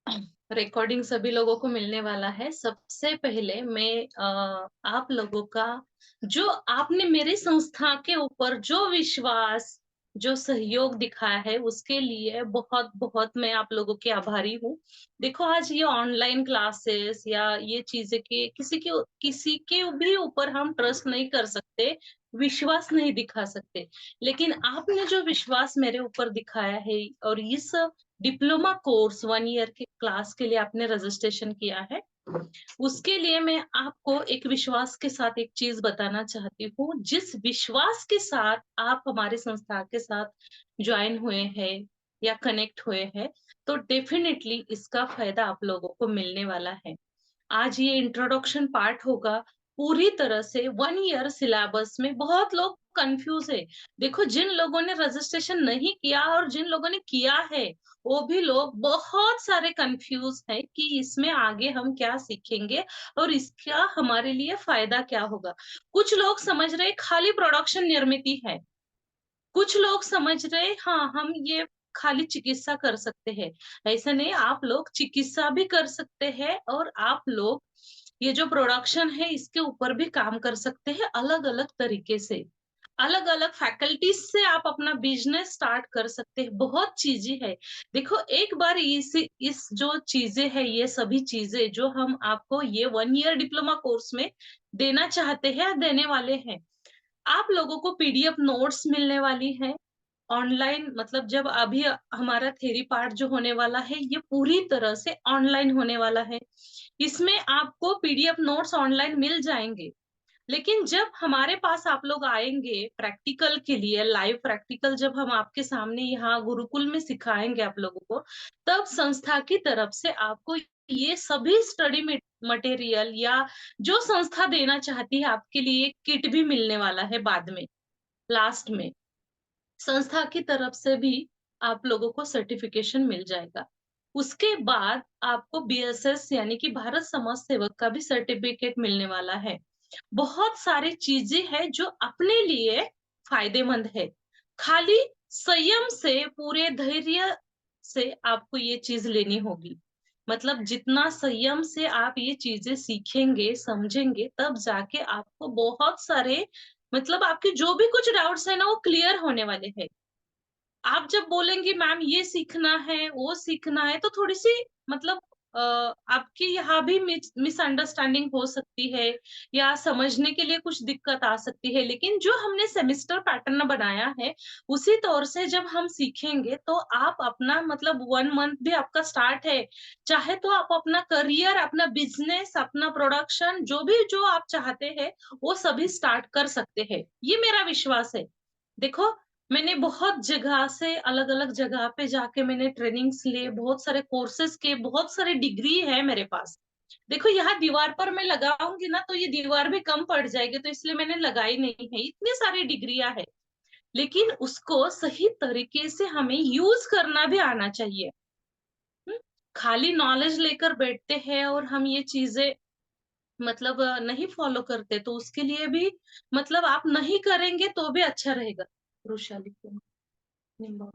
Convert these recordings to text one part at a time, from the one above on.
Recording सभी लोगों को मिलने वाला है। सबसे पहले मैं आप लोगों का जो आपने मेरी संस्था के ऊपर जो विश्वास, जो सहयोग दिखाया है उसके लिए बहुत-बहुत मैं आप लोगों की आभारी हूँ। देखो आज ये ऑनलाइन क्लासेस या ये चीज़ें के किसी के भी ऊपर हम ट्रस्ट नहीं कर सकते, विश्वास नहीं दिखा सकते। लेकिन आपने जो विश्वास मेरे ऊपर दिखाया है और इस डिप्लोमा कोर्स 1 ईयर के क्लास के लिए आपने रजिस्ट्रेशन किया है, उसके लिए मैं आपको एक विश्वास के साथ एक चीज़ बताना चाहती हूँ। जिस विश्वास के साथ आप हमारी संस्था के साथ जॉइन हुए हैं या कनेक्ट हुए हैं, तो डेफ़िनेटली इसका फ़ायदा आप लोगों को मिलने वाला है। आज ये इंट्रोडक्शन पार्ट होगा, पूरी तरह से 1 ईयर सिलेबस में बहुत लोग कन्फ्यूज़ है। देखो जिन लोगों ने रजिस्ट्रेशन नहीं किया और जिन लोगों ने किया है, वो भी लोग बहुत सारे कन्फ्यूज़ हैं कि इसमें आगे हम क्या सीखेंगे और इसका हमारे लिए फ़ायदा क्या होगा। कुछ लोग समझ रहे हैं खाली प्रोडक्शन निर्मित है, कुछ लोग समझ रहे हैं हाँ, हम ये खाली चिकित्सा कर सकते हैं। ऐसा नहीं, आप लोग चिकित्सा भी कर सकते हैं और आप लोग ये जो प्रोडक्शन है इसके ऊपर भी काम कर सकते हैं अलग-अलग तरीके से। अलग-अलग फैकल्टीज़ से आप अपना बिज़नेस स्टार्ट कर सकते हैं, बहुत चीज़ें हैं। देखो एक बार इस जो चीज़ें हैं, ये सभी चीज़ें जो हम आपको ये 1 ईयर डिप्लोमा कोर्स में देना चाहते हैं, देने वाले हैं। आप लोगों को पीडीएफ नोट्स मिलने वाली है। ऑनलाइन मतलब जब अभी हमारा थ्योरी पार्ट जो होने वाला है, ये पूरी तरह से ऑनलाइन होने वाला है। इसमें आपको पीडीएफ नोट्स ऑनलाइन मिल जाएँगे। लेकिन जब हमारे पास आप लोग आएँगे प्रैक्टिकल के लिए, लाइव प्रैक्टिकल जब हम आपके सामने यहाँ गुरुकुल में सिखाएँगे आप लोगों को, तब संस्था की तरफ से आपको ये सभी स्टडी मटेरियल या जो संस्था देना चाहती है आपके लिए किट भी मिलने वाला है बाद में, लास्ट में। संस्था की तरफ से भी आप लोगों को सर्टिफिकेशन मिल जाएगा। उसके बाद आपको बीएसएस यानी कि भारत समाज सेवक का भी सर्टिफिकेट मिलने वाला है। बहुत सारी चीज़ें हैं जो अपने लिए फ़ायदेमंद है। खाली संयम से, पूरे धैर्य से आपको ये चीज़ लेनी होगी। मतलब जितना संयम से आप ये चीज़ें सीखेंगे, समझेंगे, तब जाके आपको बहुत सारे मतलब आपके जो भी कुछ डाउट्स हैं ना, वो क्लियर होने वाले हैं। आप जब बोलेंगी मैम ये सीखना है, वो सीखना है, तो थोड़ी-सी मतलब आपकी यहाँ भी मिसअंडरस्टैंडिंग हो सकती है या समझने के लिए कुछ दिक्कत आ सकती है। लेकिन जो हमने सेमेस्टर पैटर्न बनाया है, उसी तौर से जब हम सीखेंगे तो आप अपना मतलब 1 मंथ भी आपका स्टार्ट है। चाहे तो आप अपना करियर, अपना बिज़नेस, अपना प्रोडक्शन जो आप चाहते हैं, वो सभी स्टार्ट कर सकते हैं। ये मेरा विश्वास है। देखो मैंने बहुत जगह से अलग-अलग जगह पे जाके मैंने ट्रेनिंग्स लिए, बहुत सारे कोर्सेज़ किए, बहुत सारी डिग्री है मेरे पास। देखो यहाँ दीवार पर मैं लगाऊँगी ना तो ये दीवार भी कम पड़ जाएगी तो इसलिए मैंने लगाई नहीं है, इतनी सारी डिग्रियाँ हैं। लेकिन उसको सही तरीके से हमें यूज़ करना भी आना चाहिए। हुँ? खाली नॉलेज लेकर बैठते हैं और हम ये चीज़ें मतलब नहीं फॉलो करते तो उसके लिए भी मतलब आप नहीं करेंगे तो भी अच्छा रहेगा। वृषाली को निम्बा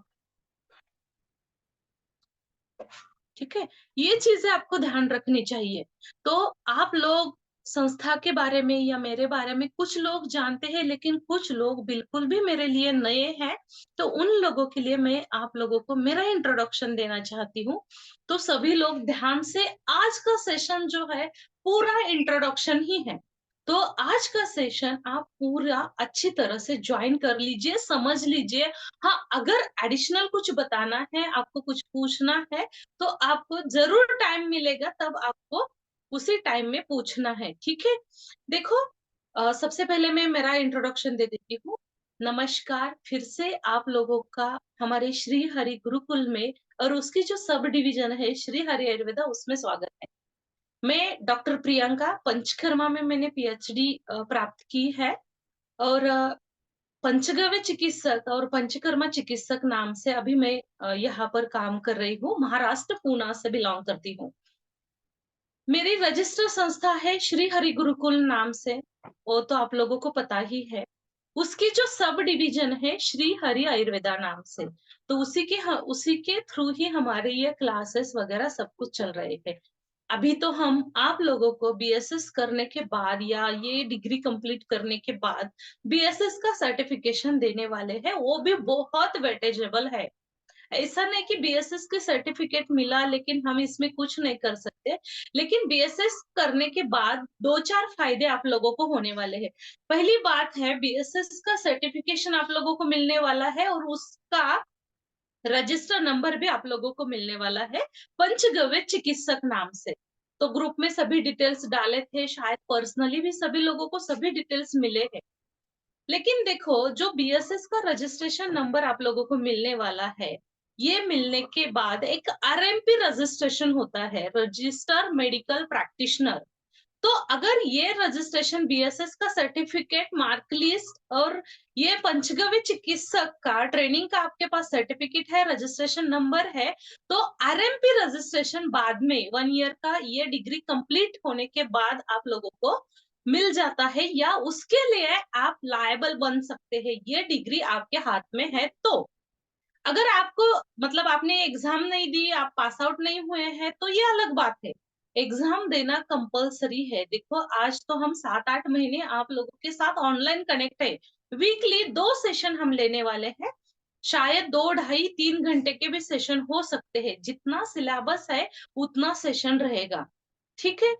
ठीक है? ये चीज़ें आपको ध्यान रखनी चाहिए। तो आप लोग संस्था के बारे में या मेरे बारे में कुछ लोग जानते हैं, लेकिन कुछ लोग बिल्कुल भी मेरे लिए नए हैं, तो उन लोगों के लिए मैं आप लोगों को मेरा इंट्रोडक्शन देना चाहती हूँ। तो सभी लोग ध्यान से आज का सेशन जो है, पूरा इंट्रोडक्शन ही है। तो आज का सेशन आप पूरा अच्छी तरह से जॉइन कर लीजिए, समझ लीजिए। हाँ, अगर एडिशनल कुछ बताना है, आपको कुछ पूछना है, तो आपको ज़रूर टाइम मिलेगा तब आपको उसी टाइम में पूछना है, ठीक है? देखो सबसे पहले मैं मेरा इंट्रोडक्शन दे देती हूँ। नमस्कार, फिर से आप लोगों का हमारे श्री हरि गुरुकुल में और उसकी जो सब डिवीज़न है श्री हरि आयुर्वेदा उसमें स्वागत है। मैं डॉक्टर प्रियंका पंचकर्मा में मैंने पीएचडी प्राप्त की है और पंचगव्य चिकित्सक और पंचकर्मा चिकित्सक नाम से अभी मैं यहाँ पर काम कर रही हूँ, महाराष्ट्र पूना से बिलॉन्ग करती हूँ। मेरी रजिस्टर संस्था है श्री हरि गुरुकुल नाम से, वो तो आप लोगों को पता ही है। उसकी जो सब डिवीजन है श्री हरि आयुर्वेदा नाम से। तो उसी के थ्रू ही हमारे ये क्लासेस वगैरह सब कुछ चल रहे हैं। अभी तो हम आप लोगों को बीएसएस करने के बाद या ये डिग्री कंप्लीट करने के बाद बीएसएस का सर्टिफिकेशन देने वाले हैं, वो भी बहुत वेटेजेबल है। ऐसा नहीं कि बीएसएस के सर्टिफिकेट मिला लेकिन हम इसमें कुछ नहीं कर सकते। लेकिन बीएसएस करने के बाद 2-4 फायदे आप लोगों को होने वाले हैं। पहली बात है, बीएसएस का सर्टिफिकेशन आप लोगों को मिलने वाला है और उसका रजिस्टर नंबर भी आप लोगों को मिलने वाला है, पंचगव्य चिकित्सक नाम से। तो ग्रुप में सभी डिटेल्स डाले थे, शायद पर्सनली भी सभी लोगों को सभी डिटेल्स मिले हैं। लेकिन देखो, जो बीएसएस का रजिस्ट्रेशन नंबर आप लोगों को मिलने वाला है, ये मिलने के बाद एक आरएमपी रजिस्ट्रेशन होता है, रजिस्टर मेडिकल प्रैक्टिशनर। तो अगर ये रजिस्ट्रेशन बीएसएस का सर्टिफिकेट, मार्क लिस्ट और ये पंचगव्य चिकित्सक का ट्रेनिंग का आपके पास सर्टिफिकेट है, रजिस्ट्रेशन नंबर है, तो आरएमपी रजिस्ट्रेशन बाद में 1 ईयर का ये डिग्री कंप्लीट होने के बाद आप लोगों को मिल जाता है, या उसके लिए आप लायबल बन सकते हैं, ये डिग्री आपके हाथ में है तो। अगर आपको मतलब आपने एग्जाम नहीं दी, आप पास आउट नहीं हुए हैं, तो ये अलग बात है। एग्जाम देना कंपलसरी है। देखो, आज तो हम 7-8 महीने आप लोगों के साथ ऑनलाइन कनेक्ट है। वीकली 2 सेशन हम लेने वाले हैं। शायद 2 ढाई 3 घंटे के भी सेशन हो सकते हैं। जितना सिलेबस है उतना सेशन रहेगा। ठीक है।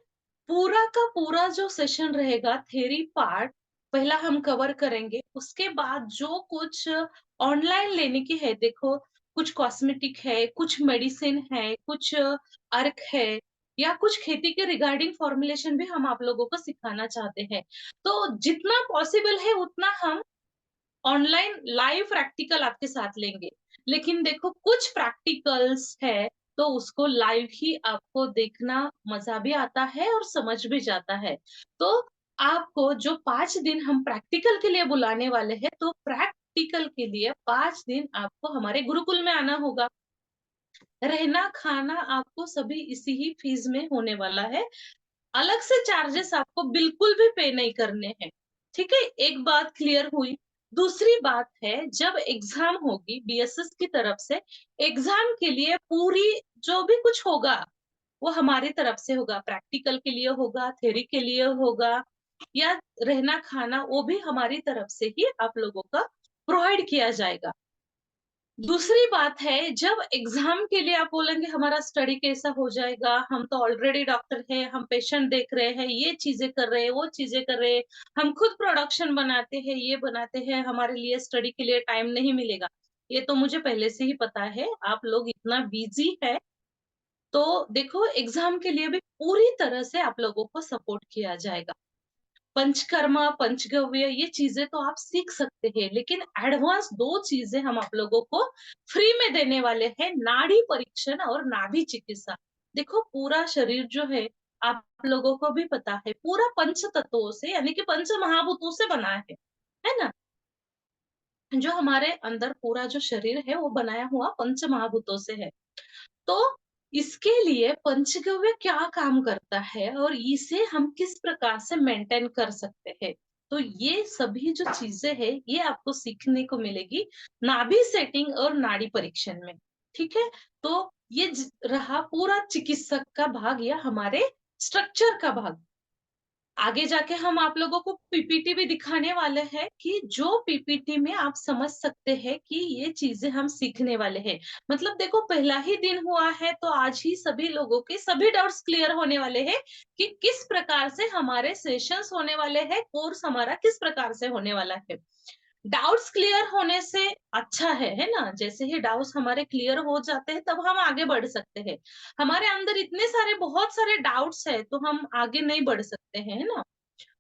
पूरा का पूरा जो सेशन रहेगा, थ्योरी पार्ट पहला हम कवर करेंगे। उसके बाद जो कुछ ऑनलाइन लेने की है, देखो, कुछ कॉस्मेटिक है, कुछ मेडिसिन है, कुछ अर्क है, या कुछ खेती के रिगार्डिंग फॉर्मुलेशन भी हम आप लोगों को सिखाना चाहते हैं। तो जितना पॉसिबल है उतना हम ऑनलाइन लाइव प्रैक्टिकल आपके साथ लेंगे। लेकिन देखो, कुछ प्रैक्टिकल्स है तो उसको लाइव ही आपको देखना मजा भी आता है और समझ भी जाता है। तो आपको जो 5 दिन हम प्रैक्टिकल के लिए बुलाने वाले हैं, तो प्रैक्टिकल के लिए 5 दिन आपको हमारे गुरुकुल में आना होगा। रहना खाना आपको सभी इसी ही फीस में होने वाला है। अलग से चार्जेस आपको बिल्कुल भी पे नहीं करने हैं। ठीक है, एक बात क्लियर हुई। दूसरी बात है, जब एग्जाम होगी बीएसएस की तरफ से, एग्जाम के लिए पूरी जो भी कुछ होगा वो हमारी तरफ से होगा। प्रैक्टिकल के लिए होगा, थ्योरी के लिए होगा, या रहना खाना वो भी हमारी तरफ से ही आप लोगों का प्रोवाइड किया जाएगा। दूसरी बात है, जब एग्जाम के लिए आप बोलेंगे हमारा स्टडी कैसा हो जाएगा, हम तो ऑलरेडी डॉक्टर हैं, हम पेशेंट देख रहे हैं, ये चीजें कर रहे हैं, वो चीजें कर रहे हैं, हम खुद प्रोडक्शन बनाते हैं, ये बनाते हैं, हमारे लिए स्टडी के लिए टाइम नहीं मिलेगा। ये तो मुझे पहले से ही पता है, आप लोग इतना बिजी है। तो देखो, एग्जाम के लिए भी पूरी तरह से आप लोगों को सपोर्ट किया जाएगा। पंचकर्मा, पंचगव्य ये चीजें तो आप सीख सकते हैं, लेकिन एडवांस 2 चीजें हम आप लोगों को फ्री में देने वाले हैं, नाड़ी परीक्षण और नाभि चिकित्सा। देखो, पूरा शरीर जो है, आप लोगों को भी पता है, पूरा पंच तत्वों से यानी कि पंच महाभूतों से बना है ना? जो हमारे अंदर पूरा जो शरीर है वो बनाया हुआ पंच महाभूतों से है। तो इसके लिए पंचगव्य क्या काम करता है और इसे हम किस प्रकार से मेंटेन कर सकते हैं, तो ये सभी जो चीजें हैं ये आपको सीखने को मिलेगी नाभि सेटिंग और नाड़ी परीक्षण में। ठीक है। तो ये रहा पूरा चिकित्सक का भाग या हमारे स्ट्रक्चर का भाग। आगे जाके हम आप लोगों को पीपीटी भी दिखाने वाले हैं कि जो पीपीटी में आप समझ सकते हैं कि ये चीजें हम सीखने वाले हैं। मतलब देखो, पहला ही दिन हुआ है तो आज ही सभी लोगों के सभी डाउट्स क्लियर होने वाले हैं कि किस प्रकार से हमारे सेशंस होने वाले हैं, कोर्स हमारा किस प्रकार से होने वाला है। डाउट्स क्लियर होने से अच्छा है ना? जैसे ही डाउट्स हमारे क्लियर हो जाते हैं तब हम आगे बढ़ सकते हैं। हमारे अंदर इतने सारे बहुत सारे डाउट्स है तो हम आगे नहीं बढ़ सकते हैं, है ना?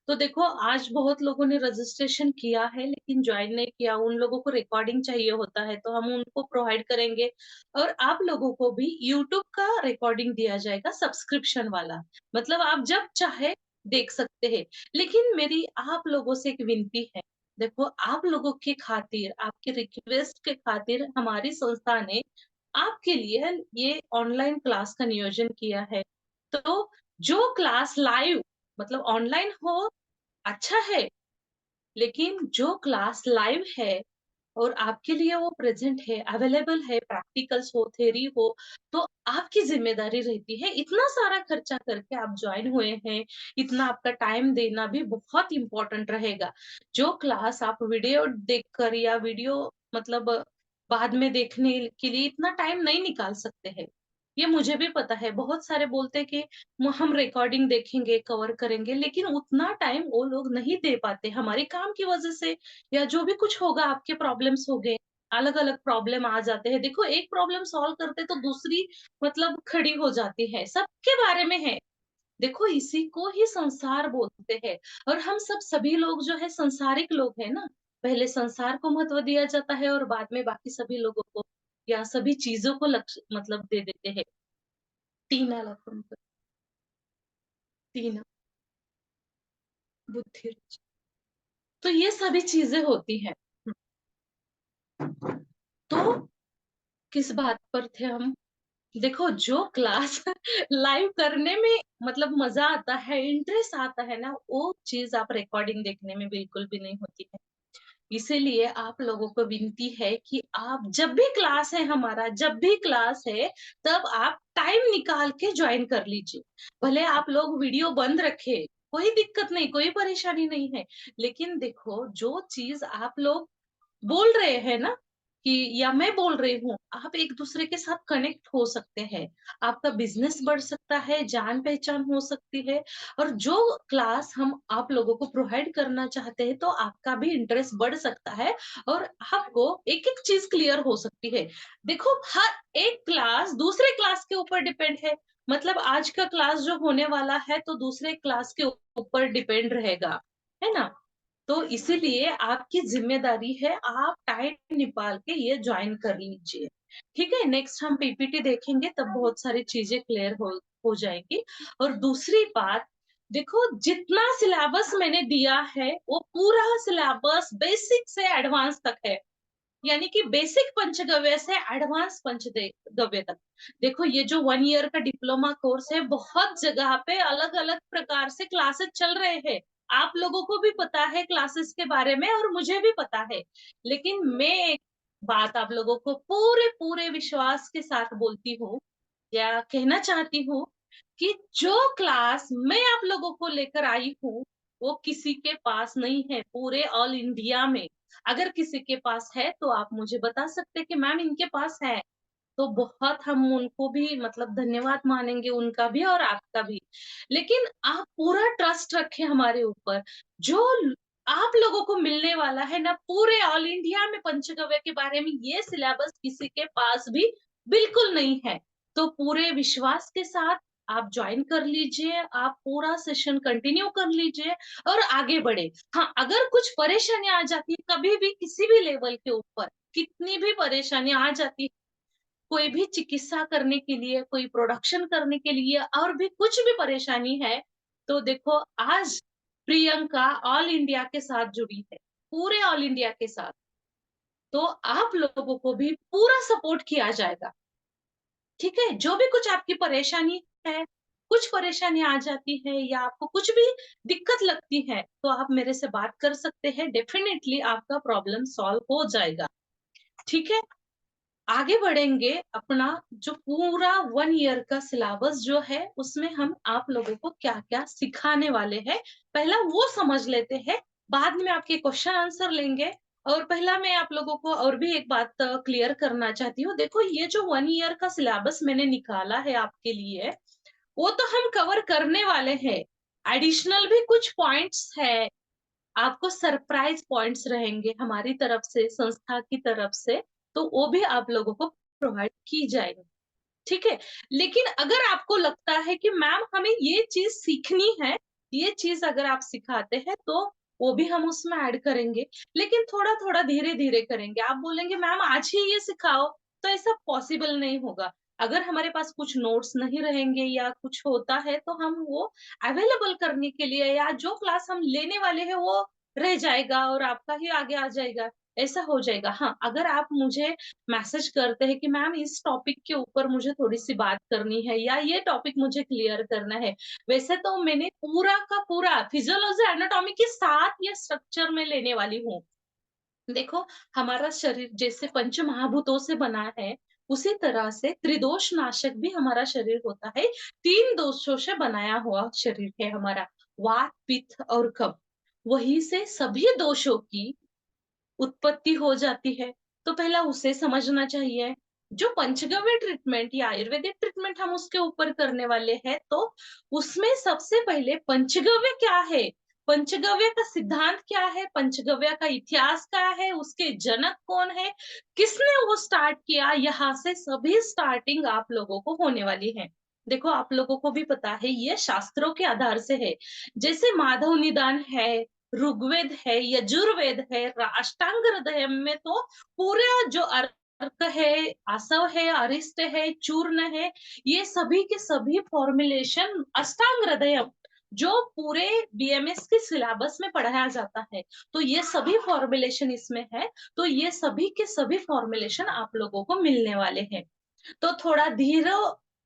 तो देखो, आज बहुत लोगों ने रजिस्ट्रेशन किया है लेकिन ज्वाइन नहीं किया, उन लोगों को रिकॉर्डिंग चाहिए होता है तो हम उनको प्रोवाइड करेंगे। और आप लोगों को भी यूट्यूब का रिकॉर्डिंग दिया जाएगा सब्सक्रिप्शन वाला। मतलब आप जब चाहे देख सकते हैं। लेकिन मेरी आप लोगों से एक विनती है, देखो, आप लोगों के खातिर, आपके रिक्वेस्ट के खातिर हमारी संस्था ने आपके लिए ये ऑनलाइन क्लास का नियोजन किया है। तो जो क्लास लाइव मतलब ऑनलाइन हो, अच्छा है, लेकिन जो क्लास लाइव है और आपके लिए वो प्रेज़ेंट है, अवेलेबल है, प्रैक्टिकल्स हो, थ्योरी हो, तो आपकी ज़िम्मेदारी रहती है। इतना सारा खर्चा करके आप जॉइन हुए हैं, इतना आपका टाइम देना भी बहुत इम्पोर्टेंट रहेगा। जो क्लास आप वीडियो देखकर या वीडियो मतलब बाद में देखने के लिए इतना टाइम नहीं निकाल सकते हैं। ये मुझे भी पता है, बहुत सारे बोलते हैं कि हम रिकॉर्डिंग देखेंगे, कवर करेंगे, लेकिन उतना टाइम वो लोग नहीं दे पाते, हमारे काम की वज़ह से या जो भी कुछ होगा आपके प्रॉब्लम्स हो गए, अलग-अलग प्रॉब्लम आ जाते हैं। देखो एक प्रॉब्लम सॉल्व करते तो दूसरी मतलब खड़ी हो जाती है, सबके बारे में है। देखो इसी को ही संसार बोलते हैं और हम सब सभी लोग जो है संसारिक लोग हैं ना। पहले संसार को महत्व दिया जाता है और बाद में बाकी सभी लोगों को या सभी चीज़ों को लक्ष्य मतलब दे देते हैं। 3 अलग तीन बुद्धि तो ये सभी चीज़ें होती हैं। तो किस बात पर थे हम? देखो जो क्लास लाइव करने में मतलब मज़ा आता है, इंटरेस्ट आता है ना, वो चीज़ आप रिकॉर्डिंग देखने में बिल्कुल भी नहीं होती है। इसीलिए आप लोगों को विनती है कि आप जब भी क्लास है हमारा, जब भी क्लास है, तब आप टाइम निकाल के जॉइन कर लीजिए। भले आप लोग वीडियो बंद रखें, कोई दिक्कत नहीं, कोई परेशानी नहीं है। लेकिन देखो, जो चीज़ आप लोग बोल रहे हैं ना कि या मैं बोल रही हूँ, आप एक-दूसरे के साथ कनेक्ट हो सकते हैं। आपका बिज़नेस बढ़ सकता है, जान-पहचान हो सकती है और जो क्लास हम आप लोगों को प्रोवाइड करना चाहते हैं, तो आपका भी इंटरेस्ट बढ़ सकता है और आपको एक-एक चीज़ क्लियर हो सकती है। देखो, हर एक क्लास दूसरे क्लास के ऊपर डिपेंड है। मतलब आज का क्लास जो होने वाला है, तो दूसरे क्लास के ऊपर डिपेंड रहेगा, है ना? तो इसीलिए आपकी ज़िम्मेदारी है आप टाइम निकाल के ये जॉइन कर लीजिए। ठीक है? नेक्स्ट हम पीपीटी देखेंगे तब बहुत सारी चीज़ें क्लियर हो जाएँगी। और दूसरी बात देखो जितना सिलेबस मैंने दिया है वो पूरा सिलेबस बेसिक से एडवांस तक है। यानी कि बेसिक पंचगव्य से एडवांस पंचगव्य तक। देखो ये जो 1 ईयर का डिप्लोमा कोर्स है, बहुत जगह पे अलग-अलग प्रकार से क्लासेस चल रहे हैं। आप लोगों को भी पता है क्लासेस के बारे में और मुझे भी पता है। लेकिन मैं एक बात आप लोगों को पूरे-पूरे विश्वास के साथ बोलती हूँ या कहना चाहती हूँ कि जो क्लास मैं आप लोगों को लेकर आई हूँ, वो किसी के पास नहीं है पूरे ऑल इंडिया में। अगर किसी के पास है तो आप मुझे बता सकते हैं कि मैम इनके पास है, तो बहुत हम उनको भी मतलब धन्यवाद मानेंगे उनका भी और आपका भी। लेकिन आप पूरा ट्रस्ट रखें हमारे ऊपर, जो ल आप लोगों को मिलने वाला है ना पूरे ऑल इंडिया में पंचगव्य के बारे में ये सिलेबस किसी के पास भी बिल्कुल नहीं है। तो पूरे विश्वास के साथ आप जॉइन कर लीजिए, आप पूरा सेशन कंटिन्यू कर लीजिए और आगे बढ़े। हाँ, अगर कुछ परेशानियाँ आ जाती है कभी भी किसी भी लेवल के ऊपर, कितनी भी परेशानियाँ आ जाती है कोई भी चिकित्सा करने के लिए, कोई प्रोडक्शन करने के लिए और भी कुछ भी परेशानी है, तो देखो आज प्रियंका ऑल इंडिया के साथ जुड़ी है, पूरे ऑल इंडिया के साथ। तो आप लोगों को भी पूरा सपोर्ट किया जाएगा, ठीक है? जो भी कुछ आपकी परेशानी है, कुछ परेशानी आ जाती है या आपको कुछ भी दिक्कत लगती है, तो आप मेरे से बात कर सकते हैं, डेफिनिटली आपका प्रॉब्लम सॉल्व हो जाएगा, ठीक है? आगे बढ़ेंगे अपना जो पूरा 1 ईयर का सिलेबस जो है, उसमें हम आप लोगों को क्या-क्या सिखाने वाले हैं, पहला वो समझ लेते हैं, बाद में आपके क्वेश्चन आंसर लेंगे और पहला मैं आप लोगों को और भी एक बात क्लियर करना चाहती हूँ। देखो ये जो 1 ईयर का सिलेबस मैंने निकाला है आपके लिए, वो तो हम कवर करने वाले हैं। एडिशनल भी कुछ पॉइंट्स है आपको सरप्राइज़ पॉइंट्स रहेंगे हमारी तरफ से, संस्था की तरफ से, तो वो भी आप लोगों को प्रोवाइड की जाएगी, ठीक है? लेकिन अगर आपको लगता है कि मैम हमें ये चीज़ सीखनी है, ये चीज़ अगर आप सिखाते हैं तो वो भी हम उसमें ऐड करेंगे, लेकिन थोड़ा-थोड़ा, धीरे-धीरे करेंगे। आप बोलेंगे मैम आज ही ये सिखाओ, तो ऐसा पॉसिबल नहीं होगा। अगर हमारे पास कुछ नोट्स नहीं रहेंगे या कुछ होता है तो हम वो अवेलेबल करने के लिए या जो क्लास हम लेने वाले हैं वो रह जाएगा और आपका ही आगे आ जाएगा। ऐसा हो जाएगा। हाँ, अगर आप मुझे मैसेज करते हैं कि मैम इस टॉपिक के ऊपर मुझे थोड़ी-सी बात करनी है या ये टॉपिक मुझे क्लियर करना है, वैसे तो मैंने पूरा का पूरा फिजियोलॉजी एनाटॉमी के साथ ये स्ट्रक्चर में लेने वाली हूँ। देखो, हमारा शरीर जैसे पंच महाभूतों से बना है, उसी तरह से त्रिदोष नाशक भी हमारा शरीर होता है। 3 दोषों से बनाया हुआ शरीर है हमारा, वात, पित्त और कफ। वहीं से सभी दोषों की उत्पत्ति हो जाती है, तो पहला उसे समझना चाहिए। जो पंचगव्य ट्रीटमेंट या आयुर्वेदिक ट्रीटमेंट हम उसके ऊपर करने वाले हैं, तो उसमें सबसे पहले पंचगव्य क्या है, पंचगव्य का सिद्धांत क्या है, पंचगव्य का इतिहास क्या है, उसके जनक कौन है, किसने वो स्टार्ट किया, यहाँ से सभी स्टार्टिंग आप लोगों को होने वाली है। देखो, आप लोगों को भी पता है ये शास्त्रों के आधार से है। जैसे माधव निदान है, ऋग्वेद है, यजुर्वेद है, अष्टांग हृदय में तो पूरा जो अर्क है, आसव है, अरिष्ट है, चूर्ण है, ये सभी के सभी फॉर्मुलेशन अष्टांग हृदय जो पूरे बीएमएस के सिलेबस में पढ़ाया जाता है, तो ये सभी फॉर्मुलेशन इसमें है। तो ये सभी के सभी फॉर्मुलेशन आप लोगों को मिलने वाले हैं। तो थोड़ा धीरे,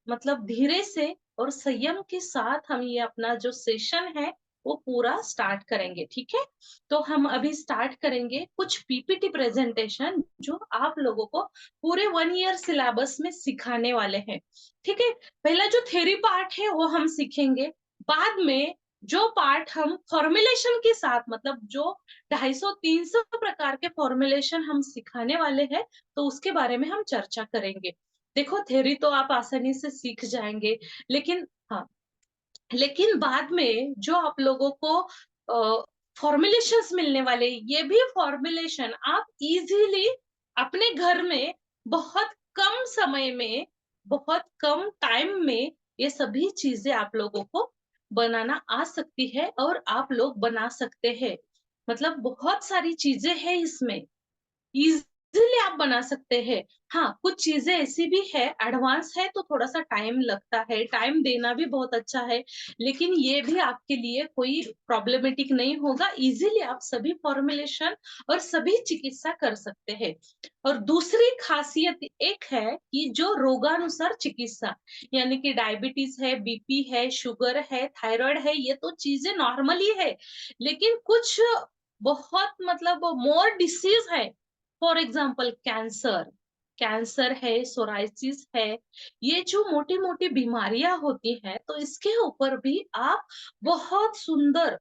मतलब धीरे से और संयम के साथ हम ये अपना जो सेशन है वो पूरा स्टार्ट करेंगे, ठीक है। तो हम अभी स्टार्ट करेंगे कुछ पीपीटी प्रेजेंटेशन जो आप लोगों को पूरे 1 ईयर सिलेबस में सिखाने वाले हैं, ठीक है। पहला जो थ्योरी पार्ट है वो हम सीखेंगे, बाद में जो पार्ट हम फॉर्मुलेशन के साथ, मतलब जो 250-300 प्रकार के फॉर्मुलेशन हम सिखाने वाले हैं, तो उसके बारे में हम चर्चा करेंगे। देखो, थ्योरी तो आप आसानी से सीख जाएंगे, लेकिन हाँ, लेकिन बाद में जो आप लोगों को फॉर्मुलेशंस मिलने वाले, ये भी फॉर्मुलेशन आप इजीली अपने घर में बहुत कम समय में, बहुत कम टाइम में ये सभी चीजें आप लोगों को बनाना आ सकती है और आप लोग बना सकते हैं। मतलब बहुत सारी चीजें हैं इसमें, इजीली आप बना सकते हैं। हाँ, कुछ चीजें ऐसी भी है, एडवांस है तो थोड़ा सा टाइम लगता है, टाइम देना भी बहुत अच्छा है, लेकिन ये भी आपके लिए कोई प्रॉब्लमेटिक नहीं होगा। इजीली आप सभी फॉर्मुलेशन और सभी चिकित्सा कर सकते हैं। और दूसरी खासियत एक है कि जो रोगानुसार चिकित्सा, यानी कि डायबिटीज है, बीपी है, शुगर है, थायराइड है, ये तो चीजें नॉर्मली है, लेकिन कुछ बहुत, मतलब मोर डिसीज है। फॉर एग्जाम्पल कैंसर, कैंसर है, सोराइसिस है, ये जो मोटी मोटी बीमारियां होती हैं, तो इसके ऊपर भी आप बहुत सुंदर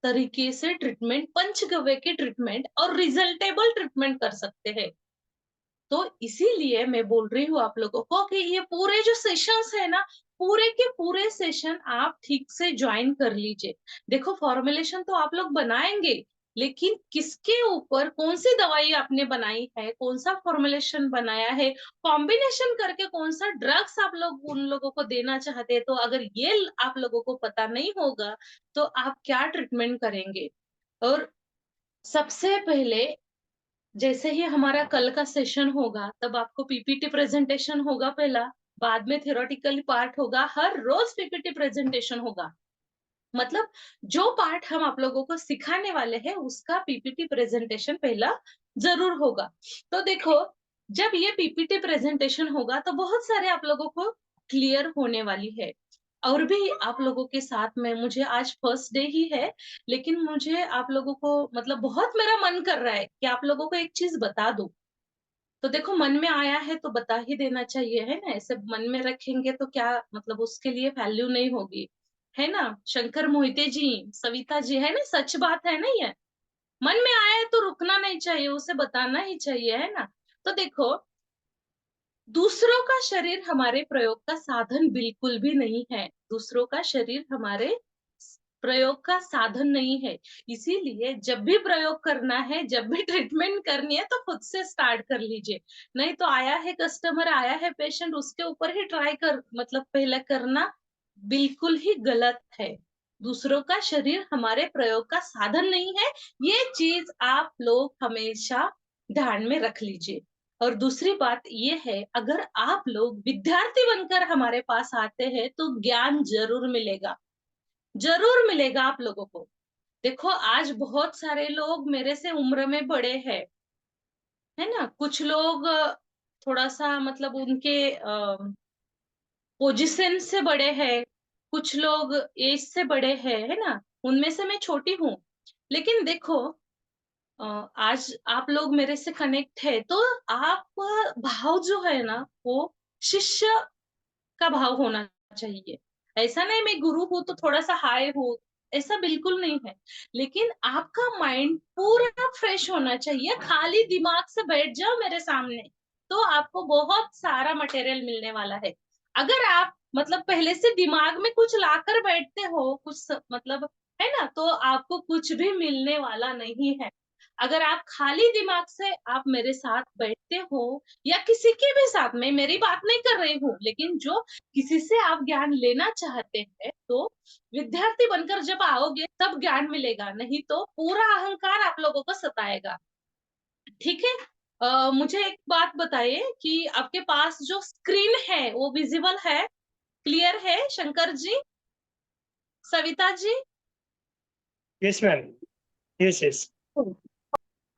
तरीके से ट्रीटमेंट, पंचगव्य की ट्रीटमेंट और रिजल्टेबल ट्रीटमेंट कर सकते हैं। तो इसीलिए मैं बोल रही हूँ आप लोगों को कि ये पूरे जो सेशंस है ना, पूरे के पूरे सेशन आप ठीक से ज्वाइन कर लीजिए। देखो, फॉर्मुलेशन तो आप लोग बनाएंगे, लेकिन किसके ऊपर कौन सी दवाई आपने बनाई है, कौन सा फॉर्मुलेशन बनाया है, कॉम्बिनेशन करके कौन सा ड्रग्स आप लोग उन लोगों को देना चाहते हैं, तो अगर ये आप लोगों को पता नहीं होगा तो आप क्या ट्रीटमेंट करेंगे। और सबसे पहले, जैसे ही हमारा कल का सेशन होगा, तब आपको पीपीटी प्रेजेंटेशन होगा पहला, बाद में थियोरेटिकल पार्ट होगा, हर रोज पीपीटी प्रेजेंटेशन होगा। मतलब जो पार्ट हम आप लोगों को सिखाने वाले हैं उसका पीपीटी प्रेजेंटेशन पहला जरूर होगा। तो देखो, जब ये पीपीटी प्रेजेंटेशन होगा तो बहुत सारे आप लोगों को क्लियर होने वाली है। और भी आप लोगों के साथ में, मुझे आज फर्स्ट डे ही है, लेकिन मुझे आप लोगों को, मतलब बहुत मेरा मन कर रहा है कि आप लोगों को एक चीज बता दूं। तो देखो, मन में आया है तो बता ही देना चाहिए, है ना। ऐसे मन में रखेंगे तो क्या, मतलब उसके लिए वैल्यू नहीं होगी, है ना। शंकर मोहिते जी, सविता जी, है ना, सच बात है ना ये। मन में आया है तो रुकना नहीं चाहिए, उसे बताना ही चाहिए, है ना। तो देखो, दूसरों का शरीर हमारे प्रयोग का साधन बिल्कुल भी नहीं है, दूसरों का शरीर हमारे प्रयोग का साधन नहीं है। इसीलिए जब भी प्रयोग करना है, जब भी ट्रीटमेंट करनी है, तो खुद से स्टार्ट कर लीजिए। नहीं तो आया है कस्टमर, आया है पेशेंट, उसके ऊपर ही ट्राई कर, मतलब पहले करना बिल्कुल ही गलत है। दूसरों का शरीर हमारे प्रयोग का साधन नहीं है, ये चीज आप लोग हमेशा ध्यान में रख लीजिए। और दूसरी बात ये है, अगर आप लोग विद्यार्थी बनकर हमारे पास आते हैं तो ज्ञान जरूर मिलेगा, जरूर मिलेगा आप लोगों को। देखो, आज बहुत सारे लोग मेरे से उम्र में बड़े हैं, है ना? कुछ लोग थोड़ा-सा मतलब उनके पोजीशन से बड़े हैं, कुछ लोग एज से बड़े हैं, है ना? उनमें से मैं छोटी हूँ। लेकिन देखो आज आप लोग मेरे से कनेक्ट है, तो आप भाव जो है ना, वो शिष्य का भाव होना चाहिए। ऐसा नहीं मैं गुरु हूँ तो थोड़ा-सा हाय हूँ, ऐसा बिल्कुल नहीं है। लेकिन आपका माइंड पूरा फ्रेश होना चाहिए, खाली दिमाग से बैठ जाओ मेरे सामने, तो आपको बहुत सारा मटेरियल मिलने वाला है। अगर आप मतलब पहले से दिमाग में कुछ लाकर बैठते हो, कुछ मतलब है ना, तो आपको कुछ भी मिलने वाला नहीं है। अगर आप खाली दिमाग से आप मेरे साथ बैठते हो या किसी के भी साथ, मैं मेरी बात नहीं कर रही हूँ, लेकिन जो किसी से आप ज्ञान लेना चाहते हैं, तो विद्यार्थी बनकर जब आओगे तब ज्ञान मिलेगा, नहीं तो पूरा अहंकार आप लोगों को सताएगा। ठीक है? मुझे एक बात बताइए कि आपके पास जो स्क्रीन है वो विजिबल है, क्लियर है Shankar ji, Savita ji? Yes ma'am. Yes yes.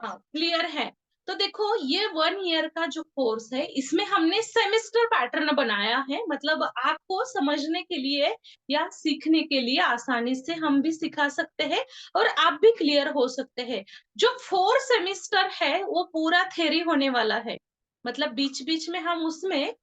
हाँ, क्लियर है। तो देखो ये 1 ईयर का जो कोर्स है, इसमें हमने सेमेस्टर पैटर्न बनाया है, मतलब आपको समझने के लिए या सीखने के लिए आसानी से हम भी सिखा सकते हैं और आप भी क्लियर हो सकते हैं। जो 4 सेमेस्टर है वो पूरा थ्योरी होने वाला है। मतलब बीच-बीच में हम उसमें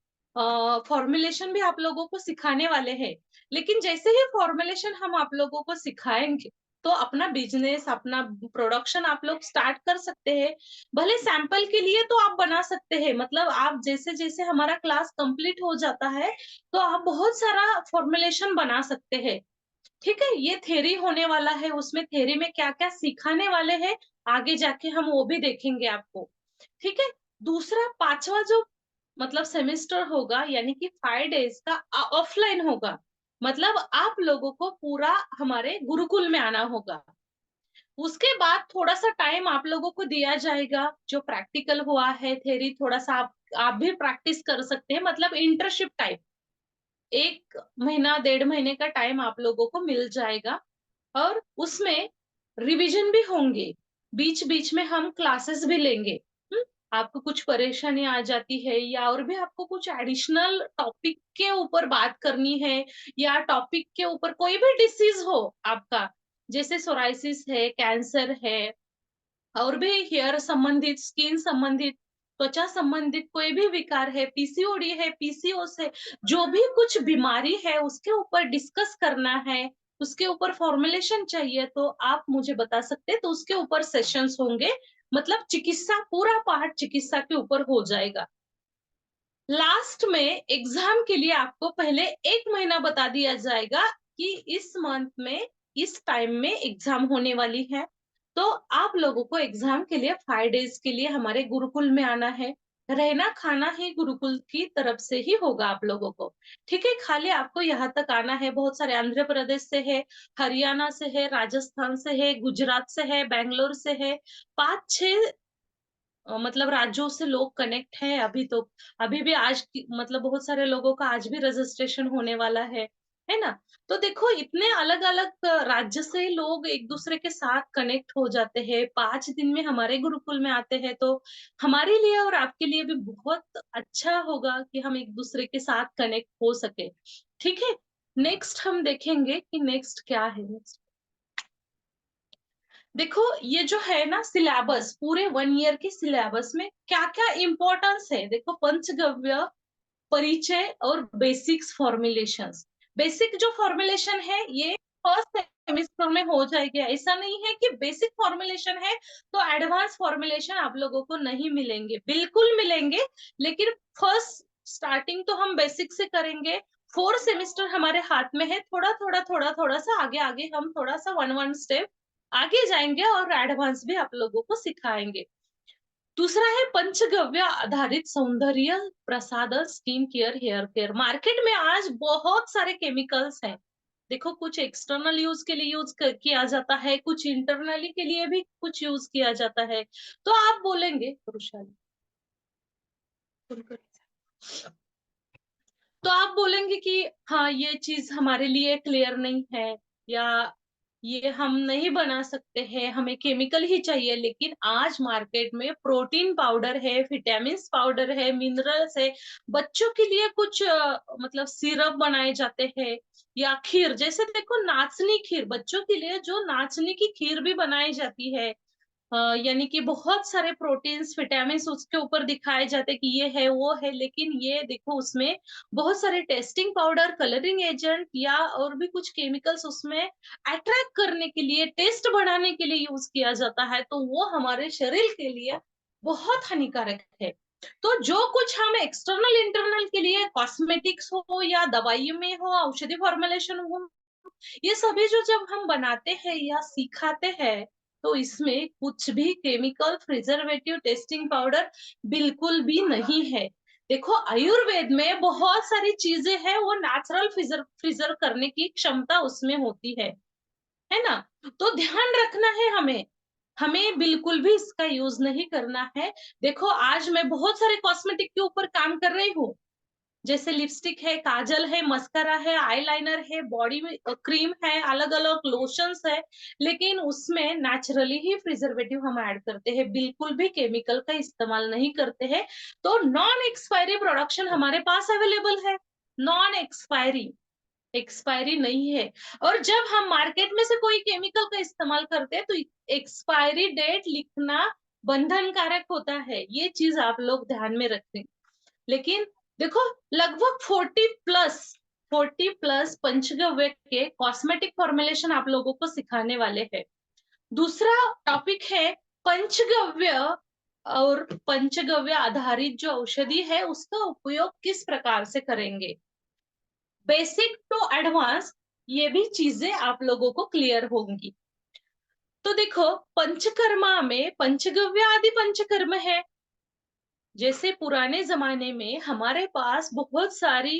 फॉर्मुलेशन भी आप लोगों को सिखाने वाले हैं। लेकिन जैसे ही फॉर्मुलेशन हम आप लोगों को सिखाएँगे, तो अपना बिजनेस, अपना प्रोडक्शन आप लोग स्टार्ट कर सकते हैं। भले सैंपल के लिए तो आप बना सकते हैं, मतलब आप जैसे-जैसे हमारा क्लास कंप्लीट हो जाता है, तो आप बहुत सारा फॉर्मुलेशन बना सकते हैं। ठीक है? ये थ्योरी होने वाला है, उसमें थ्योरी में क्या-क्या सिखाने वाले हैं, आगे जाके हम वो भी देखेंगे आपको। ठीक है? दूसरा 5वां जो मतलब सेमेस्टर होगा, यानी कि 5 डेज़ का ऑफलाइन होगा। मतलब आप लोगों को पूरा हमारे गुरुकुल में आना होगा। उसके बाद थोड़ा-सा टाइम आप लोगों को दिया जाएगा, जो प्रैक्टिकल हुआ है, थ्योरी थोड़ा-सा आप भी प्रैक्टिस कर सकते हैं, मतलब इंटर्नशिप टाइप। 1 महीना, 1.5 महीने का टाइम आप लोगों को मिल जाएगा और उसमें रिवीजन भी होंगे। बीच-बीच में हम क्लासेस भी लेंगे। हुँ? आपको कुछ परेशानी आ जाती है या और भी आपको कुछ एडिशनल टॉपिक के ऊपर बात करनी है या टॉपिक के ऊपर कोई भी डिसीज़ हो आपका, जैसे सोरायसिस है, कैंसर है और भी हेयर संबंधित, स्किन संबंधित, त्वचा संबंधित कोई भी विकार है, पीसीओडी है, पीसीओएस है, जो भी कुछ बीमारी है उसके ऊपर डिस्कस करना है, उसके ऊपर फॉर्मुलेशन चाहिए तो आप मुझे बता सकते हैं, तो उसके ऊपर सेशंस होंगे। मतलब चिकित्सा पूरा पार्ट चिकित्सा के ऊपर हो जाएगा। लास्ट में एग्ज़ाम के लिए आपको पहले 1 महीना बता दिया जाएगा कि इस मंथ में, इस टाइम में एग्ज़ाम होने वाली है। तो आप लोगों को एग्ज़ाम के लिए 5 डेज़ के लिए हमारे गुरुकुल में आना है। रहना-खाना ही गुरुकुल की तरफ से ही होगा आप लोगों को। ठीक है? खाली आपको यहाँ तक आना है, बहुत सारे आंध्र प्रदेश से है, हरियाणा से है, राजस्थान से है, गुजरात से है, बैंगलोर से है, 5-6 मतलब राज्यों से लोग कनेक्ट हैं अभी तो। अभी भी आज की मतलब बहुत सारे लोगों का आज भी रजिस्ट्रेशन होने वाला है ना? तो देखो इतने अलग-अलग राज्य से लोग एक-दूसरे के साथ कनेक्ट हो जाते हैं, 5 दिन में हमारे गुरुकुल में आते हैं, तो हमारे लिए और आपके लिए भी बहुत अच्छा होगा कि हम एक-दूसरे के साथ कनेक्ट हो सके। ठीक है? नेक्स्ट हम देखेंगे कि नेक्स्ट क्या है नेक्स्ट। देखो ये जो है ना सिलेबस, पूरे 1 ईयर के सिलेबस में क्या-क्या इम्पोर्टेंस है, देखो पंचगव्य, परिचय और बेसिक्स फॉर्मुलेशंस। बेसिक जो फॉर्मुलेशन है ये फर्स्ट सेमेस्टर में हो जाएगी। ऐसा नहीं है कि बेसिक फॉर्मुलेशन है तो एडवांस फॉर्मुलेशन आप लोगों को नहीं मिलेंगे, बिल्कुल मिलेंगे। लेकिन फर्स्ट स्टार्टिंग तो हम बेसिक से करेंगे। 4 सेमेस्टर हमारे हाथ में है, थोड़ा-थोड़ा, थोड़ा-थोड़ा सा आगे-आगे हम थोड़ा-सा 1-1 स्टेप आगे जाएँगे और एडवांस भी आप लोगों को सिखाएँगे। दूसरा है पंचगव्य आधारित सौंदर्य प्रसाधन, skin care, hair care. Market में आज बहुत सारे केमिकल्स हैं। देखो कुछ एक्सटर्नल यूज़ के लिए किया जाता है, कुछ इंटरनली के लिए भी कुछ यूज़ किया जाता है। तो आप बोलेंगे वृषाली, तो आप बोलेंगे कि हाँ, ये चीज़ हमारे लिए क्लियर नहीं है या ये हम नहीं बना सकते हैं, हमें केमिकल ही चाहिए। लेकिन आज मार्केट में प्रोटीन पाउडर है, विटामिन पाउडर है, मिनरल्स है। बच्चों के लिए कुछ मतलब सिरप बनाए जाते हैं, या खीर, जैसे देखो नाचनी खीर, बच्चों के लिए जो नाचनी की खीर भी बनाई जाती है। यानी कि बहुत सारे प्रोटीन्स विटामिन्स उसके ऊपर दिखाए जाते हैं कि ये है वो है, लेकिन ये देखो उसमें बहुत सारे टेस्टिंग पाउडर, कलरिंग एजेंट या और भी कुछ केमिकल्स उसमें अट्रैक्ट करने के लिए, टेस्ट बढ़ाने के लिए यूज किया जाता है, तो वो हमारे शरीर के लिए बहुत हानिकारक है। तो जो कुछ हम एक्सटर्नल इंटरनल के लिए कॉस्मेटिक्स हो या दवाई में हो, औषधि फॉर्मुलेशन हो, ये सभी जो जब हम बनाते हैं या सिखाते हैं, तो इसमें कुछ भी केमिकल, प्रिजर्वेटिव, टेस्टिंग पाउडर बिल्कुल भी नहीं है। देखो आयुर्वेद में बहुत सारी चीजें हैं, वो नेचुरल फ्रीजर करने की क्षमता उसमें होती है ना। तो ध्यान रखना है हमें, हमें बिल्कुल भी इसका यूज नहीं करना है। देखो आज मैं बहुत सारे कॉस्मेटिक के ऊपर काम कर रही हूँ, जैसे लिपस्टिक है, काजल है, मस्करा है, आईलाइनर है, बॉडी में क्रीम है, अलग अलग लोशंस है, लेकिन उसमें नेचुरली ही प्रिजर्वेटिव हम ऐड करते हैं, बिल्कुल भी केमिकल का इस्तेमाल नहीं करते हैं। तो नॉन एक्सपायरी प्रोडक्शन हमारे पास अवेलेबल है, नॉन एक्सपायरी, एक्सपायरी नहीं है। और जब हम मार्केट में से कोई केमिकल का इस्तेमाल करते हैं, तो एक्सपायरी डेट लिखना बंधनकारक होता है, ये चीज आप लोग ध्यान में रखें। लेकिन देखो लगभग 40 प्लस पंचगव्य के कॉस्मेटिक फॉर्मुलेशन आप लोगों को सिखाने वाले हैं। दूसरा टॉपिक है पंचगव्य, और पंचगव्य आधारित जो औषधि है उसका उपयोग किस प्रकार से करेंगे, बेसिक टू एडवांस, ये भी चीजें आप लोगों को क्लियर होंगी। तो देखो पंचकर्मा में पंचगव्य आदि पंचकर्म है। जैसे पुराने जमाने में हमारे पास बहुत सारी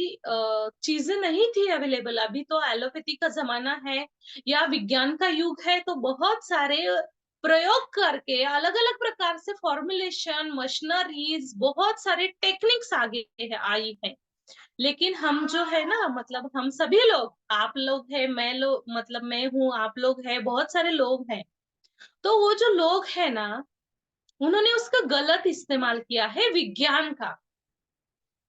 चीजें नहीं थी अवेलेबल, अभी तो एलोपैथी का जमाना है या विज्ञान का युग है, तो बहुत सारे प्रयोग करके अलग अलग प्रकार से फॉर्मुलेशन, मशीनरीज, बहुत सारे टेक्निक्स आगे है आई है। लेकिन हम जो है ना, मतलब हम सभी लोग, आप लोग है, मैं लोग, मतलब मैं हूँ, आप लोग है, बहुत सारे लोग हैं, तो वो जो लोग है ना, उन्होंने उसका गलत इस्तेमाल किया है विज्ञान का।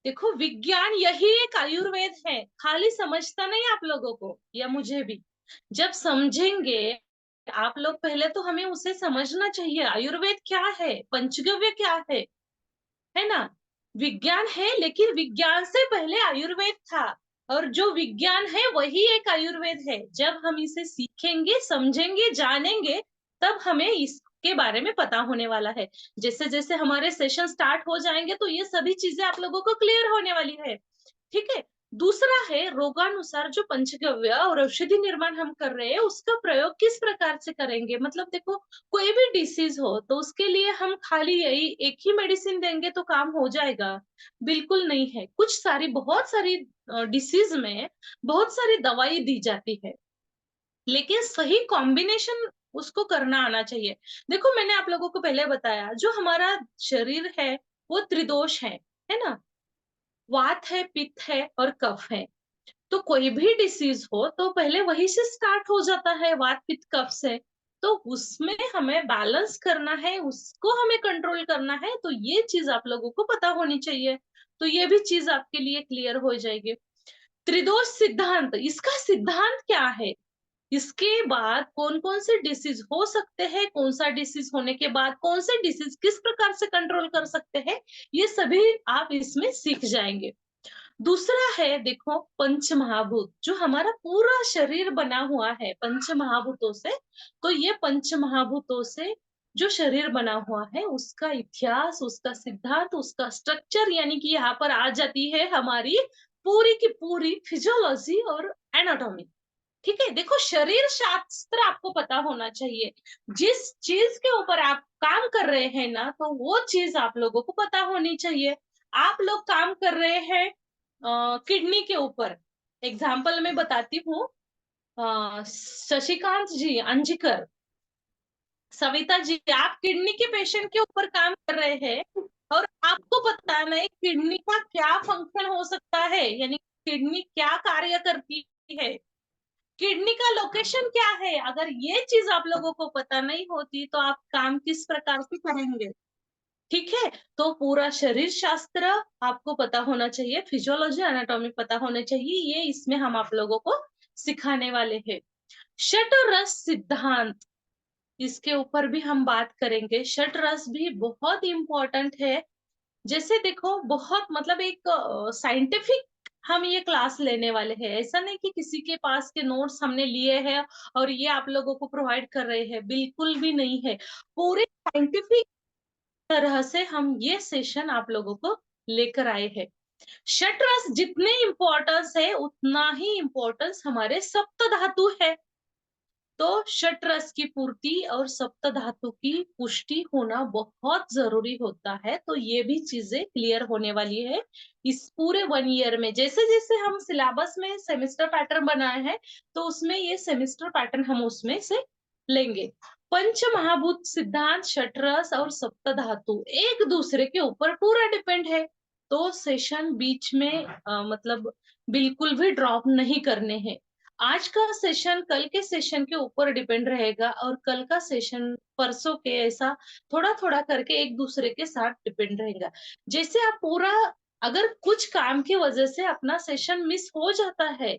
देखो विज्ञान यही एक आयुर्वेद है, खाली समझता नहीं आप लोगों को या मुझे भी। जब समझेंगे आप लोग, पहले तो हमें उसे समझना चाहिए, आयुर्वेद क्या है, पंचगव्य क्या है ना। विज्ञान है, लेकिन विज्ञान से पहले आयुर्वेद था, और जो विज्ञान है वही एक आयुर्वेद है। जब हम इसे सीखेंगे, समझेंगे, जानेंगे, तब हमें इसके बारे में पता होने वाला है। जैसे जैसे हमारे सेशन स्टार्ट हो जाएंगे, तो ये सभी चीजें आप लोगों को क्लियर होने वाली है। ठीक है। दूसरा है रोगानुसार जो पंचगव्य और औषधि निर्माण हम कर रहे हैं, उसका प्रयोग किस प्रकार से करेंगे। मतलब देखो कोई भी डिसीज हो तो उसके लिए हम खाली यही एक ही मेडिसिन देंगे तो काम हो जाएगा, बिल्कुल नहीं है। कुछ सारी, बहुत सारी डिसीज में बहुत सारी दवाई दी जाती है, लेकिन सही कॉम्बिनेशन उसको करना आना चाहिए। देखो मैंने आप लोगों को पहले बताया, जो हमारा शरीर है वो त्रिदोष है ना, वात है, पित्त है और कफ है। तो कोई भी डिसीज हो तो पहले वही से स्टार्ट हो जाता है, वात पित्त कफ से। तो उसमें हमें बैलेंस करना है, उसको हमें कंट्रोल करना है, तो ये चीज आप लोगों को पता होनी चाहिए। तो ये भी चीज आपके लिए क्लियर हो जाएगी। त्रिदोष सिद्धांत, इसका सिद्धांत क्या है, इसके बाद कौन कौन से डिसीज हो सकते हैं, कौन सा डिसीज होने के बाद कौन से डिसीज किस प्रकार से कंट्रोल कर सकते हैं, ये सभी आप इसमें सीख जाएंगे। दूसरा है देखो पंच महाभूत, जो हमारा पूरा शरीर बना हुआ है पंच महाभूतों से। तो ये पंच महाभूतों से जो शरीर बना हुआ है, उसका इतिहास, उसका सिद्धांत, उसका स्ट्रक्चर, यानी कि यहाँ पर आ जाती है हमारी पूरी की पूरी फिजियोलॉजी और एनाटॉमी। ठीक है। देखो शरीर शास्त्र आपको पता होना चाहिए, जिस चीज के ऊपर आप काम कर रहे हैं ना, तो वो चीज आप लोगों को पता होनी चाहिए। आप लोग काम कर रहे हैं किडनी के ऊपर, एग्जाम्पल मैं बताती हूँ। शशिकांत जी, अंजिकर, सविता जी, आप किडनी के पेशेंट के ऊपर काम कर रहे हैं, और आपको बताना है किडनी का क्या फंक्शन हो सकता है, यानी किडनी क्या कार्य करती है। किडनी का लोकेशन क्या है, अगर ये चीज आप लोगों को पता नहीं होती तो आप काम किस प्रकार से करेंगे। ठीक है, तो पूरा शरीर शास्त्र आपको पता होना चाहिए, फिजियोलॉजी एनाटॉमी पता होने चाहिए, ये इसमें हम आप लोगों को सिखाने वाले हैं। षट रस सिद्धांत, इसके ऊपर भी हम बात करेंगे। षट रस भी बहुत इंपॉर्टेंट है। जैसे देखो, बहुत मतलब एक साइंटिफिक हम ये क्लास लेने वाले हैं। ऐसा नहीं कि किसी के पास के नोट्स हमने लिए हैं और ये आप लोगों को प्रोवाइड कर रहे हैं, बिल्कुल भी नहीं है। पूरे साइंटिफिक तरह से हम ये सेशन आप लोगों को लेकर आए हैं। षट रस जितने इम्पोर्टेंस है उतना ही इम्पोर्टेंस हमारे सप्त धातु है। तो षट रस की पूर्ति और सप्त धातु की पुष्टि होना बहुत जरूरी होता है। तो ये भी चीजें क्लियर होने वाली है इस पूरे 1 ईयर में। जैसे जैसे हम सिलेबस में सेमेस्टर पैटर्न बनाए हैं, तो उसमें ये सेमेस्टर पैटर्न हम उसमें से लेंगे। पंच महाभूत सिद्धांत, षट रस और सप्त धातु एक दूसरे के ऊपर पूरा डिपेंड है। तो सेशन बीच में मतलब बिल्कुल भी ड्रॉप नहीं करने हैं। आज का सेशन कल के सेशन के ऊपर डिपेंड रहेगा और कल का सेशन परसों के, ऐसा थोड़ा थोड़ा करके एक दूसरे के साथ डिपेंड रहेगा। जैसे आप पूरा, अगर कुछ काम की वजह से अपना सेशन मिस हो जाता है,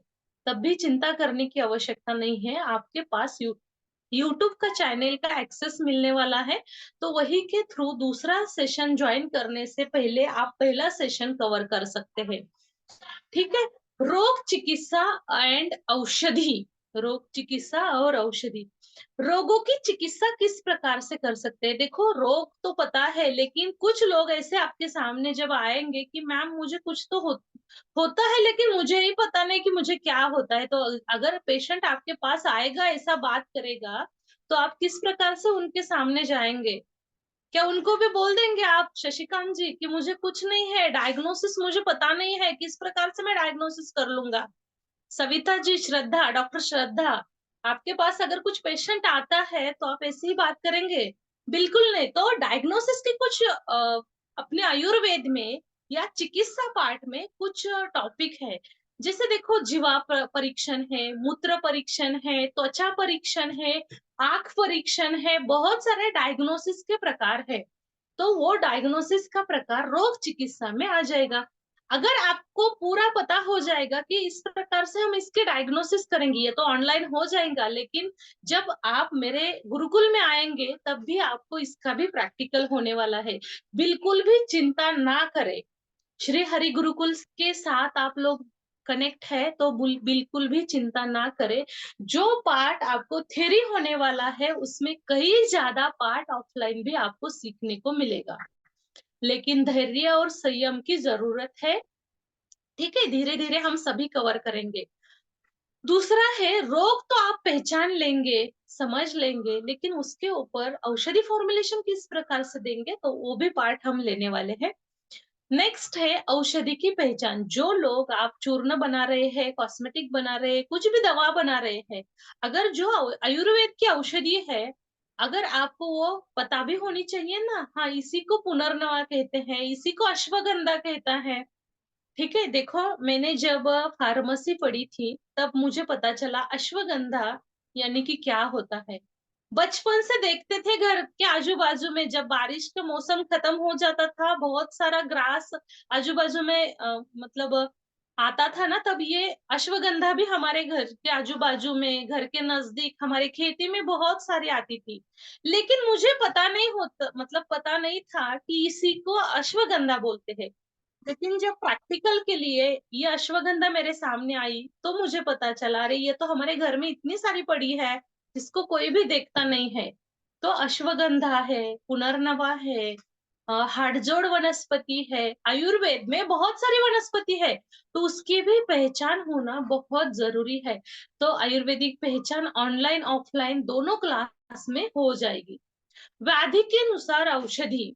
तब भी चिंता करने की आवश्यकता नहीं है। आपके पास यूट्यूब का चैनल का एक्सेस मिलने वाला है, तो वही के थ्रू दूसरा सेशन ज्वाइन करने से पहले आप पहला सेशन कवर कर सकते हैं। ठीक है। रोग चिकित्सा एंड औषधि, रोग चिकित्सा और औषधि, रोगों की चिकित्सा किस प्रकार से कर सकते हैं। देखो, रोग तो पता है, लेकिन कुछ लोग ऐसे आपके सामने जब आएंगे कि मैम मुझे कुछ तो होता है, लेकिन मुझे ही पता नहीं कि मुझे क्या होता है। तो अगर पेशेंट आपके पास आएगा, ऐसा बात करेगा, तो आप किस प्रकार से उनके सामने जाएंगे। क्या उनको भी बोल देंगे आप शशिकांत जी कि मुझे कुछ नहीं है, डायग्नोसिस मुझे पता नहीं है, किस प्रकार से मैं डायग्नोसिस कर लूंगा। सविता जी, श्रद्धा, डॉक्टर श्रद्धा, आपके पास अगर कुछ पेशेंट आता है तो आप ऐसी ही बात करेंगे? बिल्कुल नहीं। तो डायग्नोसिस के कुछ अपने आयुर्वेद में या चिकित्सा पार्ट में कुछ टॉपिक है। जैसे देखो, जीवा परीक्षण है, मूत्र परीक्षण है, त्वचा परीक्षण है, आंख परीक्षण है, बहुत सारे डायग्नोसिस के प्रकार है। तो वो डायग्नोसिस का प्रकार रोग चिकित्सा में आ जाएगा। अगर आपको पूरा पता हो जाएगा कि इस प्रकार से हम इसके डायग्नोसिस करेंगे, ये तो ऑनलाइन हो जाएगा, लेकिन जब आप मेरे गुरुकुल में आएंगे तब भी आपको इसका भी प्रैक्टिकल होने वाला है। बिल्कुल भी चिंता ना करें। श्री हरि गुरुकुल के साथ आप लोग कनेक्ट है तो बिल्कुल भी चिंता ना करें। जो पार्ट आपको थ्योरी होने वाला है, उसमें कई ज्यादा पार्ट ऑफलाइन भी आपको सीखने को मिलेगा, लेकिन धैर्य और संयम की जरूरत है। ठीक है, धीरे धीरे हम सभी कवर करेंगे। दूसरा है, रोग तो आप पहचान लेंगे, समझ लेंगे, लेकिन उसके ऊपर औषधि फॉर्मुलेशन किस प्रकार से देंगे, तो वो भी पार्ट हम लेने वाले हैं। नेक्स्ट है औषधि की पहचान। जो लोग आप चूर्ण बना रहे हैं, कॉस्मेटिक बना रहे हैं, कुछ भी दवा बना रहे हैं, अगर जो आयुर्वेद की औषधि है, अगर आपको वो पता भी होनी चाहिए ना, हाँ इसी को पुनर्नवा कहते हैं, इसी को अश्वगंधा कहता है। ठीक है, देखो मैंने जब फार्मेसी पढ़ी थी तब मुझे पता चला अश्वगंधा यानी कि क्या होता है। बचपन से देखते थे घर के आजू बाजू में, जब बारिश का मौसम खत्म हो जाता था, बहुत सारा ग्रास आजू बाजू में मतलब आता था ना, तब ये अश्वगंधा भी हमारे घर के आजू बाजू में, घर के नजदीक हमारे खेती में बहुत सारी आती थी। लेकिन मुझे पता नहीं होता, मतलब पता नहीं था कि इसी को अश्वगंधा बोलते हैं। लेकिन जब प्रैक्टिकल के लिए ये अश्वगंधा मेरे सामने आई, तो मुझे पता चला, अरे ये तो हमारे घर में इतनी सारी पड़ी है, जिसको कोई भी देखता नहीं है। तो अश्वगंधा है, पुनर्नवा है, हाड़जोड़ वनस्पति है, आयुर्वेद में बहुत सारी वनस्पति है, तो उसकी भी पहचान होना बहुत जरूरी है। तो आयुर्वेदिक पहचान ऑनलाइन ऑफलाइन दोनों क्लास में हो जाएगी। व्याधि के अनुसार औषधि,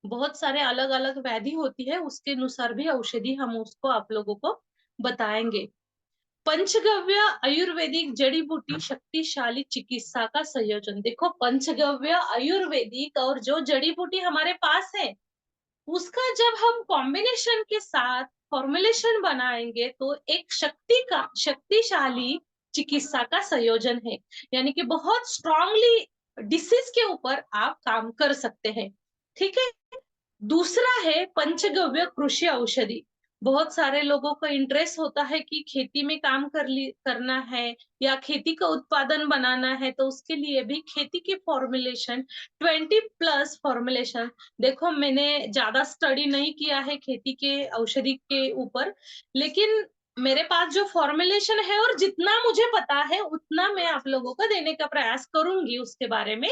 बहुत सारे अलग अलग व्याधि होती है, उसके अनुसार भी औषधि हम उसको आप लोगों को बताएंगे। पंचगव्य आयुर्वेदिक जड़ी बूटी शक्तिशाली चिकित्सा का संयोजन। देखो, पंचगव्य आयुर्वेदिक और जो जड़ी बूटी हमारे पास है, उसका जब हम कॉम्बिनेशन के साथ फॉर्मुलेशन बनाएंगे, तो एक शक्तिशाली चिकित्सा का संयोजन है, यानी कि बहुत स्ट्रांगली डिसीज के ऊपर आप काम कर सकते हैं। ठीक है। दूसरा है पंचगव्य कृषि औषधि। बहुत सारे लोगों को इंटरेस्ट होता है कि खेती में काम करना है या खेती का उत्पादन बनाना है, तो उसके लिए भी खेती के फॉर्मुलेशन 20+ फॉर्मुलेशन। देखो, मैंने ज्यादा स्टडी नहीं किया है खेती के औषधि के ऊपर, लेकिन मेरे पास जो फॉर्मुलेशन है और जितना मुझे पता है उतना मैं आप लोगों को देने का प्रयास करूंगी उसके बारे में।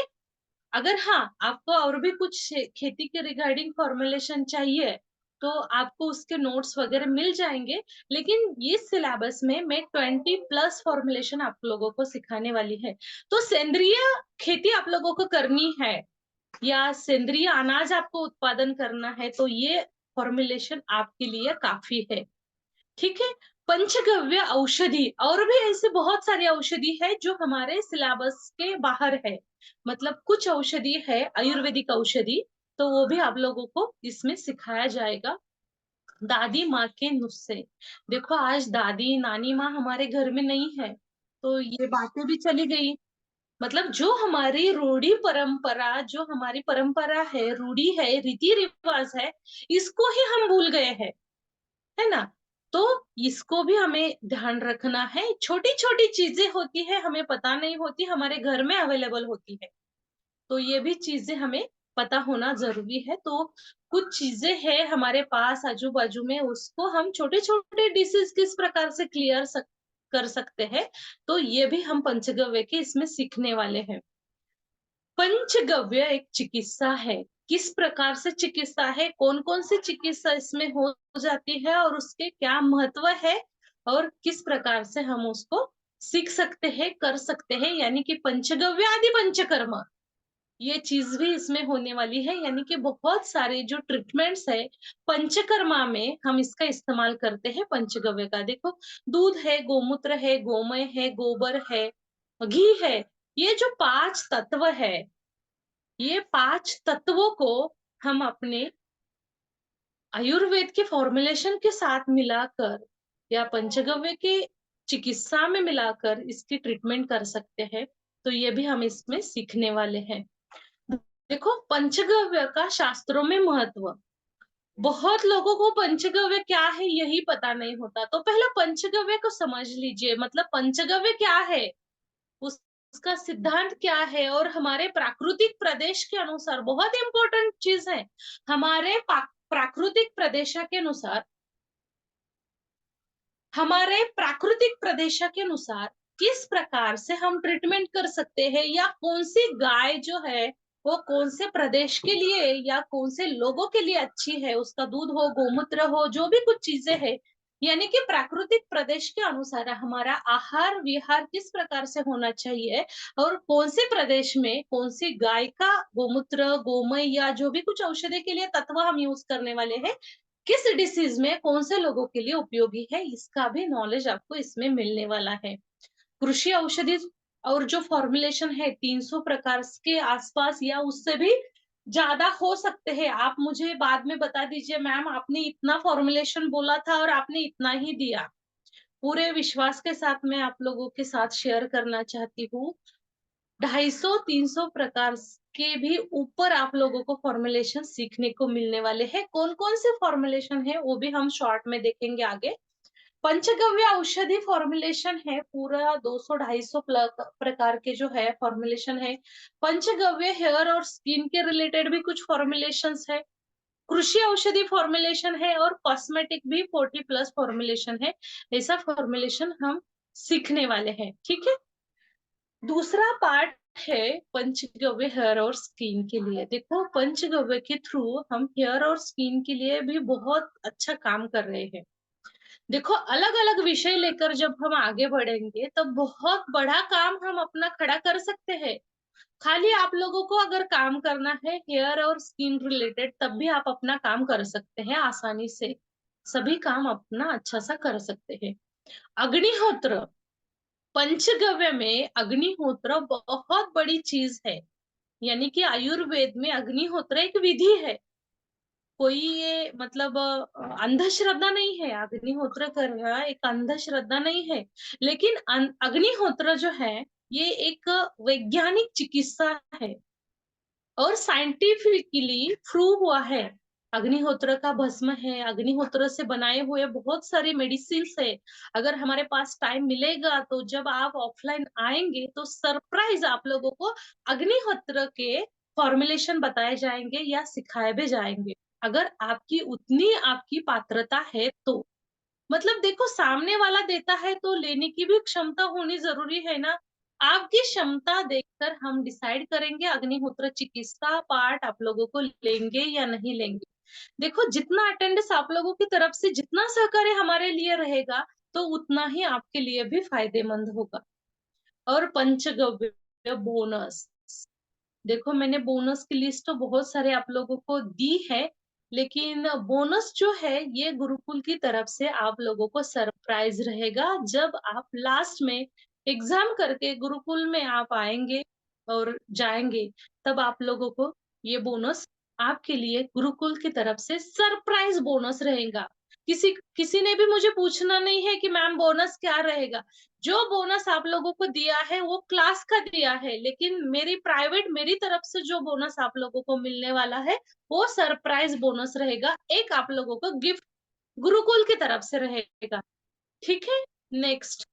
अगर हाँ, आपको और भी कुछ खेती के रिगार्डिंग फॉर्मुलेशन चाहिए, तो आपको उसके नोट्स वगैरह मिल जाएंगे। लेकिन इस सिलेबस में मैं 20+ फॉर्मुलेशन आप लोगों को सिखाने वाली है। तो सेंद्रिय खेती आप लोगों को करनी है या सेंद्रिय अनाज आपको उत्पादन करना है, तो ये फॉर्मुलेशन आपके लिए काफी है। ठीक है। पंचगव्य औषधि, और भी ऐसे बहुत सारी औषधि है जो हमारे सिलेबस के बाहर है। मतलब कुछ औषधि है आयुर्वेदिक औषधि, तो वो भी आप लोगों को इसमें सिखाया जाएगा। दादी माँ के नुस्खे। देखो, आज दादी नानी माँ हमारे घर में नहीं है, तो ये बातें भी चली गई। मतलब जो हमारी रूढ़ी परंपरा, जो हमारी परंपरा है, रूढ़ी है, रीति रिवाज है, इसको ही हम भूल गए हैं, है ना। तो इसको भी हमें ध्यान रखना है। छोटी छोटी चीजें होती है, हमें पता नहीं होती, हमारे घर में अवेलेबल होती है, तो ये भी चीजें हमें पता होना जरूरी है। तो कुछ चीजें हैं हमारे पास आजू बाजू में, उसको हम छोटे छोटे डिसीज किस प्रकार से कर सकते हैं, तो ये भी हम पंचगव्य के इसमें सीखने वाले हैं। पंचगव्य एक चिकित्सा है। किस प्रकार से चिकित्सा है, कौन कौन सी चिकित्सा इसमें हो जाती है और उसके क्या महत्व है, और किस प्रकार से हम उसको सीख सकते हैं, कर सकते हैं, यानी कि पंचगव्य आदि पंचकर्म, ये चीज भी इसमें होने वाली है। यानी कि बहुत सारे जो ट्रीटमेंट्स है पंचकर्मा में हम इसका इस्तेमाल करते हैं पंचगव्य का। देखो, दूध है, गोमूत्र है, गोमय है, गोबर है, घी है, ये जो 5 तत्व है, ये 5 तत्वों को हम अपने आयुर्वेद के फॉर्मुलेशन के साथ मिलाकर या पंचगव्य के चिकित्सा में मिलाकर इसकी ट्रीटमेंट कर सकते हैं। तो ये भी हम इसमें सीखने वाले हैं। देखो, पंचगव्य का शास्त्रों में महत्व। बहुत लोगों को पंचगव्य क्या है यही पता नहीं होता, तो पहले पंचगव्य को समझ लीजिए। मतलब पंचगव्य क्या है, उसका सिद्धांत क्या है, और हमारे प्राकृतिक प्रदेश के अनुसार बहुत इंपॉर्टेंट चीज है। हमारे प्राकृतिक प्रदेश के अनुसार, हमारे प्राकृतिक प्रदेश के अनुसार किस प्रकार से हम ट्रीटमेंट कर सकते हैं, या कौन सी गाय जो है वो कौन से प्रदेश के लिए या कौन से लोगों के लिए अच्छी है, उसका दूध हो, गोमूत्र हो, जो भी कुछ चीजें हैं, यानी कि प्राकृतिक प्रदेश के अनुसार हमारा आहार विहार किस प्रकार से होना चाहिए, और कौन से प्रदेश में कौन सी गाय का गोमूत्र, गोमय या जो भी कुछ औषधि के लिए तत्व हम यूज करने वाले हैं, किस डिसीज में कौन से लोगों के लिए उपयोगी है, इसका भी नॉलेज आपको इसमें मिलने वाला है। कृषि औषधि और जो फॉर्मुलेशन है 300 प्रकार के आसपास या उससे भी ज्यादा हो सकते हैं। आप मुझे बाद में बता दीजिए, मैम आपने इतना फॉर्मुलेशन बोला था और आपने इतना ही दिया। पूरे विश्वास के साथ मैं आप लोगों के साथ शेयर करना चाहती हूँ, 250-300 प्रकार के भी ऊपर आप लोगों को फॉर्मुलेशन सीखने को मिलने वाले हैं। कौन कौन से फॉर्मुलेशन है वो भी हम शॉर्ट में देखेंगे आगे। पंचगव्य औषधि फॉर्मुलेशन है पूरा 200-250 प्रकार के जो है फॉर्मुलेशन है। पंचगव्य हेयर और स्किन के रिलेटेड भी कुछ फॉर्मुलेशंस है, कृषि औषधि फॉर्मुलेशन है, और कॉस्मेटिक भी 40+ फॉर्मुलेशन है। ऐसा फॉर्मुलेशन हम सीखने वाले हैं। ठीक है। दूसरा पार्ट है पंचगव्य हेयर और स्किन के लिए। देखो, पंचगव्य के थ्रू हम हेयर और स्किन के लिए भी बहुत अच्छा काम कर रहे हैं। देखो, अलग अलग विषय लेकर जब हम आगे बढ़ेंगे तब बहुत बड़ा काम हम अपना खड़ा कर सकते हैं। खाली आप लोगों को अगर काम करना है हेयर और स्किन रिलेटेड, तब भी आप अपना काम कर सकते हैं आसानी से। सभी काम अपना अच्छा सा कर सकते हैं। अग्निहोत्र, पंचगव्य में अग्निहोत्र बहुत बड़ी चीज है। यानी कि आयुर्वेद में अग्निहोत्र एक विधि है। कोई ये मतलब अंधश्रद्धा नहीं है, अग्निहोत्र करना एक अंधश्रद्धा नहीं है। लेकिन अग्निहोत्र जो है, ये एक वैज्ञानिक चिकित्सा है और साइंटिफिकली प्रूव हुआ है। अग्निहोत्र का भस्म है, अग्निहोत्र से बनाए हुए बहुत सारे मेडिसिन्स है। अगर हमारे पास टाइम मिलेगा तो जब आप ऑफलाइन आएंगे तो सरप्राइज आप लोगों को अग्निहोत्र के फॉर्मुलेशन बताए जाएंगे या सिखाए भी जाएंगे। अगर आपकी उतनी आपकी पात्रता है तो मतलब देखो, सामने वाला देता है तो लेने की भी क्षमता होनी जरूरी है ना। आपकी क्षमता देखकर हम डिसाइड करेंगे अग्निहोत्र चिकित्सा पार्ट आप लोगों को लेंगे या नहीं लेंगे। देखो, जितना अटेंडेंस आप लोगों की तरफ से जितना सहकार्य हमारे लिए रहेगा, तो उतना ही आपके लिए भी फायदेमंद होगा। और पंचगव्य बोनस, देखो मैंने बोनस की लिस्ट तो बहुत सारे आप लोगों को दी है, लेकिन बोनस जो है ये गुरुकुल की तरफ से आप लोगों को सरप्राइज रहेगा। जब आप लास्ट में एग्जाम करके गुरुकुल में आप आएंगे और जाएंगे, तब आप लोगों को ये बोनस आपके लिए गुरुकुल की तरफ से सरप्राइज बोनस रहेगा। किसी किसी ने भी मुझे पूछना नहीं है कि मैम बोनस क्या रहेगा। जो बोनस आप लोगों को दिया है वो क्लास का दिया है, लेकिन मेरी तरफ से जो बोनस आप लोगों को मिलने वाला है वो सरप्राइज बोनस रहेगा। एक आप लोगों को गिफ्ट गुरुकुल की तरफ से रहेगा। ठीक है, नेक्स्ट।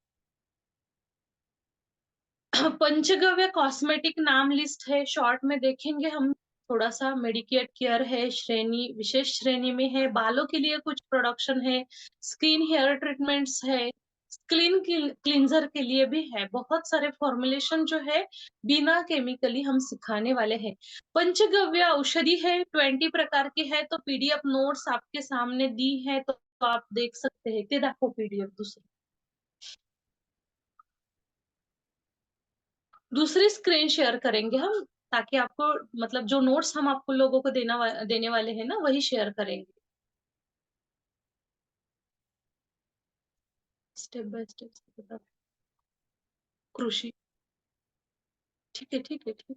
पंचगव्य कॉस्मेटिक नाम लिस्ट है, शॉर्ट में देखेंगे हम। थोड़ा सा मेडिकेयर केयर है, श्रेणी विशेष श्रेणी में है, बालों के लिए कुछ प्रोडक्शन है, स्किन हेयर ट्रीटमेंट्स है, क्लीन क्लींजर के लिए भी है। बहुत सारे फॉर्मुलेशन जो है बिना केमिकली हम सिखाने वाले हैं। पंचगव्य औषधि है, 20 प्रकार की है, तो पीडीएफ नोट्स आपके सामने दी है तो आप देख सकते हैं। ते दाखो पीडीएफ दूसरी दूसरी स्क्रीन शेयर करेंगे हम, ताकि आपको मतलब जो नोट्स हम आपको लोगों को देने वाले हैं ना, वही शेयर करेंगे स्टेप बाय स्टेप। कृषि, ठीक है ठीक है ठीक।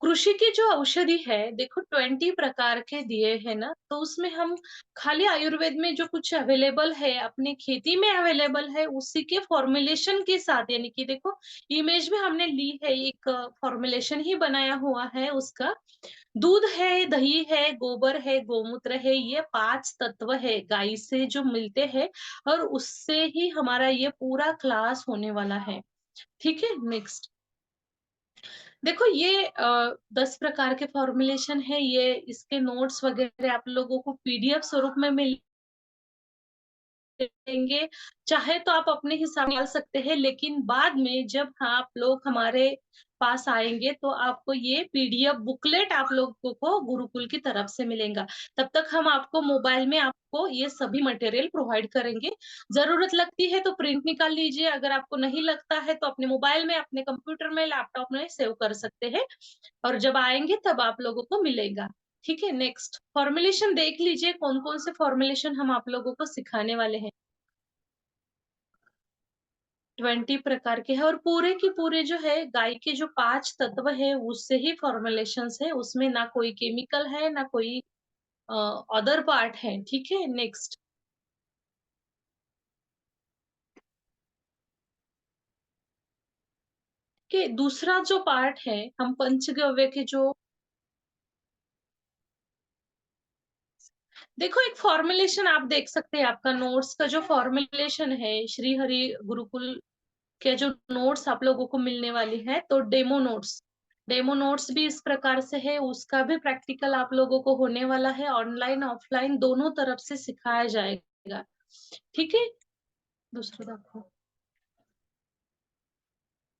कृषि की जो औषधि है, देखो 20 प्रकार के दिए हैं ना, तो उसमें हम खाली आयुर्वेद में जो कुछ अवेलेबल है, अपने खेती में अवेलेबल है, उसी के फॉर्मुलेशन के साथ, यानी कि देखो इमेज में हमने ली है, एक फॉर्मुलेशन ही बनाया हुआ है उसका। दूध है, दही है, गोबर है, गोमूत्र है, ये 5 तत्व है गाय से जो मिलते हैं, और उससे ही हमारा ये पूरा क्लास होने वाला है। ठीक है, नेक्स्ट। देखो ये 10 प्रकार के फॉर्मुलेशन है, ये इसके नोट्स वगैरह आप लोगों को पीडीएफ स्वरूप में मिलेंगे। चाहे तो आप अपने हिसाब से डाल सकते हैं, लेकिन बाद में जब आप लोग हमारे पास आएंगे तो आपको ये पीडीएफ बुकलेट आप लोगों को गुरुकुल की तरफ से मिलेगा। तब तक हम आपको मोबाइल में आपको ये सभी मटेरियल प्रोवाइड करेंगे। जरूरत लगती है तो प्रिंट निकाल लीजिए, अगर आपको नहीं लगता है तो अपने मोबाइल में, अपने कंप्यूटर में, लैपटॉप में सेव कर सकते हैं, और जब आएंगे तब आप लोगों को मिलेगा। ठीक है, नेक्स्ट फॉर्मुलेशन देख लीजिए, कौन कौन से फॉर्मुलेशन हम आप लोगों को सिखाने वाले हैं। 20 प्रकार के हैं, और पूरे के पूरे जो है गाय के जो 5 तत्व है उससे ही फॉर्मुलेशंस है, उसमें ना कोई केमिकल है ना कोई अदर पार्ट है। ठीक है, नेक्स्ट। के दूसरा जो पार्ट है, हम पंचगव्य के जो, देखो एक फॉर्मुलेशन आप देख सकते हैं, आपका नोट्स का जो फॉर्मुलेशन है, श्री हरि गुरुकुल के जो नोट्स आप लोगों को मिलने वाली है, तो डेमो नोट्स भी इस प्रकार से है, उसका भी प्रैक्टिकल आप लोगों को होने वाला है, ऑनलाइन ऑफलाइन दोनों तरफ से सिखाया जाएगा। ठीक है, दुसरं दाखव,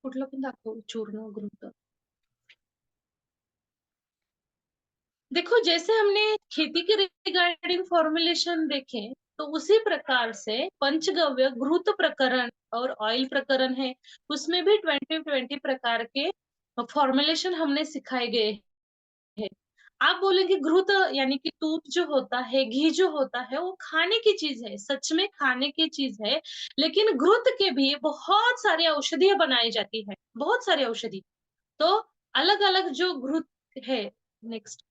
कुठलं पण दाखव, चूर्ण ग्रुप। देखो जैसे हमने खेती के रिगार्डिंग फॉर्मुलेशन देखे, तो उसी प्रकार से पंचगव्य घृत प्रकरण और ऑयल प्रकरण है, उसमें भी 20 प्रकार के फॉर्मुलेशन हमने सिखाए गए हैं। आप बोलेंगे घृत यानी कि दूध जो होता है, घी जो होता है, वो खाने की चीज है, सच में खाने की चीज है। लेकिन घृत के भी बहुत सारी औषधियां बनाई जाती है, बहुत सारी औषधि। तो अलग अलग जो घृत है, नेक्स्ट।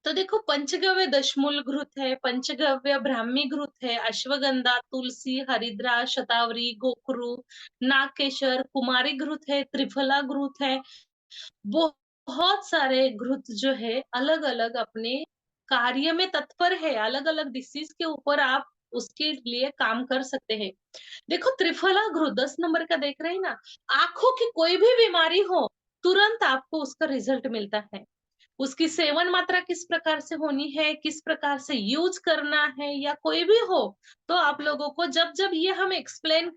तो देखो, पंचगव्य दशमूल घृत है, पंचगव्य ब्राह्मी घृत है, अश्वगंधा, तुलसी, हरिद्रा, शतावरी, गोखरू, नागकेशर, कुमारी घृत है, त्रिफला घृत है। बहुत सारे घृत जो है अलग अलग अपने कार्य में तत्पर है, अलग अलग डिसीज के ऊपर आप उसके लिए काम कर सकते हैं। देखो, त्रिफला घृत 10 नंबर का देख रहे हैं ना, आंखों की कोई भी बीमारी हो, तुरंत आपको उसका रिजल्ट मिलता है। उसकी सेवन मात्रा किस प्रकार से होनी है, किस प्रकार से यूज करना है, या कोई भी हो, तो आप लोगों को जब जब ये हम एक्सप्लेन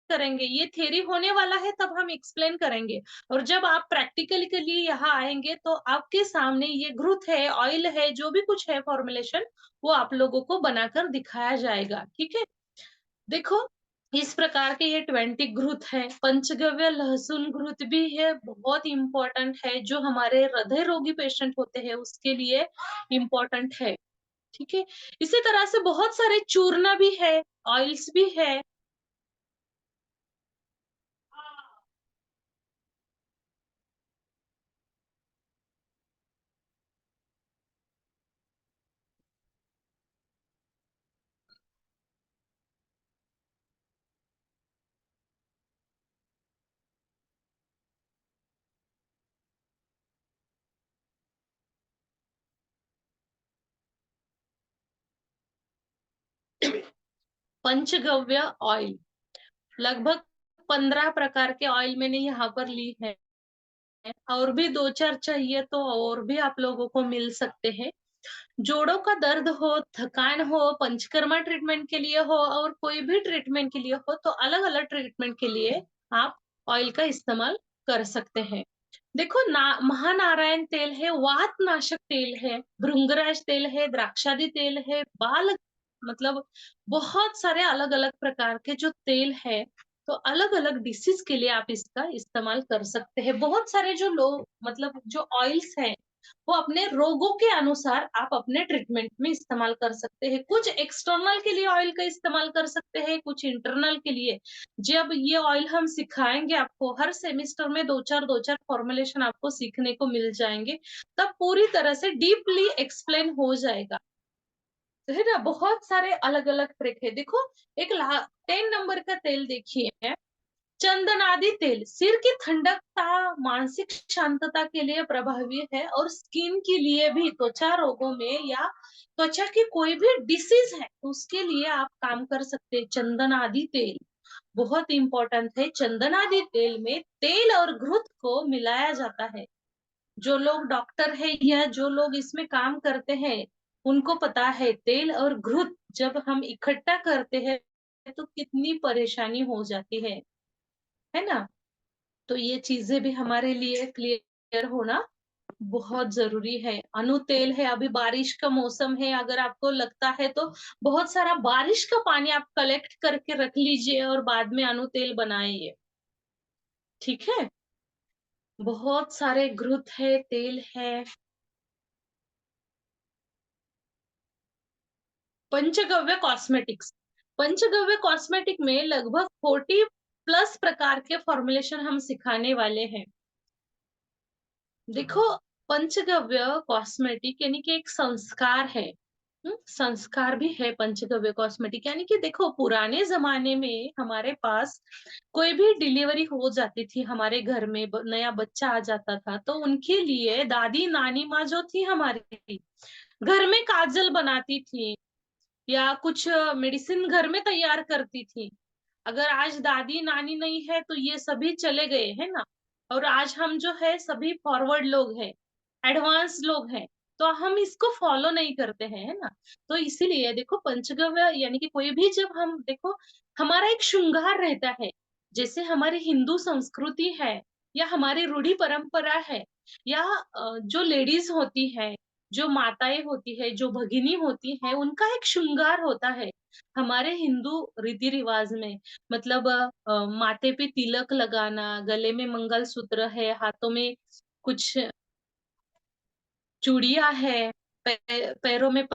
करेंगे, ये थ्योरी होने वाला है तब हम एक्सप्लेन करेंगे। और जब आप प्रैक्टिकल के लिए यहाँ आएंगे तो आपके सामने ये घृत है, ऑयल है, जो भी कुछ है फॉर्मुलेशन, वो आप लोगों को बनाकर दिखाया जाएगा। ठीक है, देखो, इस प्रकार के ये 20 घृत है। पंचगव्य लहसुन घृत भी है, बहुत इंपॉर्टेंट है, जो हमारे हृदय रोगी पेशेंट होते हैं उसके लिए इम्पोर्टेंट है। ठीक है, इसी तरह से बहुत सारे चूर्ण भी है, ऑयल्स भी है। पंचगव्य ऑयल, लगभग 15 प्रकार के ऑयल मैंने यहाँ पर ली है, और भी दो चार चाहिए तो और भी आप लोगों को मिल सकते हैं। जोड़ों का दर्द हो, थकान हो, पंचकर्मा ट्रीटमेंट के लिए हो, और कोई भी ट्रीटमेंट के लिए हो, तो अलग अलग ट्रीटमेंट के लिए आप ऑयल का इस्तेमाल कर सकते हैं। देखो, महानारायण तेल है, वात नाशक तेल है, भृंगराज तेल है, द्राक्षादी तेल है, बाल, मतलब बहुत सारे अलग अलग प्रकार के जो तेल है, तो अलग अलग डिसीज के लिए आप इसका इस्तेमाल कर सकते हैं। बहुत सारे जो लोग, मतलब जो ऑयल्स हैं, वो अपने रोगों के अनुसार आप अपने ट्रीटमेंट में इस्तेमाल कर सकते हैं। कुछ एक्सटर्नल के लिए ऑयल का इस्तेमाल कर सकते हैं, कुछ इंटरनल के लिए। जब ये ऑयल हम सिखाएंगे आपको, हर सेमेस्टर में दो चार फॉर्मुलेशन आपको सीखने को मिल जाएंगे, तब पूरी तरह से डीपली एक्सप्लेन हो जाएगा। है ना, बहुत सारे अलग अलग ट्रिक है। देखो, एक 10 नंबर का तेल देखिए, चंदनादि तेल सिर की ठंडकता, मानसिक शांतता के लिए प्रभावी है, और स्किन के लिए भी, त्वचा रोगों में या त्वचा की कोई भी डिसीज है उसके लिए आप काम कर सकते हैं। चंदनादि तेल बहुत इंपॉर्टेंट है। चंदनादि तेल में तेल और घृत को मिलाया जाता है। जो लोग डॉक्टर है या जो लोग इसमें काम करते हैं, उनको पता है तेल और घृत जब हम इकट्ठा करते हैं तो कितनी परेशानी हो जाती है ना। तो ये चीजें भी हमारे लिए क्लियर होना बहुत जरूरी है। अनु तेल है, अभी बारिश का मौसम है, अगर आपको लगता है तो बहुत सारा बारिश का पानी आप कलेक्ट करके रख लीजिए और बाद में अनु तेल बनाइए। ठीक है, बहुत सारे घृत है, तेल है। पंचगव्य कॉस्मेटिक्स, पंचगव्य कॉस्मेटिक में लगभग 40+ प्रकार के फॉर्मुलेशन हम सिखाने वाले हैं। देखो, पंचगव्य कॉस्मेटिक यानी कि एक संस्कार है। संस्कार भी है पंचगव्य कॉस्मेटिक, यानी कि देखो, पुराने जमाने में हमारे पास कोई भी डिलीवरी हो जाती थी, हमारे घर में नया बच्चा आ जाता था, तो उनके लिए दादी नानी माँ जो थी हमारी, घर में काजल बनाती थी या कुछ मेडिसिन घर में तैयार करती थी। अगर आज दादी नानी नहीं है तो ये सभी चले गए है ना, और आज हम जो है सभी फॉरवर्ड लोग हैं, एडवांस लोग हैं, तो हम इसको फॉलो नहीं करते हैं, है ना। तो इसीलिए देखो, पंचगव्य यानी कि कोई भी, जब हम देखो, हमारा एक श्रृंगार रहता है, जैसे हमारी हिंदू संस्कृति है या हमारी रूढ़ी परंपरा है, या जो लेडीज होती है, जो माताएं होती है, जो भगिनी होती है, उनका एक श्रृंगार होता है हमारे हिंदू रीति रिवाज में। मतलब माथे पे तिलक लगाना, गले में मंगलसूत्र है, हाथों में कुछ चूड़ियां है, पैरों में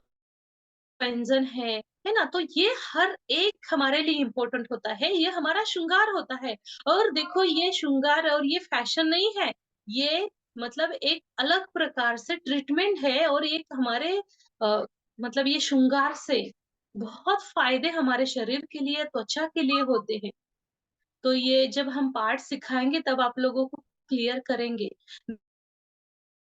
पैंजन है ना। तो ये हर एक हमारे लिए इम्पोर्टेंट होता है, ये हमारा श्रृंगार होता है। और देखो, ये श्रृंगार और ये फैशन नहीं है, ये मतलब एक अलग प्रकार से ट्रीटमेंट है और एक हमारे मतलब ये श्रृंगार से बहुत फायदे हमारे शरीर के लिए, त्वचा के लिए होते हैं। तो ये जब हम पार्ट सिखाएँगे तब आप लोगों को क्लियर करेंगे।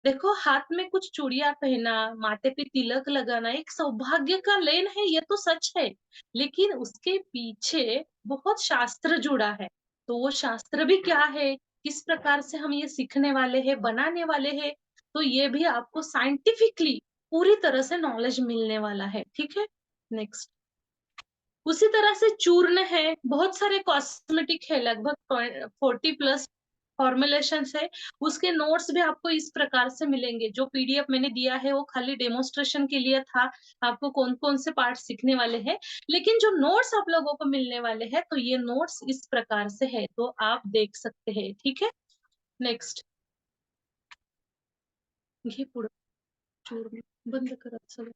देखो हाथ में कुछ चूड़ियाँ पहना, माथे पे तिलक लगाना एक सौभाग्य का लेन है, ये तो सच है। लेकिन उसके पीछे बहुत शास्त्र जुड़ा है। तो वो शास्त्र भी क्या है? किस प्रकार से हम ये सीखने वाले हैं, बनाने वाले हैं? तो ये भी आपको साइंटिफिकली पूरी तरह से नॉलेज मिलने वाला है, ठीक है? नेक्स्ट। उसी तरह से चूर्ण है, बहुत सारे कॉस्मेटिक है, लगभग 40 प्लस फॉर्मुलेशंस है। उसके नोट्स भी आपको इस प्रकार से मिलेंगे। जो पीडीएफ मैंने दिया है वो खाली डेमोन्स्ट्रेशन के लिए था, आपको कौन-कौन से पार्ट सीखने वाले हैं। लेकिन जो नोट्स आप लोगों को मिलने वाले हैं, तो ये नोट्स इस प्रकार से है, तो आप देख सकते हैं, ठीक है? नेक्स्ट. घे पुढं चूर्ण बंद करा सगळं.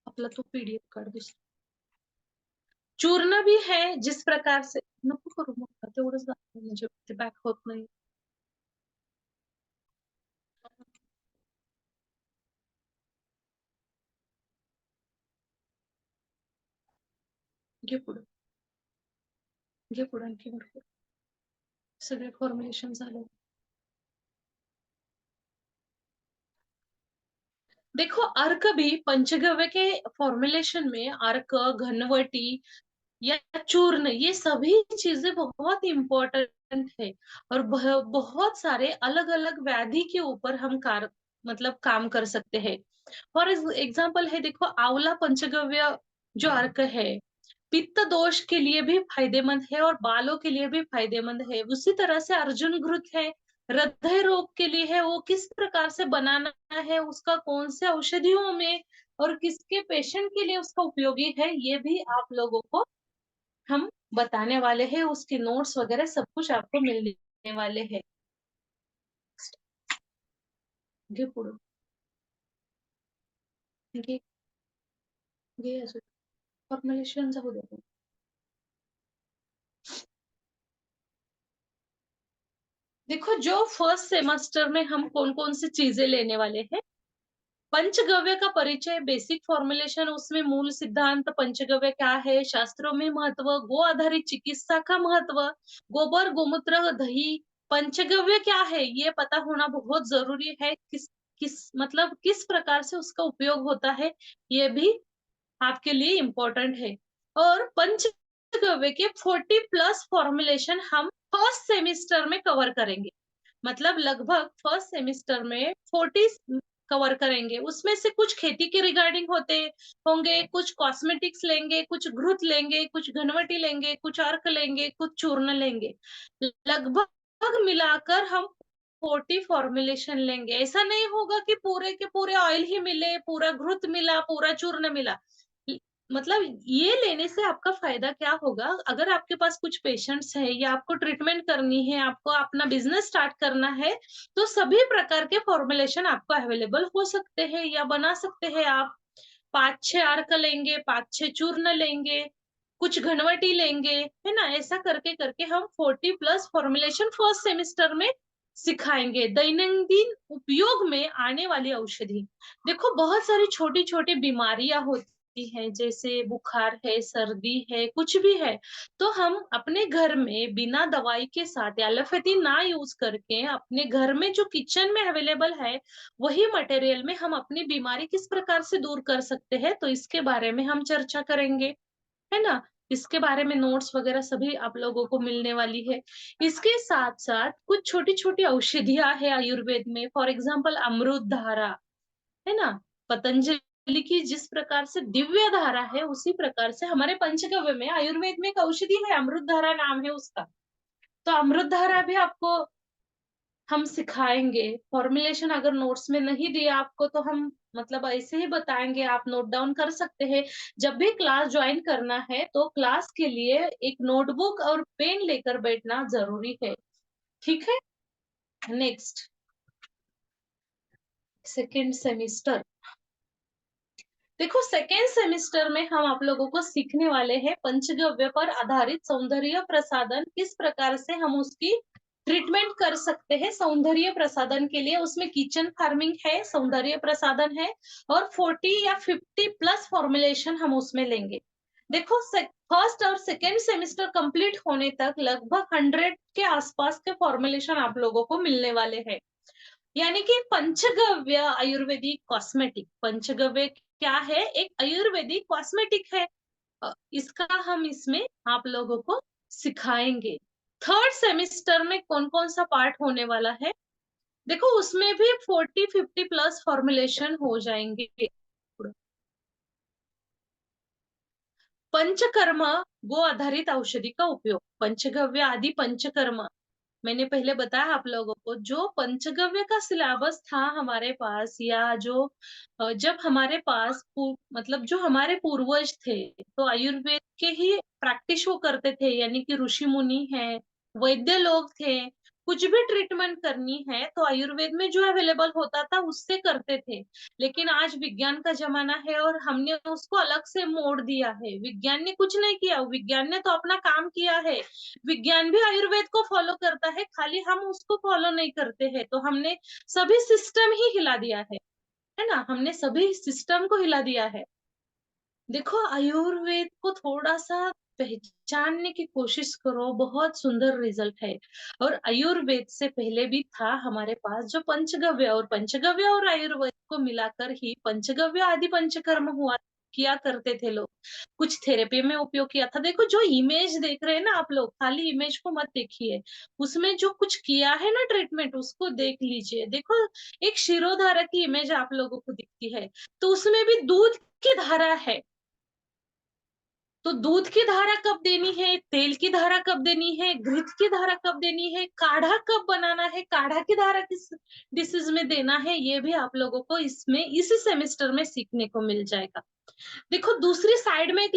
आपला तो पीडीएफ काढ दुसरा. चूर्ण भी है जिस प्रकार से नको करू मग तेवढंच दाखव म्हणजे ते बॅक होत नाही. घे पुढं. घे पुढं आणखी भरपूर. सगळे फॉर्म्युलेशन झाले. देखो अर्क भी पंचगव्य के फॉर्मुलेशन में अर्क, घनवटी या चूर्ण ये सभी चीजें बहुत इम्पोर्टेंट है और बहुत सारे अलग-अलग व्याधि के ऊपर हम मतलब काम कर सकते हैं। फॉर एग्जाम्पल है देखो आंवला पंचगव्य जो अर्क है, पित्त दोष के लिए भी फायदेमंद है और बालों के लिए भी फायदेमंद है। उसी तरह से अर्जुन घृत है, हृदय रोग के लिए है, वो किस प्रकार से बनाना है, उसका कौन से औषधियों में और किसके पेशेंट के लिए उसका उपयोगी है, ये भी आप लोगों को हम बताने वाले हैं। उसके नोट्स वगैरह सब कुछ आपको मिलने वाले हैं। घे पुढं. घे घे अजून. फॉर्म्युलेशन जाऊ दे. देखो जो फर्स्ट सेमेस्टर में हम कौन-कौन सी चीजें लेने वाले हैं, पंचगव्य का परिचय, बेसिक फॉर्मुलेशन, उसमें मूल सिद्धांत, पंचगव्य क्या है, शास्त्रों में महत्व, गो आधारित चिकित्सा का महत्व, गोबर, गोमूत्र, दही, पंचगव्य क्या है, ये पता होना बहुत जरूरी है। किस किस मतलब किस प्रकार से उसका उपयोग होता है, ये भी आपके लिए इम्पोर्टेंट है। और पंचगव्य के 40 प्लस फॉर्मुलेशन हम फर्स्ट सेमिस्टर में कवर करेंगे। मतलब लगभग फर्स्ट सेमिस्टर में 40 कवर करेंगे। उसमें से कुछ खेती के रिगार्डिंग होते होंगे, कुछ कॉस्मेटिक्स लेंगे, कुछ घृत लेंगे, कुछ घनवटी लेंगे, कुछ अर्क लेंगे, कुछ चूर्ण लेंगे। लगभग मिलाकर हम 40 फॉर्मुलेशन लेंगे। ऐसा नहीं होगा कि पूरे के पूरे ऑयल ही मिले, पूरा घृत मिला, पूरा चूर्ण मिला। इ मतलब ये लेने से आपका फ़ायदा क्या होगा, अगर आपके पास कुछ पेशेंट्स हैं या आपको ट्रीटमेंट करनी है, आपको अपना बिज़नेस स्टार्ट करना है, तो सभी प्रकार के फॉर्मुलेशन आपको अवेलेबल हो सकते हैं या बना सकते हैं आप। 5-6 अर्क लेंगे, 5-6 चूर्ण लेंगे, कुछ घनवटी लेंगे, है ना? ऐसा करके-करके हम 40 प्लस फॉर्मुलेशन फर्स्ट सेमेस्टर में सिखाएँगे। दैनंदिन उपयोग में आने वाली औषधि। देखो बहुत सारी छोटी-छोटी बीमारियाँ होती हैं, जैसे बुखार है, सर्दी है, कुछ भी है, तो हम अपने घर में बिना दवाई के साथ एलोपैथी ना यूज़ करके अपने घर में जो किचन में अवेलेबल है, वही मटेरियल में हम अपनी बीमारी किस प्रकार से दूर कर सकते हैं, तो इसके बारे में हम चर्चा करेंगे, है ना? इसके बारे में नोट्स वगैरह सभी आप लोगों को मिलने वाली है। इसके साथ-साथ कुछ छोटी-छोटी औषधियाँ हैं आयुर्वेद में, फॉर एग्ज़ाम्पल अमृत धारा, है ना? पतंजलि की जिस प्रकार से दिव्य धारा है, उसी प्रकार से हमारे पंचगव्य में आयुर्वेद में एक औषधि है, अमृत धारा नाम है उसका। तो अमृत धारा भी आपको हम सिखाएँगे। फॉर्मुलेशन अगर नोट्स में नहीं दिया आपको तो हम मतलब ऐसे ही बताएँगे, आप नोट डाउन कर सकते हैं। जब भी क्लास जॉइन करना है, तो क्लास के लिए एक नोटबुक और पेन लेकर बैठना ज़रूरी है। ठीक है? Next, second semester. देखो सेकेंड सेमेस्टर में हम आप लोगों को सीखने वाले हैं पंचगव्य पर आधारित सौंदर्य प्रसाधन, किस प्रकार से हम उसकी ट्रीटमेंट कर सकते हैं सौंदर्य प्रसाधन के लिए। उसमें किचन फार्मिंग है, सौंदर्य प्रसाधन है और 40 या 50 प्लस फॉर्मुलेशन हम उसमें लेंगे। देखो, फर्स्ट और सेकेंड सेमेस्टर कंप्लीट होने तक लगभग 100 के आसपास के फॉर्मुलेशन आप लोगों को मिलने वाले हैं। यानी कि पंचगव्य आयुर्वेदिक कॉस्मेटिक, पंचगव्य क्या है? एक आयुर्वेदिक कॉस्मेटिक है। इसका हम इसमें आप लोगों को सिखाएंगे। थर्ड सेमेस्टर में कौन कौन सा पार्ट होने वाला है? देखो, उसमें भी 40-50 प्लस फॉर्मुलेशन हो जाएंगे। पंचकर्म, गो आधारित औषधि का उपयोग, पंचगव्य आदि पंचकर्म। मैंने पहले बताया आप लोगों को, जो पंचगव्य का सिलेबस था हमारे पास, या जो जब हमारे पास मतलब जो हमारे पूर्वज थे, तो आयुर्वेद के ही प्रैक्टिस वो करते थे, यानी कि ऋषि मुनि है, वैद्य लोग थे। कुछ भी ट्रीटमेंट करनी है तो आयुर्वेद में जो अवेलेबल होता था उससे करते थे। लेकिन आज विज्ञान का जमाना है और हमने उसको अलग से मोड़ दिया है। विज्ञान ने कुछ नहीं किया, विज्ञान ने तो अपना काम किया है। विज्ञान भी आयुर्वेद को फॉलो करता है, खाली हम उसको फॉलो नहीं करते हैं। तो हमने सभी सिस्टम ही हिला दिया है ना? हमने सभी सिस्टम को हिला दिया है। देखो, आयुर्वेद को थोड़ा सा पहचानने की कोशिश करो, बहुत सुंदर रिजल्ट है। और आयुर्वेद से पहले भी था हमारे पास जो पंचगव्य, और पंचगव्य और आयुर्वेद को मिलाकर ही पंचगव्य आदि पंचकर्म हुआ किया करते थे लोग। कुछ थेरेपी में उपयोग किया था। देखो, जो इमेज देख रहे हैं ना आप लोग, खाली इमेज को मत देखिए, उसमें जो कुछ किया है ना ट्रीटमेंट, उसको देख लीजिए। देखो, एक शिरोधारा की इमेज आप लोगों को दिखती है, तो उसमें भी दूध की धारा है। तो दूध की धारा कब देनी है, तेल की धारा कब देनी है, घृत की धारा कब देनी है, काढ़ा कब बनाना है, काढ़ा की धारा किस डिसीज में देना है, ये भी आप लोगों को इसमें इसी सेमेस्टर में सीखने को मिल जाएगा। देखो, दूसरी साइड में एक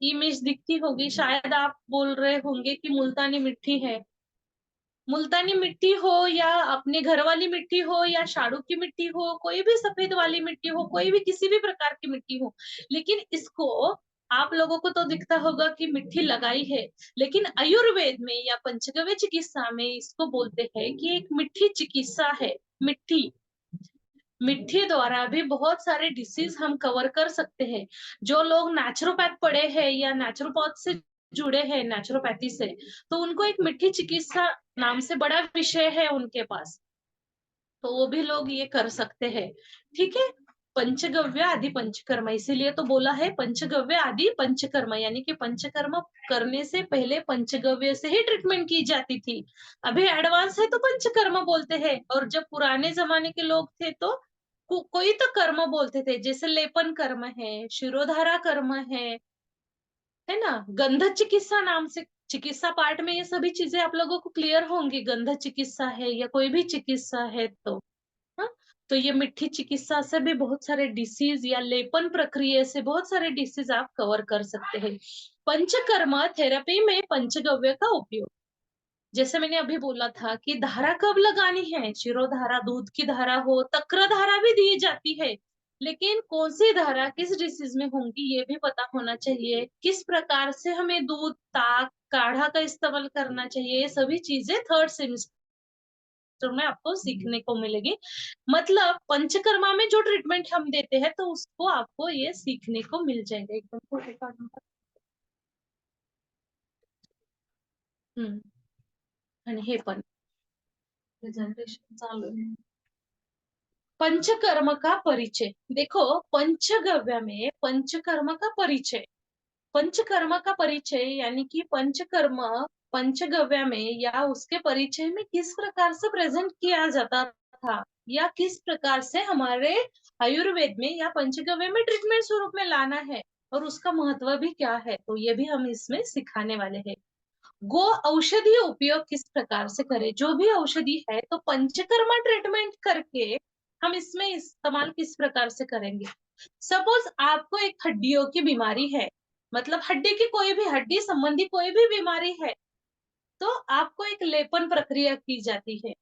इमेज दिखती होगी, शायद आप बोल रहे होंगे कि मुल्तानी मिट्टी है। मुल्तानी मिट्टी हो या अपने घर वाली मिट्टी हो या शाड़ू की मिट्टी हो, कोई भी सफेद वाली मिट्टी हो, कोई भी किसी भी प्रकार की मिट्टी हो, लेकिन इसको आप लोगों को तो दिखता होगा कि मिट्टी लगाई है। लेकिन आयुर्वेद में या पंचगव्य चिकित्सा में इसको बोलते हैं कि एक मिट्टी चिकित्सा है। मिट्टी मिट्टी द्वारा भी बहुत सारे डिसीज हम कवर कर सकते हैं। जो लोग नेचुरोपैथ पढ़े हैं या नेचुरोपैथ से जुड़े हैं, नेचुरोपैथी से, तो उनको एक मिट्टी चिकित्सा नाम से बड़ा विषय है उनके पास, तो वो भी लोग ये कर सकते हैं। ठीक है। पंचगव्य आदि पंचकर्म, इसीलिए तो बोला है पंचगव्य आदि पंचकर्म, यानी कि पंचकर्म करने से पहले पंचगव्य से ही ट्रीटमेंट की जाती थी। अभी एडवांस है तो पंचकर्म बोलते हैं, और जब पुराने जमाने के लोग थे तो कोई तो कर्म बोलते थे, जैसे लेपन कर्म है, शिरोधारा कर्म है ना, गंध चिकित्सा नाम से। चिकित्सा पार्ट में ये सभी चीजें आप लोगों को क्लियर होंगी, गंध चिकित्सा है या कोई भी चिकित्सा है तो। हाँ? तो ये मिट्टी चिकित्सा से भी बहुत सारे डिसीज, या लेपन प्रक्रिया से बहुत सारे डिसीज आप कवर कर सकते हैं। पंचकर्म थेरेपी में पंचगव्य का उपयोग, जैसे मैंने अभी बोला था कि धारा कब लगानी है, शिरोधारा, दूध की धारा हो, तक्र धारा भी दी जाती है। लेकिन कौन सी धारा किस डिसीज में होंगी ये भी पता होना चाहिए। किस प्रकार से हमें दूध, ताक, काढ़ा का इस्तेमाल करना चाहिए, ये सभी चीजें थर्ड सेमेस्टर में आपको सीखने को मिलेगी। मतलब पंचकर्मा में जो ट्रीटमेंट हम देते हैं तो उसको आपको ये सीखने को मिल जाएगा एकदम छोटे कानून का। हम्म। आणि हे पण प्रेझेंटेशन चालू है। पंचकर्म का परिचय, देखो, पंचगव्य में पंचकर्म का परिचय, पंचकर्म का परिचय यानी कि पंचकर्म पंचगव्य में या उसके परिचय में किस प्रकार से प्रेजेंट किया जाता था, या किस प्रकार से हमारे आयुर्वेद में या पंचगव्य में ट्रीटमेंट स्वरूप में लाना है, और उसका महत्व भी क्या है, तो ये भी हम इसमें सिखाने वाले हैं। गो औषधि उपयोग किस प्रकार से करें, जो भी औषधि है तो पंचकर्मा ट्रीटमेंट करके हम इसमें इस्तेमाल किस प्रकार से करेंगे। सपोज आपको एक हड्डियों की बीमारी है, मतलब हड्डी की कोई भी, हड्डी संबंधी कोई भी बीमारी है, तो आपको एक लेपन प्रक्रिया की जाती है।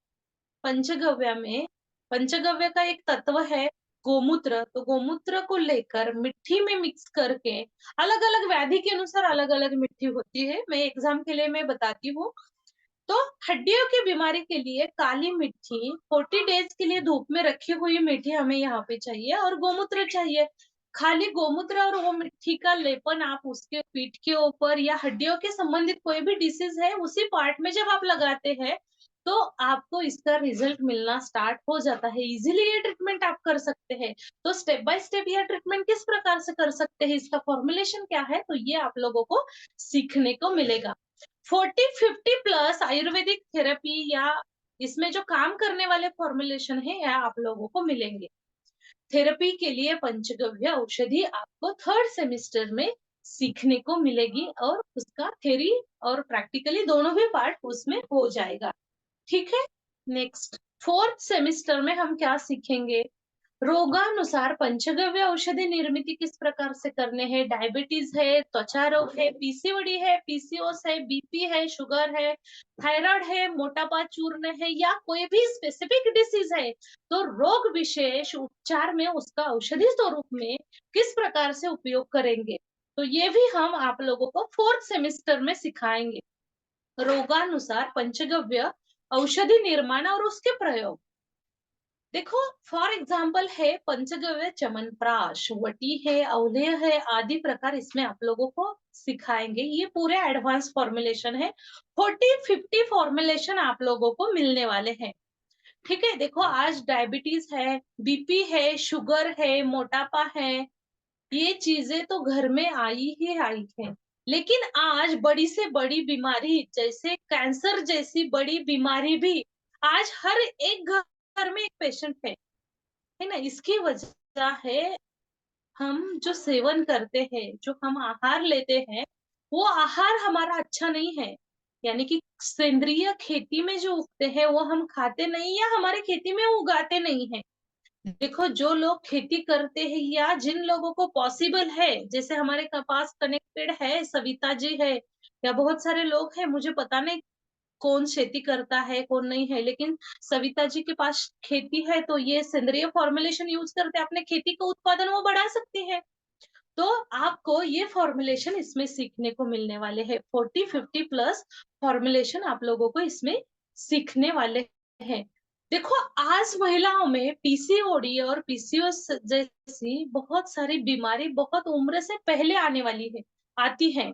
पंचगव्य में, पंचगव्य का एक तत्व है गोमूत्र, तो गोमूत्र को लेकर मिट्टी में मिक्स करके, अलग अलग व्याधि के अनुसार अलग अलग मिट्टी होती है, मैं एग्जाम के लिए मैं बताती हूँ। तो हड्डियों की बीमारी के लिए काली मिट्टी 40 डेज के लिए धूप में रखी हुई मिट्टी हमें यहाँ पे चाहिए, और गोमूत्र चाहिए। खाली गोमूत्र और वो मिट्टी का लेपन आप उसके पीठ के ऊपर या हड्डियों के संबंधित कोई भी डिसीज है उसी पार्ट में जब आप लगाते हैं, तो आपको इसका रिजल्ट मिलना स्टार्ट हो जाता है। इजीली ये ट्रीटमेंट आप कर सकते हैं। तो स्टेप बाय स्टेप ये ट्रीटमेंट किस प्रकार से कर सकते हैं, इसका फॉर्मुलेशन क्या है, तो ये आप लोगों को सीखने को मिलेगा। 40-50 प्लस आयुर्वेदिक थेरेपी या इसमें जो काम करने वाले फॉर्मुलेशन है, यह आप लोगों को मिलेंगे। थेरेपी के लिए पंचगव्य औषधि आपको थर्ड सेमेस्टर में सीखने को मिलेगी, और उसका थ्योरी और प्रैक्टिकली दोनों भी पार्ट उसमें हो जाएगा। ठीक है। नेक्स्ट, फोर्थ सेमेस्टर में हम क्या सीखेंगे, रोगानुसार पंचगव्य औषधि निर्मित किस प्रकार से करने हैं। डायबिटीज है, त्वचा रोग है, पीसीओडी है, पीसीओएस है, बीपी है, शुगर है, थायराइड है, मोटापा चूर्ण है, या कोई भी स्पेसिफिक डिसीज है, तो रोग विशेष उपचार में उसका औषधि स्वरूप में किस प्रकार से उपयोग करेंगे, तो ये भी हम आप लोगों को फोर्थ सेमेस्टर में सिखाएंगे। रोगानुसार पंचगव्य औषधि निर्माण और उसके प्रयोग। देखो, फॉर एग्जाम्पल है पंचगव्य च्यवनप्राश, वटी है, अवलेय है, आदि प्रकार इसमें आप लोगों को सिखाएंगे। ये पूरे एडवांस फॉर्मुलेशन है। 40-50 फॉर्मुलेशन आप लोगों को मिलने वाले हैं। ठीक है। देखो, आज डायबिटीज है, बीपी है, शुगर है, मोटापा है, ये चीजें तो घर में आई ही आई है। लेकिन आज बड़ी से बड़ी बीमारी जैसे कैंसर जैसी बड़ी बीमारी भी आज हर एक घर में एक पेशेंट है ना। इसकी वजह है हम जो सेवन करते हैं, जो हम आहार लेते हैं, वो आहार हमारा अच्छा नहीं है। यानी कि सेंद्रीय खेती में जो उगते हैं वो हम खाते नहीं, या हमारे खेती में उगाते नहीं है। देखो, जो लोग खेती करते हैं या जिन लोगों को पॉसिबल है, जैसे हमारे पास कनेक्टेड है सविता जी है, या बहुत सारे लोग हैं, मुझे पता नहीं कौन खेती करता है कौन नहीं है, लेकिन सविता जी के पास खेती है, तो ये सेंद्रीय फॉर्मुलेशन यूज करते अपने खेती का उत्पादन वो बढ़ा सकती है। तो आपको ये फॉर्मुलेशन इसमें सीखने को मिलने वाले हैं। 40-50 प्लस फॉर्मुलेशन आप लोगों को इसमें सीखने वाले हैं। देखो, आज महिलाओं में पीसीओडी और पीसीओएस जैसी बहुत सारी बीमारी बहुत उम्र से पहले आने वाली है, आती है।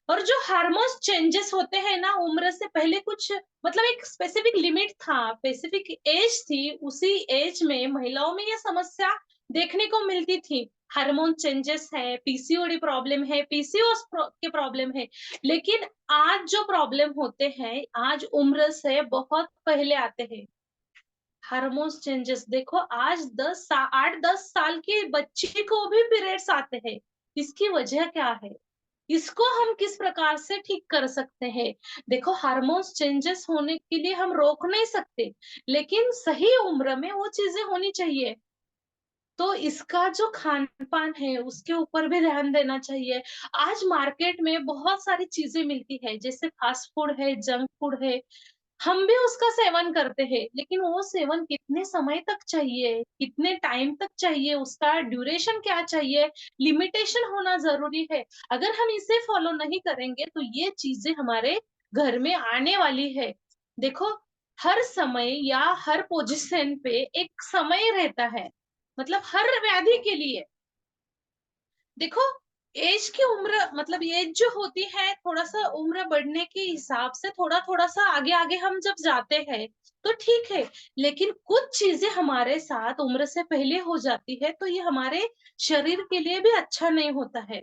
और जो हार्मोन्स चेंजेस होते हैं ना, उम्र से पहले कुछ मतलब एक स्पेसिफिक लिमिट था, स्पेसिफिक एज थी, उसी एज में महिलाओं में ये समस्या देखने को मिलती थी। हार्मोन चेंजेस है, पीसीओडी प्रॉब्लम है, पीसीओएस के प्रॉब्लम है। लेकिन आज जो प्रॉब्लम होते हैं, आज उम्र से बहुत पहले आते हैं हार्मोन्स चेंजेस। देखो, आज 8-10 साल की बच्ची को भी पीरियड्स आते हैं। इसकी वजह क्या है, इसको हम किस प्रकार से ठीक कर सकते हैं। देखो, हार्मोन्स चेंजेस होने के लिए हम रोक नहीं सकते, लेकिन सही उम्र में वो चीजें होनी चाहिए। तो इसका जो खान पान है उसके ऊपर भी ध्यान देना चाहिए। आज मार्केट में बहुत सारी चीजें मिलती है, जैसे फास्ट फूड है, जंक फूड है, हम भी उसका सेवन करते हैं, लेकिन वो सेवन कितने समय तक चाहिए, कितने टाइम तक चाहिए, उसका ड्यूरेशन क्या चाहिए, लिमिटेशन होना जरूरी है। अगर हम इसे फॉलो नहीं करेंगे तो ये चीजें हमारे घर में आने वाली है। देखो, हर समय या हर पोजीशन पे एक समय रहता है, मतलब हर व्याधि के लिए। देखो, एज की उम्र मतलब एज जो होती है, थोड़ा सा उम्र बढ़ने के हिसाब से थोड़ा थोड़ा सा आगे आगे हम जब जाते हैं तो ठीक है। लेकिन कुछ चीजें हमारे साथ उम्र से पहले हो जाती है, तो ये हमारे शरीर के लिए भी अच्छा नहीं होता है।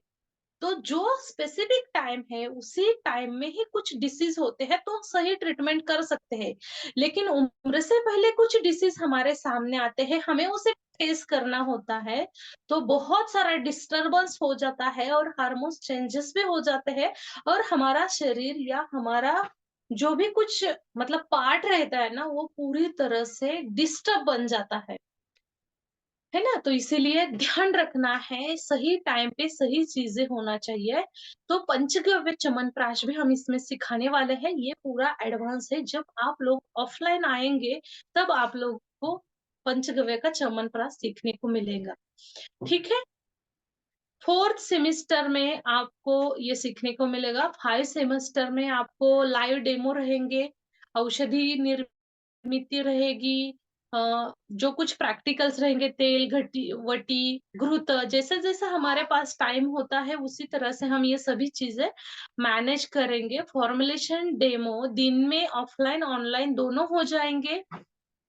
तो जो स्पेसिफिक टाइम है उसी टाइम में ही कुछ डिसीज होते हैं, तो सही ट्रीटमेंट कर सकते हैं। लेकिन उम्र से पहले कुछ डिसीज हमारे सामने आते हैं, हमें उसे फेस करना होता है, तो बहुत सारा डिस्टरबेंस हो जाता है और हार्मोन्स चेंजेस भी हो जाते हैं, और हमारा शरीर या हमारा जो भी कुछ मतलब पार्ट रहता है ना, वो पूरी तरह से डिस्टर्ब बन जाता है ना। तो इसीलिए ध्यान रखना है, सही टाइम पे सही चीजें होना चाहिए। तो पंचगव्य च्यवनप्राश भी हम इसमें सिखाने वाले हैं। ये पूरा एडवांस है। जब आप लोग ऑफलाइन आएंगे तब आप लोग को पंचगव्य का च्यवनप्राश सीखने को मिलेगा। ठीक है। फोर्थ सेमेस्टर में आपको ये सीखने को मिलेगा। 5 सेमेस्टर में आपको लाइव डेमो रहेंगे, औषधि निर्मिती रहेगी, जो कुछ प्रैक्टिकल्स रहेंगे, तेल, घटी वटी, घृत, जैसे-जैसे हमारे पास टाइम होता है उसी तरह से हम ये सभी चीज़ें मैनेज करेंगे। फॉर्मुलेशन डेमो दिन में ऑफलाइन, ऑनलाइन दोनों हो जाएँगे।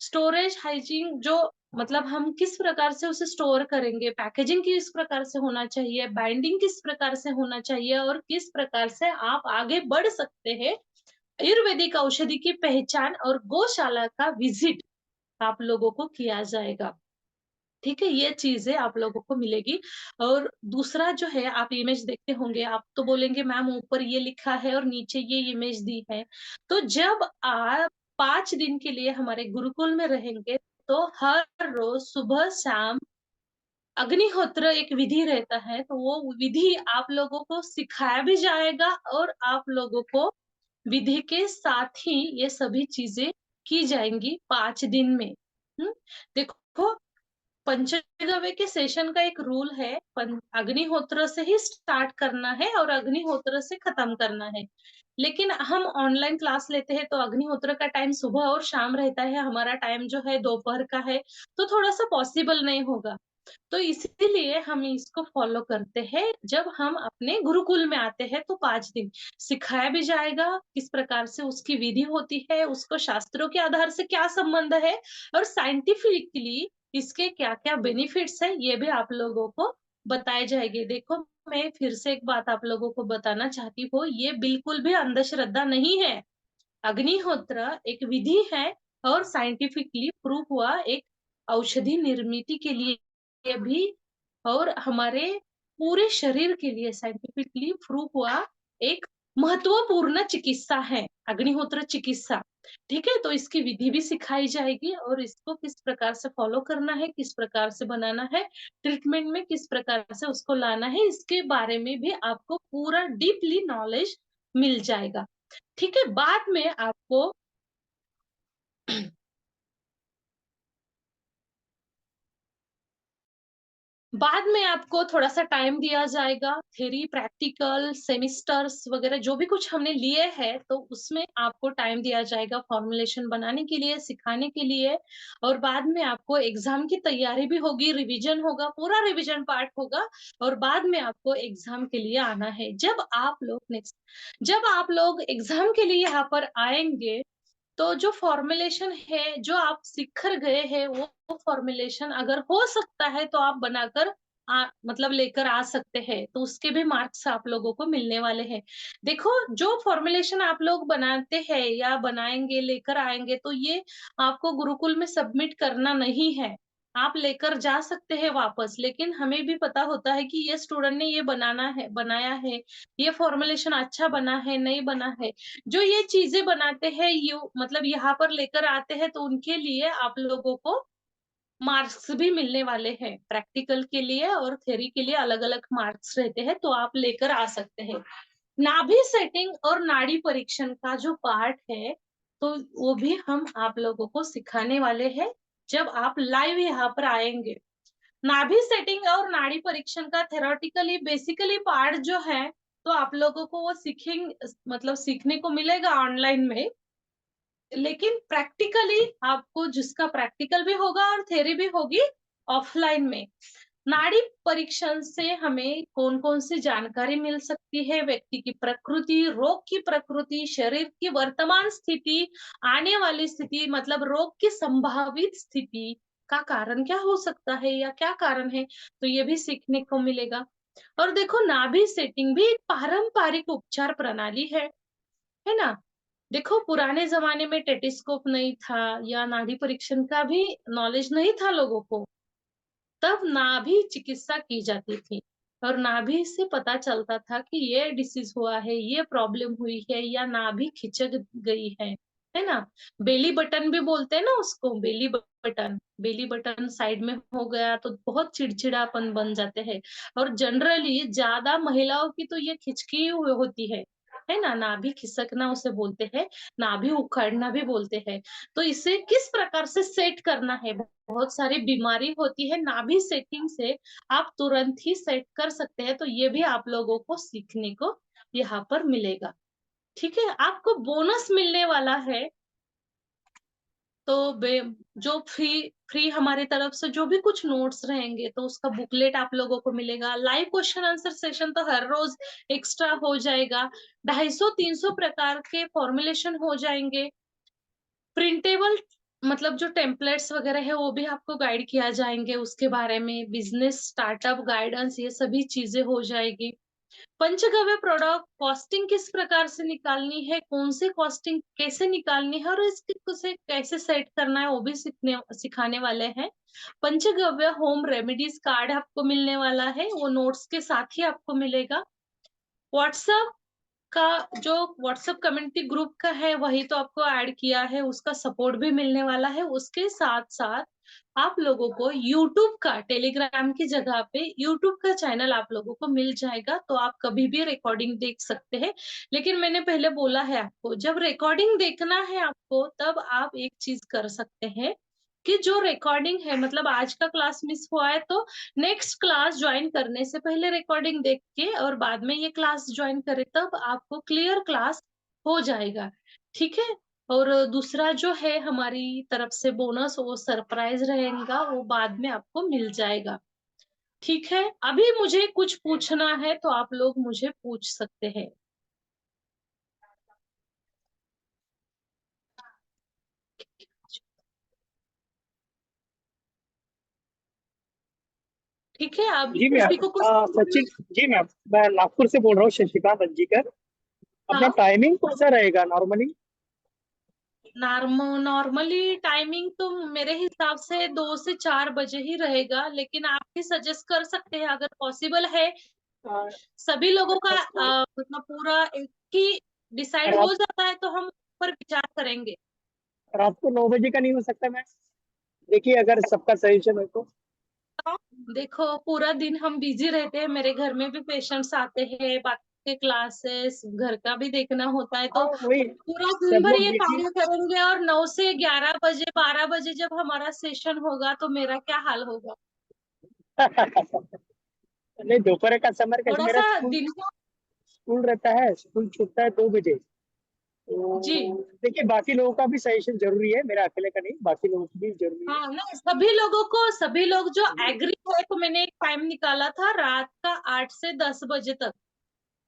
स्टोरेज हाइजीन जो मतलब हम किस प्रकार से उसे स्टोर करेंगे, पैकेजिंग किस प्रकार से होना चाहिए, बाइंडिंग किस प्रकार से होना चाहिए और किस प्रकार से आप आगे बढ़ सकते हैं। आयुर्वेदिक औषधि की पहचान और गौशाला का विजिट आप लोगों को किया जाएगा। ठीक है? ये चीज़ें आप लोगों को मिलेगी और दूसरा जो है आप इमेज देखते होंगे, आप तो बोलेंगे मैम ऊपर ये लिखा है और नीचे ये इमेज दी है। तो जब आप 5 दिन के लिए हमारे गुरुकुल में रहेंगे, तो हर रोज़ सुबह-शाम अग्निहोत्र एक विधि रहता है, तो वो विधि आप लोगों को सिखाया भी जाएगा और आप लोगों को विधि के साथ ही ये सभी चीज़ें की जाएँगी 5 दिन में। हुँ? देखो पंचगव्य के सेशन का एक रूल है, अग्निहोत्र से ही स्टार्ट करना है और अग्निहोत्र से खत्म करना है। लेकिन हम ऑनलाइन क्लास लेते हैं तो अग्निहोत्र का टाइम सुबह और शाम रहता है, हमारा टाइम जो है दोपहर का है, तो थोड़ा-सा पॉसिबल नहीं होगा। तो इसीलिए हम इसको फॉलो करते हैं। जब हम अपने गुरुकुल में आते हैं तो 5 दिन सिखाया भी जाएगा, किस प्रकार से उसकी विधि होती है, उसको शास्त्रों के आधार से क्या संबंध है और साइंटिफिकली इसके क्या-क्या बेनिफिट्स हैं, ये भी आप लोगों को बताए जाएँगे। देखो, मैं फिर से एक बात आप लोगों को बताना चाहती हूँ, ये बिल्कुल भी अंधश्रद्धा नहीं है। अग्निहोत्र एक विधि है और साइंटिफिकली प्रूव हुआ एक औषधि निर्मिति के लिए भी और हमारे पूरे शरीर के लिए साइंटिफिकली प्रूव हुआ एक महत्वपूर्ण चिकित्सा है, अग्निहोत्र चिकित्सा। ठीक है? तो इसकी विधि भी सिखाई जाएगी और इसको किस प्रकार से फॉलो करना है, किस प्रकार से बनाना है, ट्रीटमेंट में किस प्रकार से उसको लाना है, इसके बारे में भी आपको पूरा डीपली नॉलेज मिल जाएगा। ठीक है? बाद में आपको बाद में आपको थोड़ा-सा टाइम दिया जाएगा, थ्योरी, प्रैक्टिकल, सेमेस्टर्स वगैरह जो भी कुछ हमने लिए हैं, तो उसमें आपको टाइम दिया जाएगा फॉर्मुलेशन बनाने के लिए, सिखाने के लिए और बाद में आपको एग्ज़ाम की तैयारी भी होगी, रिवीजन होगा, पूरा रिवीजन पार्ट होगा और बाद में आपको एग्ज़ाम के लिए आना है। जब आप लोग एग्ज़ाम के लिए यहाँ पर आएँगे तो जो फ़ॉर्मूलेशन है, जो आप सीख कर गए हैं, वो फ़ॉर्मूलेशन अगर हो सकता है तो आप बनाकर मतलब लेकर आ सकते हैं, तो उसके भी मार्क्स आप लोगों को मिलने वाले हैं। देखो, जो फ़ॉर्मूलेशन आप लोग बनाते हैं या बनाएँगे, लेकर आएँगे, तो ये आपको गुरुकुल में सबमिट करना नहीं है। आप लेकर जा सकते हैं वापस, लेकिन हमें भी पता होता है कि ये स्टूडेंट ने ये बनाया है, ये फ़ॉर्मूलेशन अच्छा बना है, नहीं बना है। जो ये चीज़ें बनाते हैं मतलब यहाँ पर लेकर आते हैं तो उनके लिए आप लोगों को मार्क्स भी मिलने वाले हैं। प्रैक्टिकल के लिए और थ्योरी के लिए अलग-अलग मार्क्स रहते हैं, तो आप लेकर आ सकते हैं। नाभि सेटिंग और नाड़ी परीक्षण का जो पार्ट है, तो वो भी हम आप लोगों को सिखाने वाले हैं, जब आप लाइव यहाँ पर आएँगे। नाभि सेटिंग और नाड़ी परीक्षण का थ्योरेटिकली बेसिकली पार्ट जो है, तो आप लोगों को वो मतलब सीखने को मिलेगा ऑनलाइन में। लेकिन प्रैक्टिकली आपको जिसका प्रैक्टिकल भी होगा और थ्योरी भी होगी ऑफलाइन में। नाड़ी परीक्षण से हमें कौन-कौन सी जानकारी मिल सकती है, व्यक्ति की प्रकृति, रोग की प्रकृति, शरीर की वर्तमान स्थिति, आने वाली स्थिति मतलब रोग की संभावित स्थिति का कारण क्या हो सकता है या क्या कारण है, तो ये भी सीखने को मिलेगा। और देखो नाभि सेटिंग भी एक पारंपरिक उपचार प्रणाली है ना? देखो पुराने ज़माने में टेलीस्कोप नहीं था या नाड़ी परीक्षण का भी नॉलेज नहीं था लोगों को। तब नाभि चिकित्सा की जाती थी और नाभि से पता चलता था कि ये डिसीज़ हुआ है, ये प्रॉब्लम हुई है या नाभि खिचक गई है ना? बेली बटन भी बोलते हैं ना उसको, बेली बटन साइड में हो गया तो बहुत चिड़चिड़ापन बन जाते हैं और जनरली ज़्यादा महिलाओं की तो ये खिचकी होती है ना? नाभि खिसकना उसे बोलते हैं, नाभि उखड़ना भी बोलते हैं। तो इसे किस प्रकार से सेट करना है बहुत सारी बीमारी होती है, नाभि सेटिंग से आप तुरंत ही सेट कर सकते हैं, तो ये भी आप लोगों को सीखने को यहाँ पर मिलेगा। ठीक है? आपको बोनस मिलने वाला है तो जो फ्री फ्री हमारी तरफ से जो भी कुछ नोट्स रहेंगे तो उसका बुकलेट आप लोगों को मिलेगा। लाइव क्वेश्चन आंसर सेशन तो हर रोज एक्स्ट्रा हो जाएगा। 250-300 प्रकार के फॉर्मुलेशन हो जाएंगे। प्रिंटेबल मतलब जो टेम्पलेट्स वगैरह है वो भी आपको गाइड किया जाएंगे, उसके बारे में बिजनेस स्टार्टअप गाइडेंस ये सभी चीजें हो जाएगी। पंचगव्य प्रोडक्ट कॉस्टिंग किस प्रकार से निकालनी है, कौन सी कॉस्टिंग कैसे निकालनी है और इसके उसे कैसे सेट करना है वो भी सिखाने वाले हैं। पंचगव्य होम रेमेडीज कार्ड आपको मिलने वाला है, वो नोट्स के साथ ही आपको मिलेगा। व्हाट्सएप का जो व्हाट्सएप कम्युनिटी ग्रुप का है वही तो आपको ऐड किया है, उसका सपोर्ट भी मिलने वाला है। उसके साथ साथ आप लोगों को यूट्यूब का, टेलीग्राम की जगह पे यूट्यूब का चैनल आप लोगों को मिल जाएगा, तो आप कभी भी रिकॉर्डिंग देख सकते हैं। लेकिन मैंने पहले बोला है आपको, जब रिकॉर्डिंग देखना है आपको तब आप एक चीज कर सकते हैं कि जो रिकॉर्डिंग है मतलब आज का क्लास मिस हुआ है तो नेक्स्ट क्लास ज्वाइन करने से पहले रिकॉर्डिंग देख के और बाद में ये क्लास ज्वाइन करे तब आपको क्लियर क्लास हो जाएगा। ठीक है। और दूसरा जो है हमारी तरफ से बोनस, वो सरप्राइज रहेगा, वो बाद में आपको मिल जाएगा। ठीक है। अभी मुझे कुछ पूछना है तो आप लोग मुझे पूछ सकते हैं। ठीक है। अब जी मैम। किसी को कुछ सचिन। जी मैम, मैं नागपुर से बोल रहा हूँ, शशिकांत अंजीकर। अपना हाँ, टाइमिंग कौन सा रहेगा नॉर्मली? नॉर्मली टाइमिंग तो मेरे हिसाब से 2 से 4 बजे ही रहेगा, लेकिन आप भी सजेस्ट कर सकते हैं अगर पॉसिबल है। सभी लोगों का मतलब पूरा एक ही डिसाइड रात हो जाता है तो हम ऊपर विचार करेंगे। रात को 9 बजे का नहीं हो सकता मैम? देखिए, अगर सबका सजेशन है तो। तो देखो पूरा दिन हम बिजी रहते हैं, मेरे घर में भी पेशेंट्स आते हैं, बाकी के क्लासेस घर का भी देखना होता है, हाँ, तो वही। पूरा दिन सब भर लोग ये बिजी। कार्य करेंगे और 9 से 11 बजे 12 बजे जब हमारा सेशन होगा तो मेरा क्या हाल होगा। नहीं, दोपहर का समय कैसे, थोड़ा मेरा सा स्कूल दिन का। स्कूल रहता है, स्कूल छूटता है 2 बजे। जी तो देखिए, बाकी लोगों का भी सजेशन जरूरी है, मेरा अकेले का नहीं, बाकी लोगों की भी जरूरी है। हाँ ना, सभी लोगों को, सभी लोग जो एग्री है तो मैंने एक टाइम निकाला था रात का 8 से 10 बजे तक,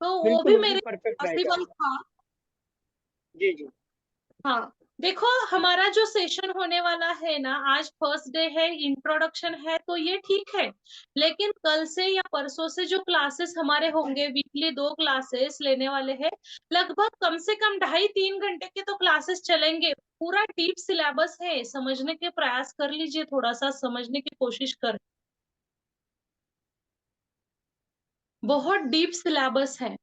तो वो बिल्कुल, भी वो भी मेरे परफेक्ट रहेगा। पॉसिबल था। जी जी। हाँ। देखो हमारा जो सेशन होने वाला है ना, आज फर्स्ट डे है, इंट्रोडक्शन है तो ये ठीक है। लेकिन कल से या परसों से जो क्लासेस हमारे होंगे, वीकली 2 क्लासेस लेने वाले हैं, लगभग कम से कम 2.5-3 घंटे के तो क्लासेस चलेंगे। पूरा डीप सिलेबस है, समझने के प्रयास कर लीजिए, थोड़ा सा समझने की कोशिश कर। बहुत डीप सिलेबस है।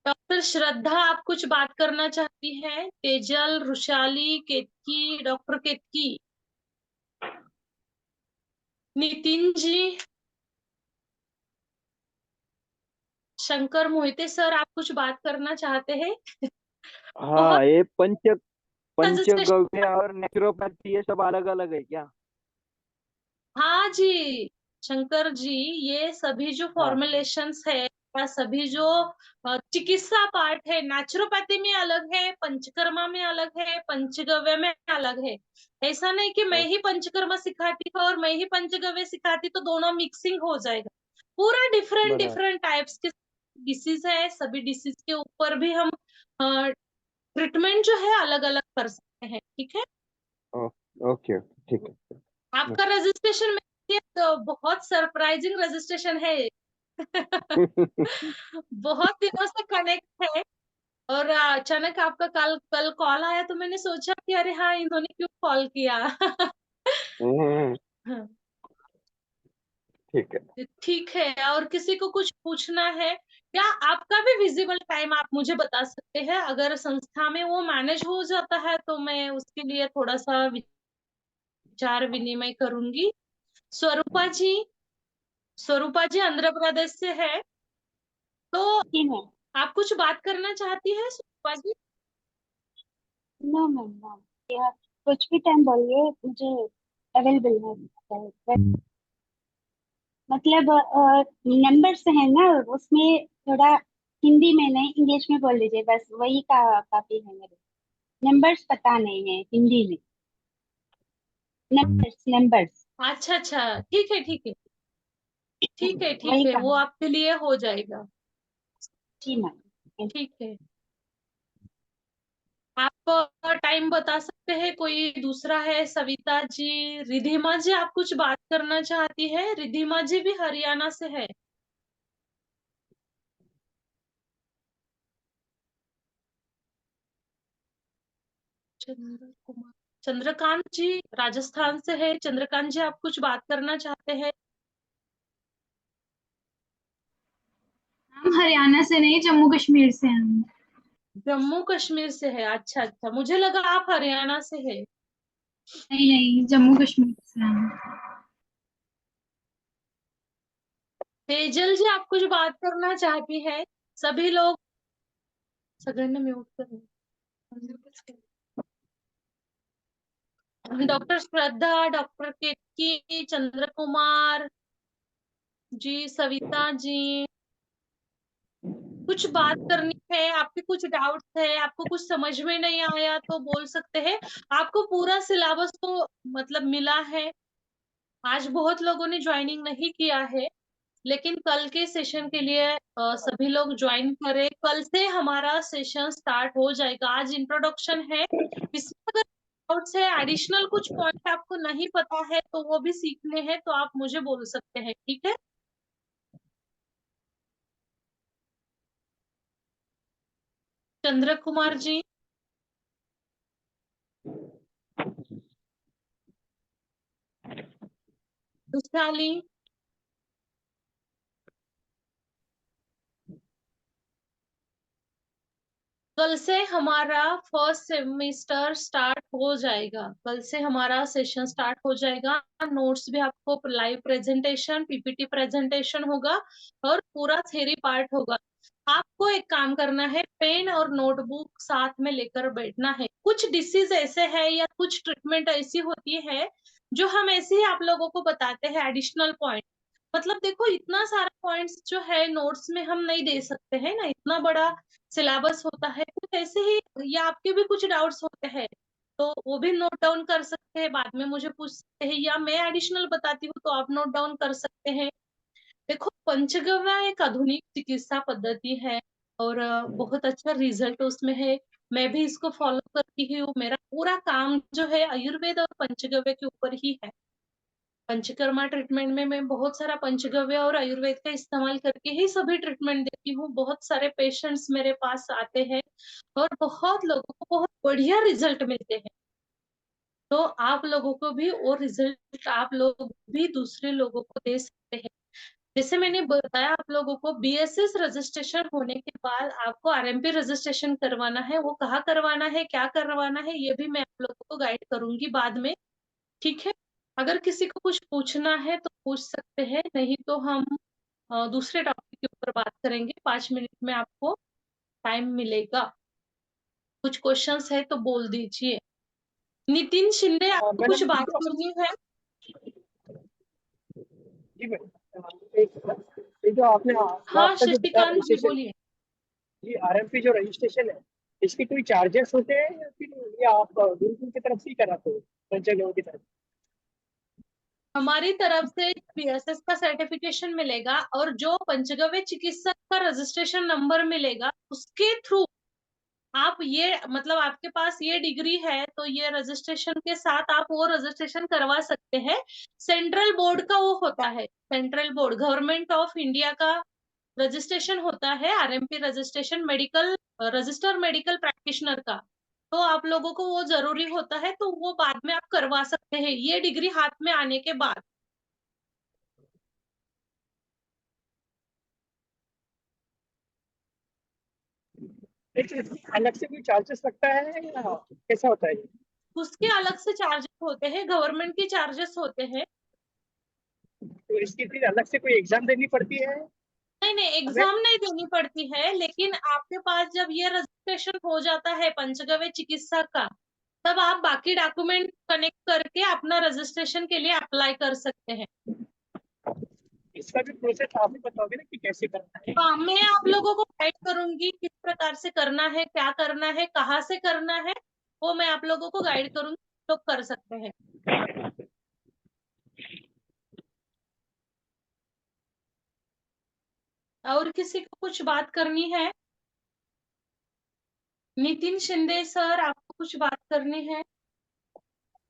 डॉक्टर श्रद्धा, आप कुछ बात करना चाहती हैं? तेजल, रुशाली, केतकी, डॉक्टर केतकी, नितिन जी, शंकर मोहिते सर, आप कुछ बात करना चाहते हैं? बहुत हाँ, ये रजिस्ट्रेशन। पंचगव्य और नेचुरोपैथी ये सब अलग अलग है क्या? हाँ जी, शंकर जी, ये सभी जो हाँ। फॉर्मुलेशंस है या सभी जो चिकित्सा पार्ट है, नेचुरोपैथी में अलग है, पंचकर्मा में अलग है, पंचगव्य में अलग है। ऐसा नहीं कि मैं ओ- ही पंचकर्मा सिखाती हूँ और मैं ही पंचगव्य सिखाती तो दोनों मिक्सिंग हो जाएगा। पूरा डिफरेंट बराबर। डिफरेंट टाइप्स के डिसीज है, सभी डिसीज के ऊपर भी हम ट्रीटमेंट जो है अलग अलग कर सकते हैं। ठीक है। ओ- ओके ओके, ठीक है। आपका रजिस्ट्रेशन में तो बहुत सरप्राइजिंग रजिस्ट्रेशन है। बहुत दिनों से कनेक्ट है और अचानक आपका कल कल कॉल आया तो मैंने सोचा कि अरे हाँ, इन्होंने क्यों कॉल किया। हम्म, ठीक है। ठीक है। और किसी को कुछ पूछना है या आपका भी विजिबल टाइम आप मुझे बता सकते हैं, अगर संस्था में वो मैनेज हो जाता है तो मैं उसके लिए थोड़ा सा विचार विनिमय करूंगी। स्वरूपा जी, स्वरूपा जी आंध्र प्रदेश से है, तो जी मैम। आप कुछ बात करना चाहती है स्वरूपा जी? नो मैम, मैम या कुछ भी टाइम बोलिए, मुझे अवेलेबल है। मतलब नंबर्स है ना, उसमें थोड़ा हिंदी में नहीं इंग्लिश में बोल लीजिए, बस वही का काफी है। मेरे नंबर्स पता नहीं है हिंदी में। नंबर्स नंबर्स अच्छा अच्छा, ठीक है ठीक है ठीक है ठीक वही है, वो काम। आपके लिए हो जाएगा। जी मैम। ठीक है, आप टाइम बता सकते हैं? कोई दूसरा है? सविता जी, रिधिमा जी, आप कुछ बात करना चाहती है? रिधिमा जी भी हरियाणा से है। चंद्र कुमार, चंद्रकांत जी राजस्थान से है। चंद्रकांत जी, आप कुछ बात करना चाहते हैं? हम हरियाणा से नहीं, जम्मू कश्मीर से हैं हम। जम्मू कश्मीर से है? अच्छा अच्छा, मुझे लगा आप हरियाणा से है। नहीं नहीं, जम्मू कश्मीर से हैं हम। तेजल जी, आप कुछ बात करना चाहती है? सभी लोग सगळ्यांना म्यूट करें। डॉक्टर श्रद्धा, डॉक्टर केतकी, चंद्र कुमार जी, सविता जी, कुछ बात करनी है? आपके कुछ डाउट्स है? आपको कुछ समझ में नहीं आया तो बोल सकते हैं। आपको पूरा सिलेबस तो मतलब मिला है। आज बहुत लोगों ने ज्वाइनिंग नहीं किया है, लेकिन कल के सेशन के लिए सभी लोग ज्वाइन करें। कल से हमारा सेशन स्टार्ट हो जाएगा। आज इंट्रोडक्शन है। इसमें अगर डाउट्स है, एडिशनल कुछ पॉइंट आपको नहीं पता है तो वो भी सीखने हैं, तो आप मुझे बोल सकते हैं, ठीक है? चंद्र कुमार जी, खुशहाली, कल से हमारा फर्स्ट सेमेस्टर स्टार्ट हो जाएगा। कल से हमारा सेशन स्टार्ट हो जाएगा। नोट्स भी आपको, लाइव प्रेजेंटेशन, पीपीटी प्रेजेंटेशन होगा और पूरा थ्योरी पार्ट होगा। आपको एक काम करना है, पेन और नोटबुक साथ में लेकर बैठना है। कुछ डिसीज ऐसे है या कुछ ट्रीटमेंट ऐसी होती है जो हम ऐसे ही आप लोगों को बताते हैं, एडिशनल पॉइंट। मतलब देखो, इतना सारा पॉइंट्स जो है नोट्स में हम नहीं दे सकते हैं ना, इतना बड़ा सिलेबस होता है। कुछ ऐसे ही, या आपके भी कुछ डाउट्स होते हैं तो वो भी नोट डाउन कर सकते हैं, बाद में मुझे पूछ सकते हैं, या मैं एडिशनल बताती हूँ तो आप नोट डाउन कर सकते हैं। देखो, पंचगव्य एक आधुनिक चिकित्सा पद्धति है और बहुत अच्छा रिजल्ट उसमें है। मैं भी इसको फॉलो करती हूँ। मेरा पूरा काम जो है आयुर्वेद और पंचगव्य के ऊपर ही है। पंचकर्मा ट्रीटमेंट में मैं बहुत सारा पंचगव्य और आयुर्वेद का इस्तेमाल करके ही सभी ट्रीटमेंट देती हूँ। बहुत सारे पेशेंट्स मेरे पास आते हैं और बहुत लोगों को बहुत बढ़िया रिजल्ट मिलते हैं। तो आप लोगों को भी वो रिजल्ट आप लोग भी दूसरे लोगों को दे सकते हैं। जैसे मैंने बताया आप लोगों को, बीएसएस रजिस्ट्रेशन होने के बाद आपको आरएमपी रजिस्ट्रेशन करवाना है। वो कहाँ करवाना है, क्या करवाना है, ये भी मैं आप लोगों को गाइड करूंगी बाद में, ठीक है? अगर किसी को कुछ पूछना है तो पूछ सकते हैं, नहीं तो हम दूसरे टॉपिक के ऊपर बात करेंगे। 5 मिनट में आपको टाइम मिलेगा। कुछ क्वेश्चंस है तो बोल दीजिए। नितिन शिंदे, आपको कुछ मैडम बात करनी है? जी मैडम, ये जो आपने हाँ, आपका जो बताया शशिकांत जी रजिस्ट्रेशन, बोलिए। जी आरएमपी जो रजिस्ट्रेशन है, इसके कोई चार्जेस होते हैं या फिर ये आप गुरुकुल की तरफ से ही कराते हो पंचायत की तरफ? हमारी तरफ से बीएसएस का सर्टिफिकेशन मिलेगा और जो पंचगव्य चिकित्सक का रजिस्ट्रेशन नंबर मिलेगा उसके थ्रू आप ये, मतलब आपके पास ये डिग्री है तो ये रजिस्ट्रेशन के साथ आप वो रजिस्ट्रेशन करवा सकते हैं। सेंट्रल बोर्ड का वो होता है, central board government of India का रजिस्ट्रेशन होता है, RMP registration, medical register medical practitioner का। तो आप लोगों को वो जरूरी होता है, तो वो बाद में आप करवा सकते हैं ये डिग्री हाथ में आने के बाद। लेकिन इसमें अलग से कोई चार्जेस लगता है या कैसा होता है ये? उसके अलग से चार्जेस होते हैं, गवर्नमेंट के चार्जेस होते हैं। तो इसकी फिर अलग से कोई एग्जाम देनी पड़ती है नहीं नहीं, हमें? एग्जाम नहीं देनी पड़ती है, लेकिन आपके पास जब ये रजिस्ट्रेशन हो जाता है पंचगव्य चिकित्सा का, तब आप बाकी डॉक्यूमेंट कनेक्ट करके अपना रजिस्ट्रेशन के लिए अप्लाई कर सकते हैं। इसका भी प्रोसेस आप ही बताओगे ना कि कैसे करना है? हाँ, मैं आप लोगों को गाइड करूंगी किस प्रकार से करना है, क्या करना है, कहाँ से करना है, वो मैं आप लोगों को गाइड करूंगी, लोग कर सकते हैं। और किसी को कुछ बात करनी है? नितिन शिंदे सर, आपको कुछ बात करनी है?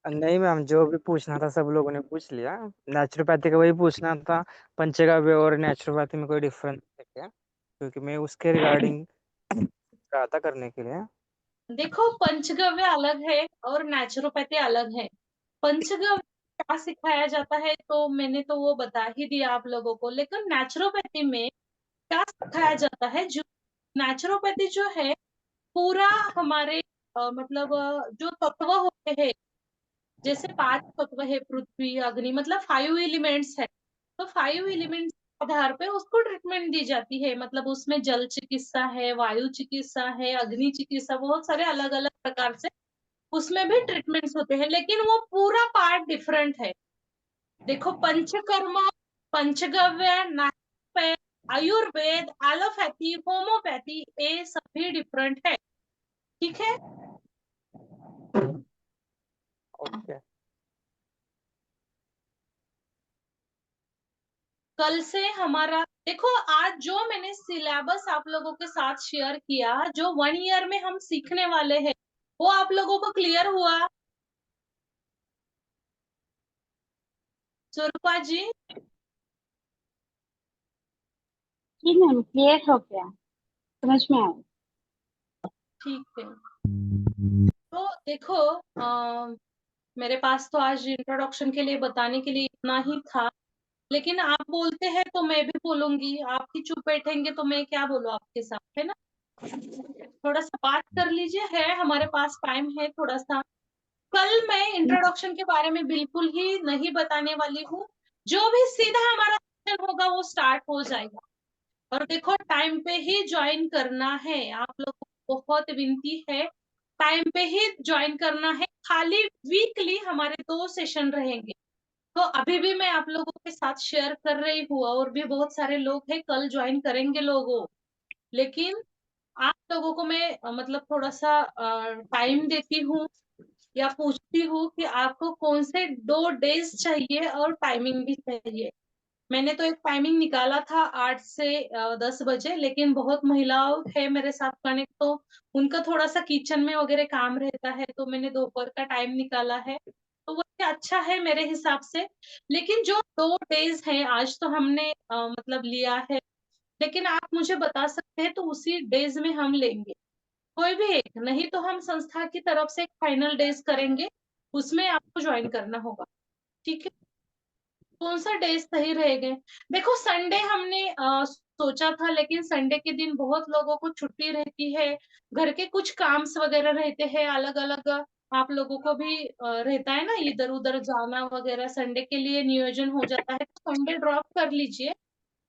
नहीं मैम, जो भी पूछना था सब लोगों ने पूछ लिया। नेचुरोपैथी का वही पूछना था, पंचगव्य और नेचुरोपैथी में कोई डिफरेंस है क्या, क्योंकि मैं उसके रिगार्डिंग रहा था करने के लिए। देखो, पंचगव्य अलग है और नेचुरोपैथी अलग है। पंचगव्य क्या सिखाया जाता है तो मैंने तो वो बता ही दिया आप लोगों को, लेकिन नेचुरोपैथी में क्या सिखाया जाता है, जो नेचुरोपैथी जो है पूरा हमारे मतलब जो तत्व होते हैं, जैसे 5 तत्व है, पृथ्वी अग्नि, मतलब 5 एलिमेंट्स है। तो 5 एलिमेंट्स के आधार पे उसको ट्रीटमेंट दी जाती है। मतलब उसमें जल चिकित्सा है, वायु चिकित्सा है, अग्नि चिकित्सा, बहुत सारे अलग अलग प्रकार से उसमें भी ट्रीटमेंट्स होते हैं, लेकिन वो पूरा पार्ट डिफरेंट है। देखो, पंचकर्म, पंचगव्य, नाट्य, आयुर्वेद, एलोपैथी, होम्योपैथी, ये सभी डिफरेंट है। ठीक है। ओके। कल से हमारा देखो, आज जो मैंने सिलेबस आप लोगों के साथ शेयर किया, जो 1 ईयर में हम सीखने वाले हैं, वो आप लोगों को क्लियर हुआ? स्वरूपा जी? जी मैम, क्लियर हो गया, समझ में आया। ठीक है। तो देखो, मेरे पास तो आज इंट्रोडक्शन के लिए बताने के लिए इतना ही था, लेकिन आप बोलते हैं तो मैं भी बोलूंगी। आप ही चुप बैठेंगे तो मैं क्या बोलूं आपके साथ, है ना? थोड़ा सा बात कर लीजिए, है हमारे पास टाइम है थोड़ा सा। कल मैं इंट्रोडक्शन के बारे में बिल्कुल ही नहीं बताने वाली हूँ। जो भी सीधा हमारा सेशन होगा वो स्टार्ट हो जाएगा। और देखो, टाइम पे ही ज्वाइन करना है, आप लोगों को बहुत विनती है, टाइम पे ही ज्वाइन करना है। खाली वीकली हमारे 2 सेशन रहेंगे। तो अभी भी मैं आप लोगों के साथ शेयर कर रही हूँ, और भी बहुत सारे लोग हैं कल ज्वाइन करेंगे लोगों। लेकिन आप लोगों को मैं मतलब थोड़ा सा टाइम देती हूँ, या पूछती हूँ कि आपको कौन से 2 डेज चाहिए और टाइमिंग भी चाहिए। मैंने तो एक टाइमिंग निकाला था 8 से 10 बजे, लेकिन बहुत महिलाओं है मेरे साथ कनेक्ट, तो उनका थोड़ा सा किचन में वगैरह काम रहता है, तो मैंने दोपहर का टाइम निकाला है। तो वो अच्छा है मेरे हिसाब से। लेकिन जो 2 डेज हैं, आज तो हमने मतलब लिया है, लेकिन आप मुझे बता सकते हैं तो उसी डेज में हम लेंगे कोई भी एक, नहीं तो हम संस्था की तरफ से एक फाइनल डेज करेंगे, उसमें आपको ज्वाइन करना होगा। ठीक है। कौन सा डेज सही रहेगा? देखो, संडे हमने सोचा था, लेकिन संडे के दिन बहुत लोगों को छुट्टी रहती है, घर के कुछ काम्स वगैरह रहते हैं, अलग अलग आप लोगों को भी रहता है ना, इधर उधर जाना वगैरह, संडे के लिए नियोजन हो जाता है, तो संडे ड्रॉप कर लीजिए।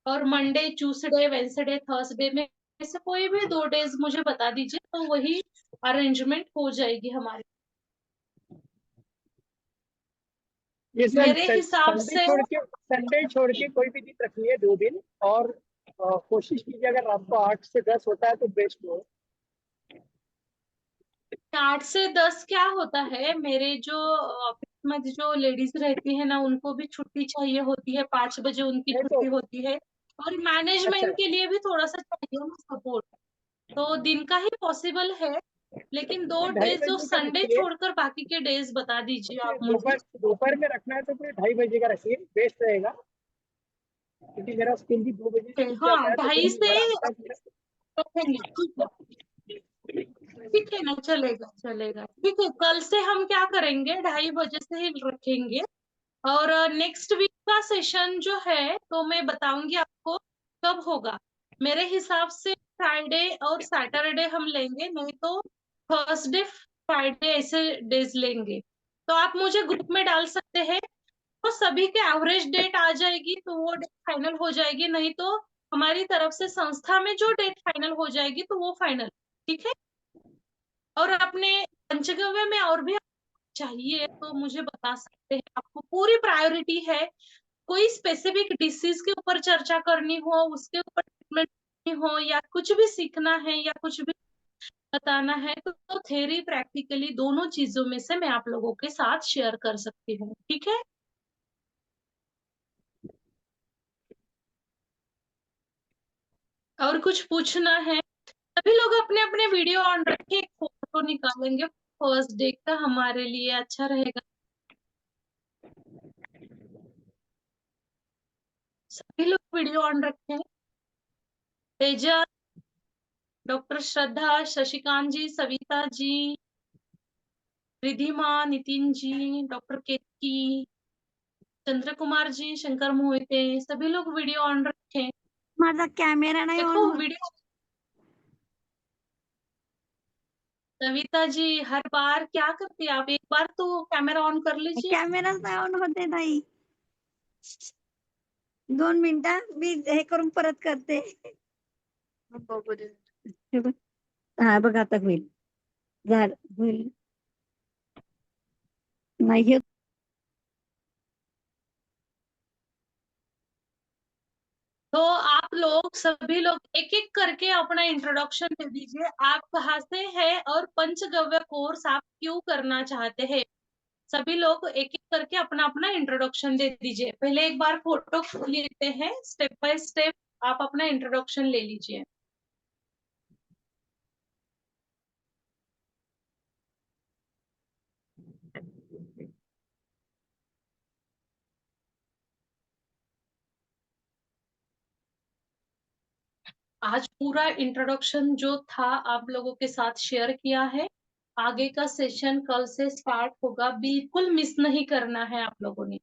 और मंडे, ट्यूसडे, वेंसडे, थर्सडे में से कोई भी 2 डेज मुझे बता दीजिए, तो वही अरेंजमेंट हो जाएगी हमारी। ये सर मेरे हिसाब से संडे छोड़ के कोई भी दिन रखिए 2 दिन। और कोशिश कीजिए अगर रात को 8 से 10 होता है तो बेस्ट हो। 8 से 10 क्या होता है, मेरे जो ऑफिस में जो लेडीज रहती है ना, उनको भी छुट्टी चाहिए होती है, 5 बजे उनकी नहीं तो छुट्टी होती है। और अच्छा, मैनेजमेंट के लिए भी थोड़ा सा चाहिए ना सपोर्ट। तो दिन का ही पॉसिबल है, लेकिन 2 फिर ढाई डेज जो बजे का संडे रखिए। छोड़कर बाकी के डेज बता दीजिए आप फिर मुझे। दोपहर में रखना है तो फिर 2:30 का रखिए, बेस्ट रहेगा। क्योंकि मेरा स्कूल भी 2 बजे से खुल हाँ, जाता है, तो फिर 2:30 से मेरा आसपास मेरा। रखेंगे। ठीक है ना, चलेगा चलेगा। ठीक है, कल से हम क्या करेंगे, 2:30 बजे से ही रखेंगे। और नेक्स्ट वीक का सेशन जो है तो मैं बताऊंगी आपको कब होगा। मेरे हिसाब से फ्राइडे और सैटरडे हम लेंगे, नहीं तो थर्सडे, फ्राइडे, ऐसे डेज लेंगे। तो आप मुझे ग्रुप में डाल सकते हैं, तो सभी के एवरेज डेट आ जाएगी तो वो डेट फाइनल हो जाएगी, नहीं तो हमारी तरफ से संस्था में जो डेट फाइनल हो जाएगी तो वो फाइनल। ठीक है। और अपने पंचगव्य में और भी चाहिए तो मुझे बता सकते हैं, आपको पूरी प्रायोरिटी है। कोई स्पेसिफिक डिसीज के ऊपर चर्चा करनी हो, उसके ऊपर ट्रीटमेंट करनी हो, या कुछ भी सीखना है, या कुछ भी बताना है तो थ्योरी प्रैक्टिकली दोनों चीजों में से मैं आप लोगों के साथ शेयर कर सकती हूँ, ठीक है। और कुछ पूछना है? सभी लोग अपने अपने वीडियो ऑन रखे, एक फोटो निकालेंगे फर्स्ट डे का, हमारे लिए अच्छा रहेगा। सभी लोग वीडियो ऑन रखे हैं। तेजा, डॉक्टर श्रद्धा, शशिकांत जी, सविता जी, रिधिमा, नितिन जी, डॉक्टर केतकी, चंद्र कुमार जी, शंकर मोहिते, सभी लोग वीडियो ऑन रखें। माझा कॅमेरा नाही ऑन देखो होत. वीडियो, सविता जी हर बार क्या करती है आप, एक बार तो कैमरा ऑन कर लीजिए। कॅमेराच नाही ऑन होते ताई. 2 मिनिटं मी हे करून परत करते. हे बघ. हा बघ आता होईल. झालं होईल. नाही हे तो आप लोग सभी लोग एक एक करके अपना इंट्रोडक्शन दे दीजिए, आप कहाँ से हैं और पंचगव्य कोर्स आप क्यों करना चाहते हैं। सभी लोग एक एक करके अपना अपना इंट्रोडक्शन दे दीजिए। पहले एक बार फोटो लेते हैं, स्टेप बाय स्टेप आप अपना इंट्रोडक्शन ले लीजिए। आज पूरा इंट्रोडक्शन जो था आप लोगों के साथ शेयर किया है। आगे का सेशन कल से स्टार्ट होगा, बिल्कुल मिस नहीं करना है आप लोगों ने,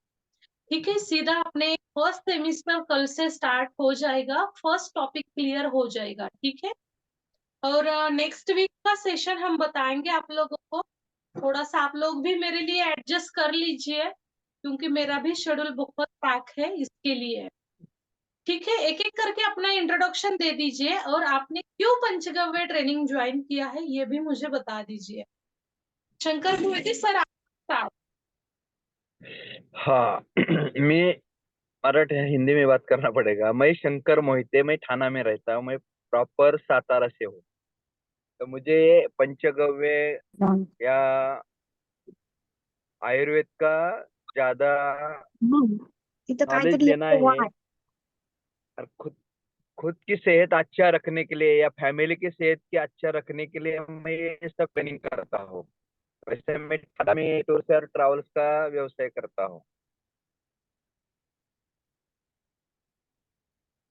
ठीक है। सीधा अपने फर्स्ट सेमिस्टर कल से स्टार्ट हो जाएगा, फर्स्ट टॉपिक क्लियर हो जाएगा, ठीक है। और नेक्स्ट वीक का सेशन हम बताएंगे आप लोगों को। थोड़ा सा आप लोग भी मेरे लिए एडजस्ट कर लीजिए, क्योंकि मेरा भी शेड्यूल बहुत पैक है, इसके लिए, ठीक है। एक एक करके अपना इंट्रोडक्शन दे दीजिए और आपने क्यों पंचगव्य ट्रेनिंग ज्वाइन किया है ये भी मुझे बता दीजिए। शंकर मोहिते सर, आप start। हाँ मैं मराठी हिंदी में बात करना पड़ेगा। मैं शंकर मोहिते, मैं थाना में रहता हूँ, मैं प्रॉपर सातारा से हूँ। तो मुझे पंचगव्य या आयुर्वेद का ज्यादा तिथं नॉलेज काहीतरी लेना है। और खुद खुद की सेहत अच्छा रखने के लिए या फैमिली की सेहत की अच्छा रखने के लिए मैं ये सब ट्रेनिंग करता हूँ। वैसे मैं टाटा में टूर्स और ट्रैवल्स का व्यवसाय करता हूँ,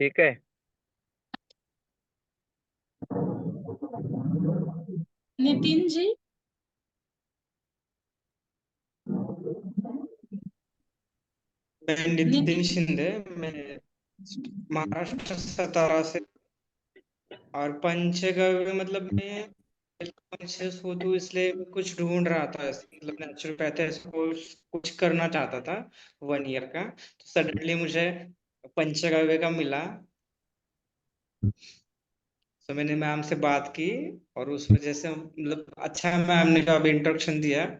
ठीक है। नितिन जी, मैं नितिन नितिन शिंदे, मैं महाराष्ट्र सतारा से। और पंचगव्य मतलब मैं कॉन्शियस हो तो इसलिए मैं कुछ ढूंढ रहा था, मतलब नेचुरोपैथी कोर्स कुछ करना चाहता था 1 ईयर का। तो सडनली मुझे पंचगव्य का मिला, तो मैंने मैम से बात की। और उस वजह से मतलब अच्छा मैम ने जो अभी इंट्रोडक्शन दिया,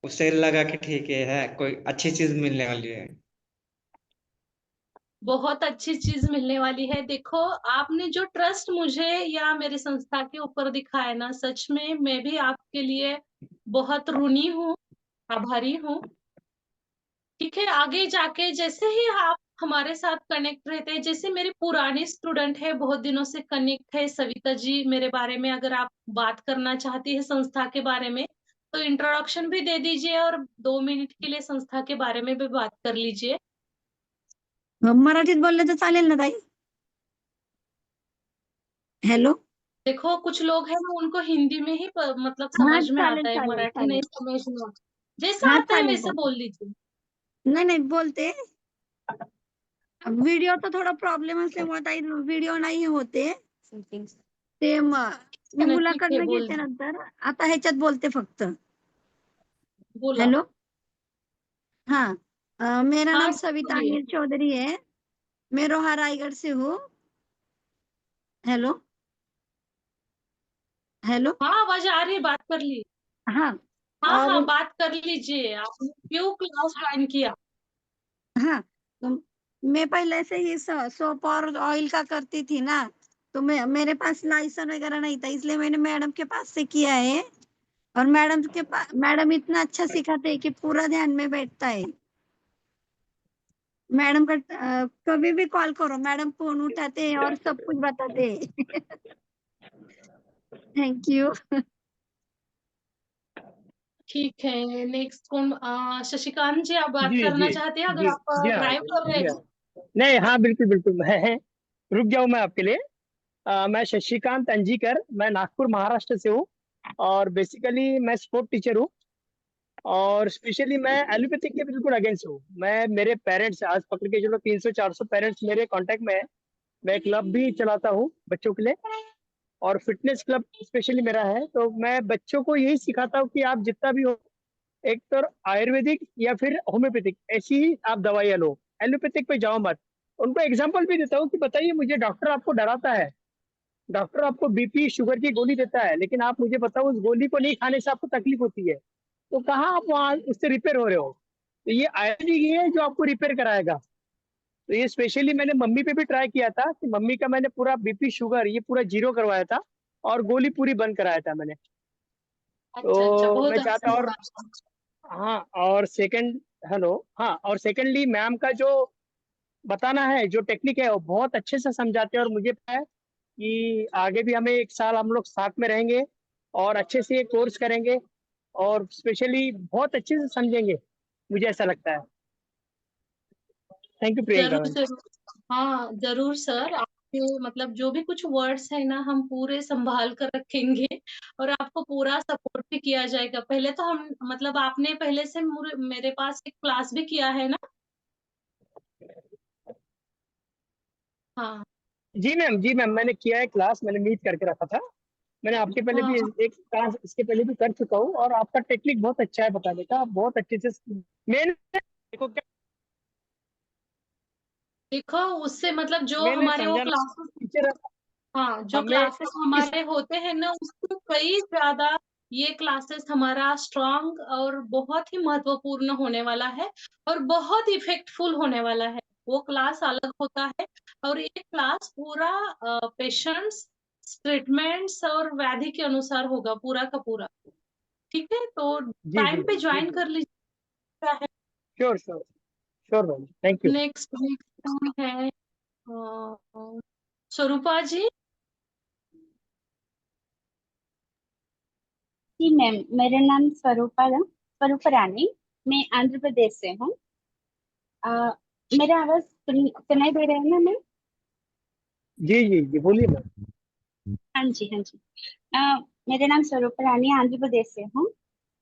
उससे लगा कि ठीक है कोई अच्छी चीज मिलने वाली है। बहुत अच्छी चीज मिलने वाली है। देखो आपने जो ट्रस्ट मुझे या मेरी संस्था के ऊपर दिखाया ना, सच में मैं भी आपके लिए बहुत ऋणी हूँ, आभारी हूँ, ठीक है। आगे जाके जैसे ही आप हमारे साथ कनेक्ट रहते हैं, जैसे मेरे पुराने स्टूडेंट है, बहुत दिनों से कनेक्ट है, सविता जी, मेरे बारे में अगर आप बात करना चाहती है संस्था के बारे में, तो इंट्रोडक्शन भी दे दीजिए और 2 मिनट के लिए संस्था के बारे में भी बात कर लीजिए। मराठीत बोलले तर चालेल ना ताई? हॅलो. देखो कुछ लोग हैं ना, उनको हिंदी में ही मतलब हा समझ में चालेल आता है, चालेल मराठी नहीं चालेल. समझ में आता। जैसा हा आता है चालेल वैसे चालेल. बोल लीजिए। नाही नाही बोलते. व्हिडिओचा थोडा प्रॉब्लेम असल्यामुळे ताई व्हिडिओ नाही होते. ते मी है ना, ठीक है, मुलाकडनं बोल घेते नंतर. आता ह्याच्यात बोलते फक्त. बोला। हेलो. हाँ. मेरा हाँ नाम सर सविता बोलिए। अनिल चौधरी है. मैं रोहा रायगढ़ से हूँ. हेलो. हेलो. हाँ आवाज आ रही है, बात कर ली। हाँ. हाँ और हाँ बात कर लीजिए, आपने क्यों क्लास ज्वाइन किया। हाँ, तो मैं पहले से ही सोप और ऑयल का करती थी ना, तो मेरे पास लाइसेंस वगैरह नहीं था, इसलिए मैंने मैडम के पास से किया है। और मैडम इतना अच्छा सिखाते हैं कि पूरा ध्यान में बैठता है। मैडम का कभी भी कॉल करो, मैडम फोन उठाते हैं और सब कुछ बताते हैं। Thank you. ठीक है, नेक्स्ट कौन? शशिकांत जी, आप बात जी करना जी चाहते हैं अगर जी आप जी हाँ ड्राइव कर रहे जी हैं? हाँ। नहीं, हाँ, बिल्कुल बिल्कुल, मैं रुक जाऊँ मैं आपके लिए। मैं शशिकांत अंजीकर, मैं नागपुर महाराष्ट्र से हूँ। और बेसिकली मैं स्पोर्ट टीचर हूँ। और स्पेशली मैं एलोपैथिक के बिल्कुल अगेंस्ट हूँ। मैं, मेरे पेरेंट्स आज पकड़ के चलो 300-400 पेरेंट्स मेरे कांटेक्ट में है। मैं क्लब भी चलाता हूँ बच्चों के लिए। और फिटनेस क्लब स्पेशली मेरा है। तो मैं बच्चों को यही सिखाता हूँ कि आप जितना भी हो, एक तो आयुर्वेदिक या फिर होम्योपैथिक ऐसी ही आप दवाइयाँ लो, एलोपैथिक पे जाओ मत। उनको एग्जाम्पल भी देता हूँ कि बताइए, मुझे डॉक्टर आपको डराता है, डॉक्टर आपको बीपी शुगर की गोली देता है, लेकिन आप मुझे बताओ उस गोली को नहीं खाने से आपको तकलीफ होती है, तो कहाँ आप वहाँ उससे रिपेयर हो रहे हो? तो ये आयुर्वेदिक ही है जो आपको रिपेयर कराएगा। तो ये स्पेशली मैंने मम्मी पे भी ट्राई किया था कि मम्मी का मैंने पूरा बीपी शुगर ये पूरा जीरो करवाया था। और गोली पूरी बंद कराया था मैंने। अच्छा अच्छा, तो बहुत मैं चाहता, अच्छी और बात है। हाँ, और सेकंड, हेलो, हाँ, और सेकंडली मैम का जो बताना है, जो टेक्निक है, वो बहुत अच्छे से समझाते हैं। और मुझे पता है कि आगे भी हमें 1 साल हम लोग साथ में रहेंगे और अच्छे से ये कोर्स करेंगे और स्पेशली बहुत अच्छे से समझेंगे, मुझे ऐसा लगता है। थैंक यू प्रियंका जरूर मैम। जरूर। हाँ जरूर सर, आपके मतलब जो भी कुछ वर्ड्स है ना, हम पूरे संभाल कर रखेंगे और आपको पूरा सपोर्ट भी किया जाएगा। पहले तो हम मतलब आपने पहले से मेरे पास एक क्लास भी किया है ना? हाँ जी मैम, जी मैम, मैंने किया है क्लास, मैंने मीट करके रखा था। मैंने आपके पहले हाँ भी हाँ। एक क्लास इसके पहले भी कर चुका हूँ। और आपका टेक्निक बहुत अच्छा है बताने का, आप बहुत अच्छे से मेन देखो क्या, देखो उससे मतलब जो मैंने हमारे वो समझाना क्लासेस, टीचर हाँ जो हमें क्लासेस इस, हमारे होते हैं ना, उससे कई ज्यादा ये क्लासेस हमारा स्ट्रांग और बहुत ही महत्वपूर्ण होने वाला है और बहुत इफेक्टफुल होने वाला है। वो क्लास अलग होता है और ये क्लास पूरा पेशेंट्स ट्रीटमेंट्स और व्याधि के अनुसार होगा पूरा का पूरा। ठीक है, तो जी जी टाइम पे जी ज्वाइन जी, कर लीजिएगा है। Sure sure sure ma'am, thank you. Next next कौन है? स्वरूपा जी। जी मैम, मेरा नाम स्वरूपा रानी। मैं आंध्र प्रदेश से हूँ। अ, मेरा आवाज सुनाई दे रहा है ना मैम? जी जी जी, बोलिए मैम। हाँ जी, हाँ जी। अ, मेरा नाम स्वरूपा रानी, आंध्र प्रदेश से हूँ।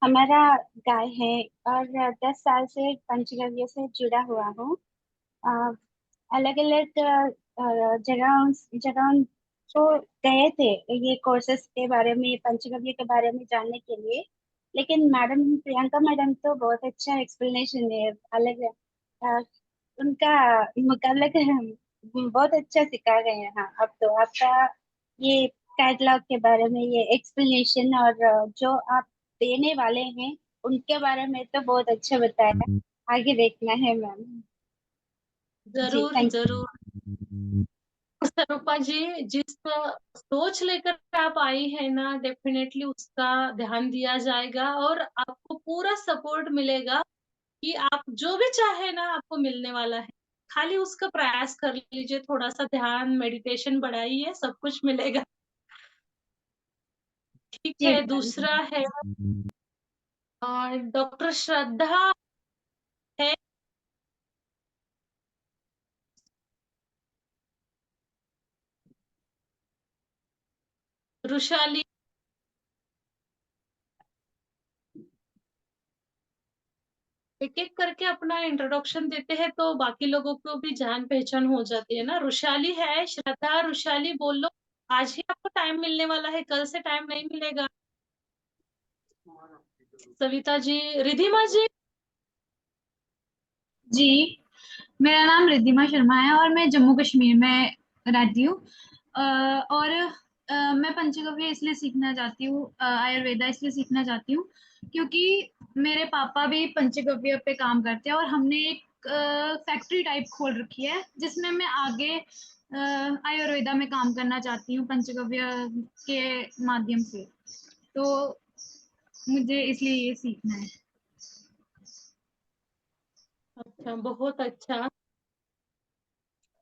हमारा गाय है और 10 साल से पंचगव्य से जुड़ा हुआ हूँ। अलग अलग जगह जगह तो गए थे ये कोर्सेस के बारे में, पंचगव्य के बारे में जानने के लिए। लेकिन मैडम प्रियंका मैडम तो बहुत अच्छा एक्सप्लेनेशन है, अलग अ, उनका मुकाबला बहुत अच्छा सिखा गए हैं। हाँ, अब तो आपका ये कैटलॉग के बारे में ये एक्सप्लेनेशन और जो आप देने वाले हैं उनके बारे में तो बहुत अच्छा बताया। आगे देखना है मैम। जी जरूर थैंक यू। जरूर। स्वरूपा जी, जिस सोच लेकर आप आई है ना, डेफिनेटली उसका ध्यान दिया जाएगा और आपको पूरा सपोर्ट मिलेगा कि आप जो भी चाहे ना आपको मिलने वाला है। खाली उसका प्रयास कर लीजिए, थोड़ा सा ध्यान मेडिटेशन बढ़ाइए, सब कुछ मिलेगा। ठीक जी है, मैम। दूसरा है डॉक्टर श्रद्धा है। रुशाली। एक एक करके अपना इंट्रोडक्शन देते हैं तो बाकी लोगों को भी जान पहचान हो जाती है ना। रुशाली है, श्रद्धा, रुशाली बोलो। आज ही आपको टाइम मिलने वाला है, कल से टाइम नहीं मिलेगा। सविता जी, रिधिमा जी। जी, मेरा नाम रिद्धिमा शर्मा है और मैं जम्मू कश्मीर में रहती हूँ। और मैं पंचगव्य इसलिए सीखना चाहती हूँ, आयुर्वेदा इसलिए सीखना चाहती हूँ क्योंकि मेरे पापा भी पंचगव्य पे काम करते हैं और हमने एक फैक्ट्री टाइप खोल रखी है जिसमें मैं आगे आयुर्वेदा में काम करना चाहती हूँ पंचगव्य के माध्यम से। तो मुझे इसलिए ये सीखना है। अच्छा, बहुत अच्छा।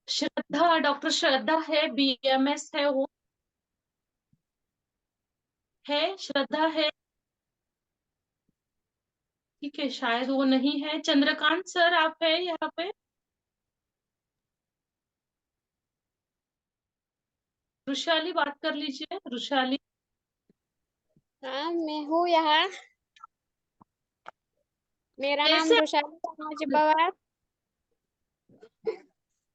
श्रद्धा, डॉक्टर श्रद्धा है, बीएमएस है, वो है, श्रद्धा है। ठीक है, शायद वो नहीं है। चंद्रकांत सर, आप है यहाँ पे? रुशाली, बात कर लीजिए, रुशाली। हाँ, मैं हूँ यहाँ। मेरा नाम कैसे? रुशाली मनोज पवार।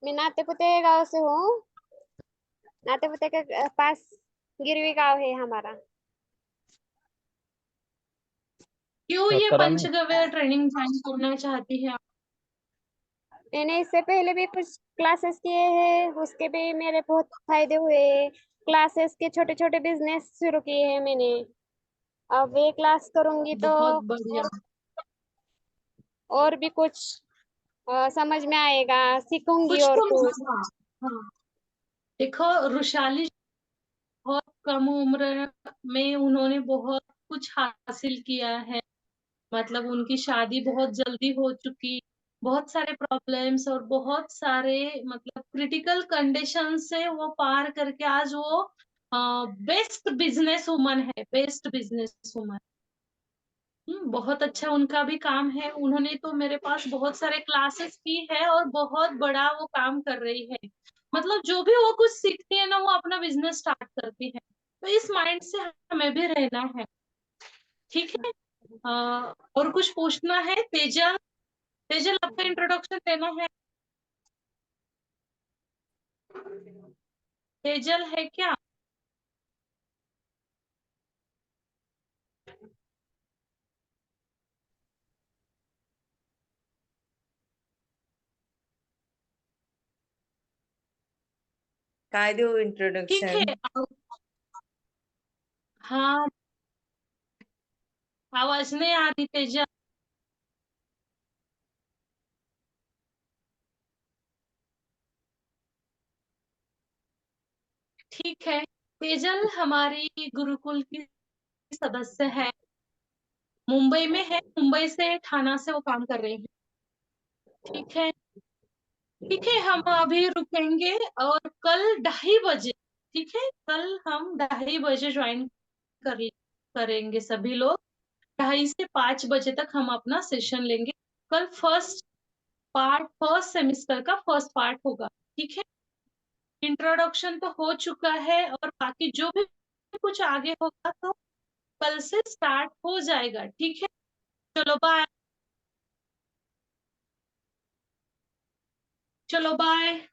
मैं नातेपुते गांव से हूँ। नातेपुते के पास गिरवी गांव है हमारा। क्यों ये सत्रह में पंचगव्य ट्रेनिंग ज्वाइन करना चाहती है आप? मैंने इससे पहले भी कुछ क्लासेस किए हैं, उसके भी मेरे बहुत फायदे हुए। क्लासेस के छोटे छोटे बिजनेस शुरू किए हैं मैंने। अब ये क्लास करूंगी तो बहुत बढ़िया। और भी कुछ समझ में आएगा, सीखूंगी कुछ और तो कुछ। हाँ, हाँ। देखो, रुशाली बहुत कम उम्र में उन्होंने बहुत कुछ हासिल किया है। मतलब उनकी शादी बहुत जल्दी हो चुकी, बहुत सारे प्रॉब्लम्स और बहुत सारे मतलब क्रिटिकल कंडीशन से वो पार करके आज वो बेस्ट बिजनेस वुमन है, बेस्ट बिजनेस वुमन। बहुत अच्छा उनका भी काम है। उन्होंने तो मेरे पास बहुत सारे क्लासेस की है और बहुत बड़ा वो काम कर रही है। मतलब जो भी वो कुछ सीखती है ना, वो अपना बिजनेस स्टार्ट करती है। तो इस माइंड से हमें भी रहना है। ठीक है। और कुछ पूछना है? तेजल, तेजल आपका इंट्रोडक्शन देना है। तेजल है क्या? काय देऊ ठीक इंट्रोडक्शन? है। हाँ, आवाज नहीं आ रही तेजल। ठीक है। तेजल हमारी गुरुकुल की सदस्य है, मुंबई में है, मुंबई से ठाणा से वो काम कर रही है। ठीक है। ठीक है, हम अभी रुकेंगे और कल 2:30 बजे, ठीक है, कल हम 2:30 बजे ज्वाइन कर करेंगे सभी लोग। 2:30 से 5 बजे तक हम अपना सेशन लेंगे। कल फर्स्ट सेमिस्टर का फर्स्ट पार्ट होगा। ठीक है। इंट्रोडक्शन तो हो चुका है और बाकी जो भी कुछ आगे होगा तो कल से स्टार्ट हो जाएगा। ठीक है। चलो बाय। चलो बाय।